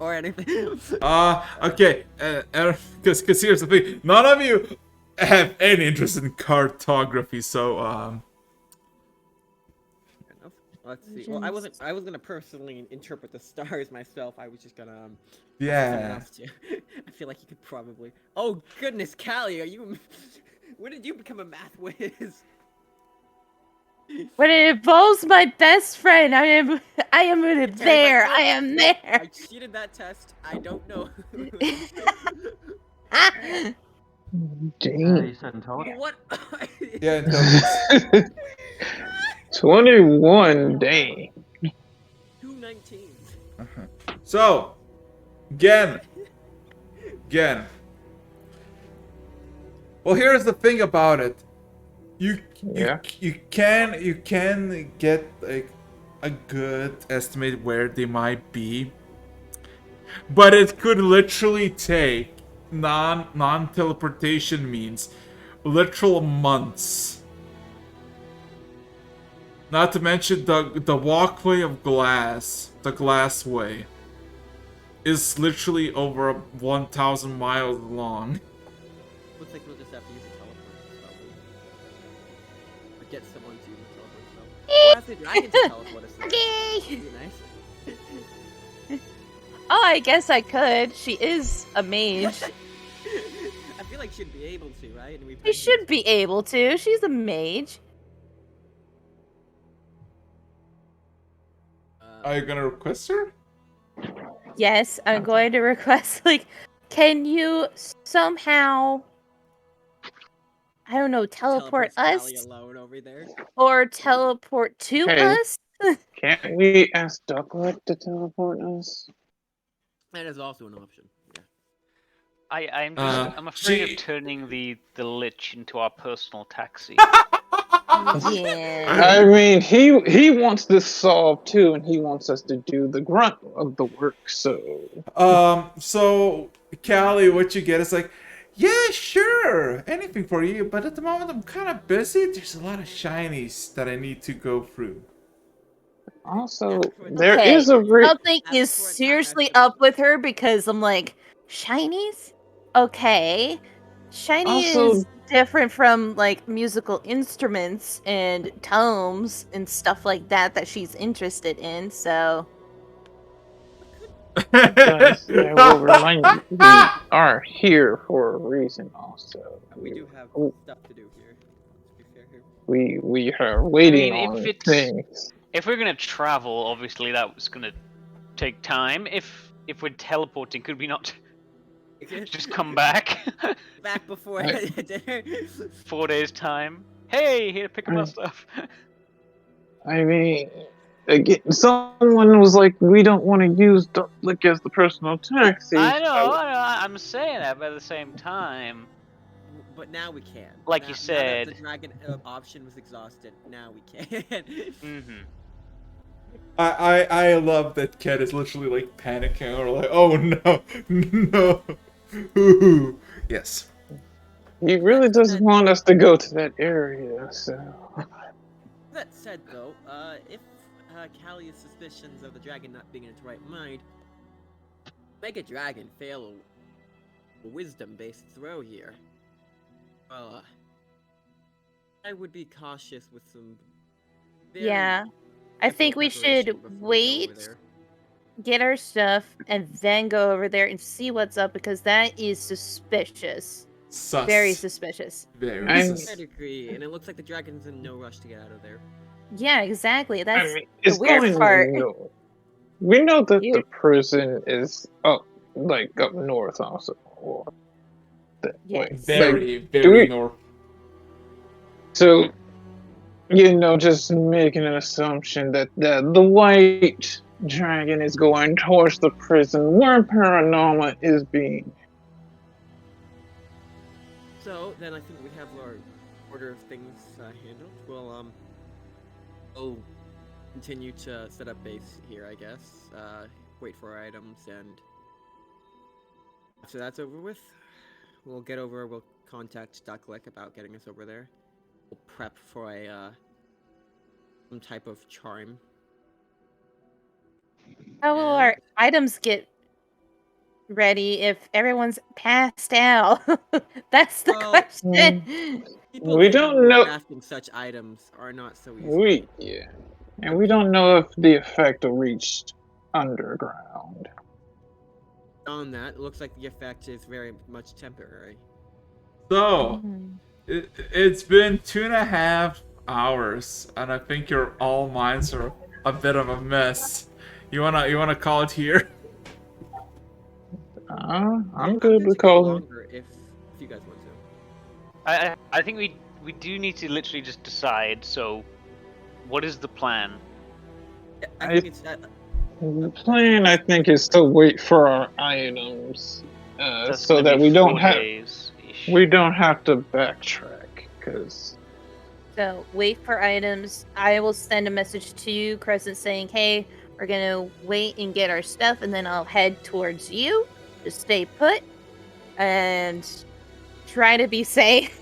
Or anything. Okay, because here's the thing, none of you have any interest in cartography, so, Fair enough. Let's see. Well, I was gonna personally interpret the stars myself. I was just gonna yeah. enough to. I feel like you could probably. Oh goodness, Callie, are you? When did you become a math whiz? When it involves my best friend, I am there. but- I am I there. cheated that test. I don't know. Dang. You said intelligence. What? Yeah, intelligence. 21, dang. 219s. So, again. Well, here's the thing about it. You Yeah. can get like a good estimate where they might be, but it could literally take non-teleportation means literal months. Not to mention the walkway of glass, the glass way, is literally over 1,000 miles long. Looks like we'll just have to use a teleport probably. Or get someone to teleport themselves. Or ask the dragon to teleport us. Okay. That'd be nice. Oh, I guess I could. She is a mage. I feel like she'd be able to, right? And She should be able to. She's a mage. Are you gonna request her? Yes, I'm going to request, like, can you somehow, I don't know, teleport Callie us alone over there. or teleport to Hey. us? Can't we ask Ducklet to teleport us? That is also an option. Yeah. I'm afraid she- of turning the Lich into our personal taxi. Yeah. I mean, he wants this solved too, and he wants us to do the grunt of the work, so... So, Callie, what you get is like, yeah, sure, anything for you, but at the moment I'm kind of busy. There's a lot of shinies that I need to go through. Also, there Okay, is a... Something Ask is for a time seriously estimate. up with her because I'm like, shinies? Okay. Shiny Also- is different from like musical instruments and tomes and stuff like that she's interested in, so Guys, I will remind you, we are here for a reason also. We do have Oh. stuff to do here. To be fair here. We are waiting I mean, on if it's- things. If we're gonna travel, obviously that was gonna take time. If we're teleporting, could we not just come back? Back before I- dinner. 4 days time. Hey, here to pick up our Mm. stuff. I mean, again, someone was like, we don't want to use Ducklick as the personal taxi. I know, I'm saying that, but at the same time, But now we can. Like Now- you now that said. the dragon option was exhausted. Now we can. I love that Cat is literally like panicking or like, oh no, no. Ooh. Yes. He really doesn't want us to go to that area, so... That said, though, if Callie's suspicions of the dragon not being in its right mind make a dragon fail a wisdom-based throw here, I would be cautious with some. very yeah. I careful think we preparation should before we go over wait, there. get our stuff, and then go over there and see what's up because that is suspicious. Sus. Very suspicious. Very And- sus. I agree, and it looks like the dragon's in no rush to get out of there. Yeah, exactly. That's I mean, the it's weird going part. north. We know that You- the prison is up north also. Or that way. Yes. Very, do very we- north. So, just making an assumption that the white dragon is going towards the prison where Paranorma is being. So then I think we have our order of things handled. We'll continue to set up base here, I guess. Wait for our items, and after that's over with, we'll get over. We'll contact Ducklick about getting us over there. We'll prep for a some type of charm. How will And- our items get ready if everyone's passed out? That's the Well, question. People We who don't are know- crafting such items are not so easy. And we don't know if the effect reached underground. On that, it looks like the effect is very much temporary. So, Mhm. it's been 2.5 hours, and I think your all minds are a bit of a mess. You wanna call it here? I'm good with calling. Longer if you guys want to. I think we do need to literally just decide. So, what is the plan? Yeah, I- I think it's The plan, I think, is to wait for our items, That's so gonna that be we don't 4 have days-ish. to backtrack. Because So wait for items. I will send a message to you, Crescent, saying, "Hey, we're gonna wait and get our stuff, and then I'll head towards you. Just stay put and try to be safe."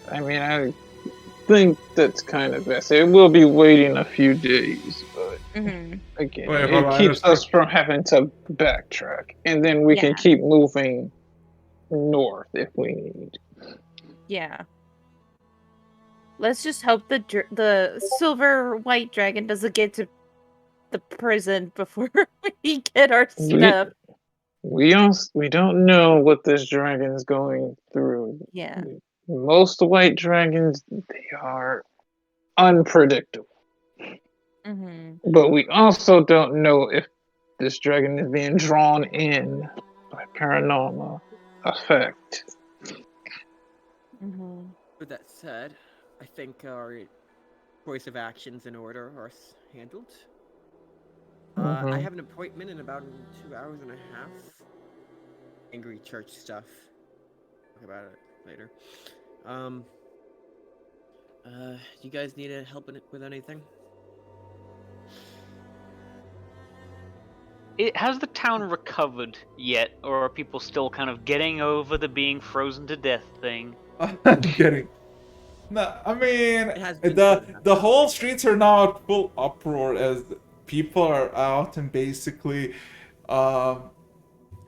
I mean, I think that's kind of best. It will be waiting a few days, but hmm again, Wait, hold it on, keeps I us from having to backtrack, and then we can Yeah. keep moving north if we need. Yeah. Let's just hope the silver white dragon doesn't get to the prison before we get our We- stuff. We don't know what this dragon is going through. Yeah. Most white dragons, they are unpredictable. hmm But we also don't know if this dragon is being drawn in by paranormal effect. hmm With that said, I think our choice of actions in order are handled. I Mhm. have an appointment in about 2 hours and a half. Angry church stuff. Talk about it later. You guys need help with anything? Has the town recovered yet, or are people still kind of getting over the being frozen to death thing? I'm kidding. No, I mean It has been the whole streets are now at full uproar as people are out and basically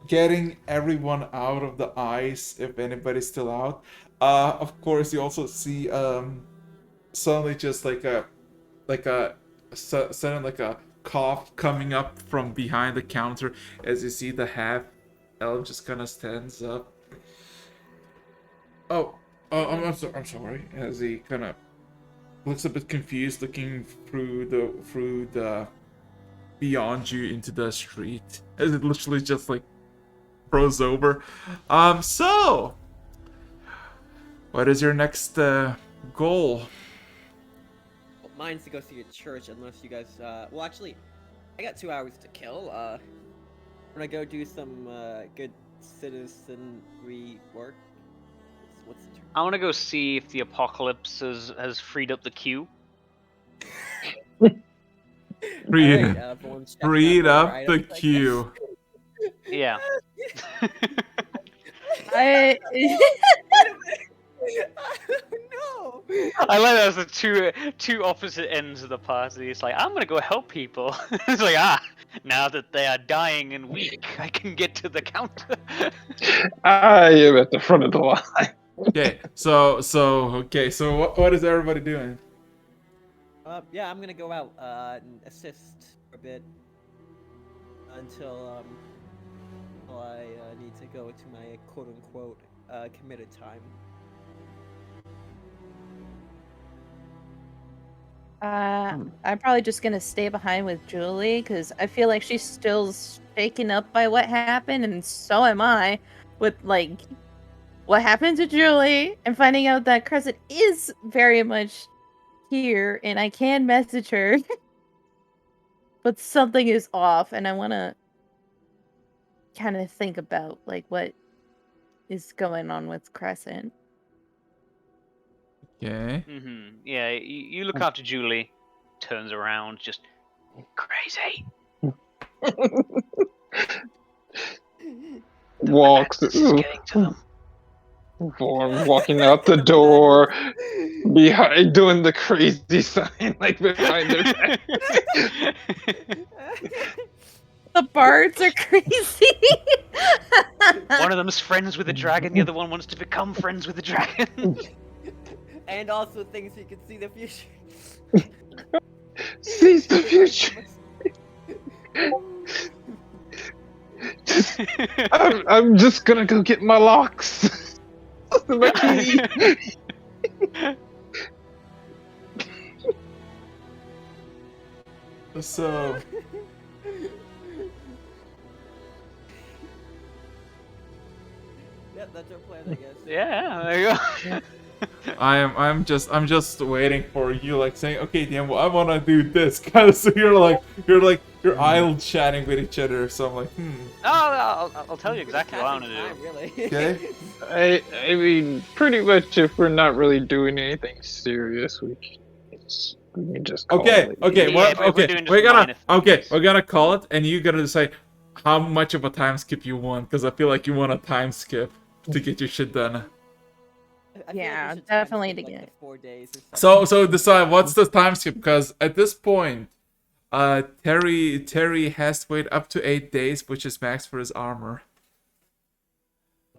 getting everyone out of the ice if anybody's still out. Of course, you also see suddenly just like a sudden like a cough coming up from behind the counter as you see the half elf just kind of stands up. Oh, I'm sorry. As he kind of looks a bit confused, looking through the beyond you into the street, as it literally just like froze over. So, what is your next goal? Well, mine's to go see a church, unless you guys. Well, actually, I got 2 hours to kill. I'm gonna go do some good citizenry work. What's the term? I want to go see if the apocalypse has freed up the queue. Freed, Alright, everyone's checking out freed their up the items, I guess. queue. Yeah. I No. I like that as the two opposite ends of the party. It's like, I'm gonna go help people. It's like, now that they are dying and weak, I can get to the counter. I am at the front of the line. Okay, so what is everybody doing? Yeah, I'm gonna go out and assist for a bit until Well, I need to go to my quote-unquote committed time. I'm probably just gonna stay behind with Julie because I feel like she's still shaken up by what happened, and so am I. With like what happened to Julie and finding out that Crescent is very much here, and I can message her, but something is off, and I want to kind of think about like what is going on with Crescent. Okay. Yeah, you look after Julie, turns around, just crazy. Walks. Just getting to them. Vorm walking out the door, behind doing the crazy sign like behind their back. The bards are crazy. One of them's friends with a dragon, the other one wants to become friends with the dragon. And also thinks he can see the future. Sees the future. I'm just gonna go get my locks. My key. So Yep, that's our plan, I guess. Yeah, there you go. I'm just waiting for you like saying, okay, Dan, well, I wanna do this, kind of. So you're idle chatting with each other. So I'm like, I'll tell you exactly what I want to Time, do. really. okay. I mean, pretty much if we're not really doing anything serious, we can just call Okay, it. okay, Yeah, well, but we're okay, doing just we're gonna, minor okay, things. we're gonna call it, and you're gonna decide how much of a time skip you want, because I feel like you want a time skip to get your shit done. I feel like we Yeah, should definitely time skip, to like, get- the 4 days or something. So decide what's the time skip, because at this point, Terry has to wait up to 8 days, which is max for his armor.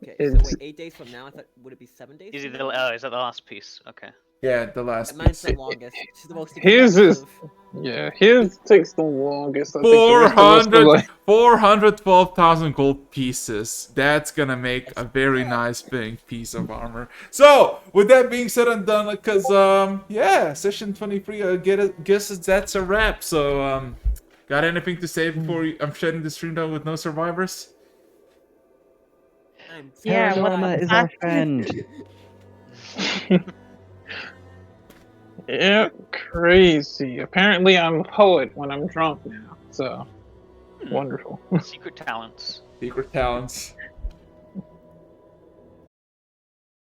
Okay, so It's- wait, 8 days from now? I thought, would it be 7 days? Is from it now? is that the last piece? Okay. Yeah, the last Mine's piece. the longest. It's the most His is- expensive. Yeah, his takes the longest. I think the rest of us are 400, like, 412,000 gold pieces. That's gonna make a very nice big piece of armor. So, with that being said and done, because, yeah, session 23, I guess that's a wrap. So, got anything to say before I'm shutting the stream down with no survivors? I'm Yeah, sorry. what Paranorma the is our fuck? friend. yeah, crazy. Apparently, I'm a poet when I'm drunk now. So, wonderful. Secret talents. Secret talents.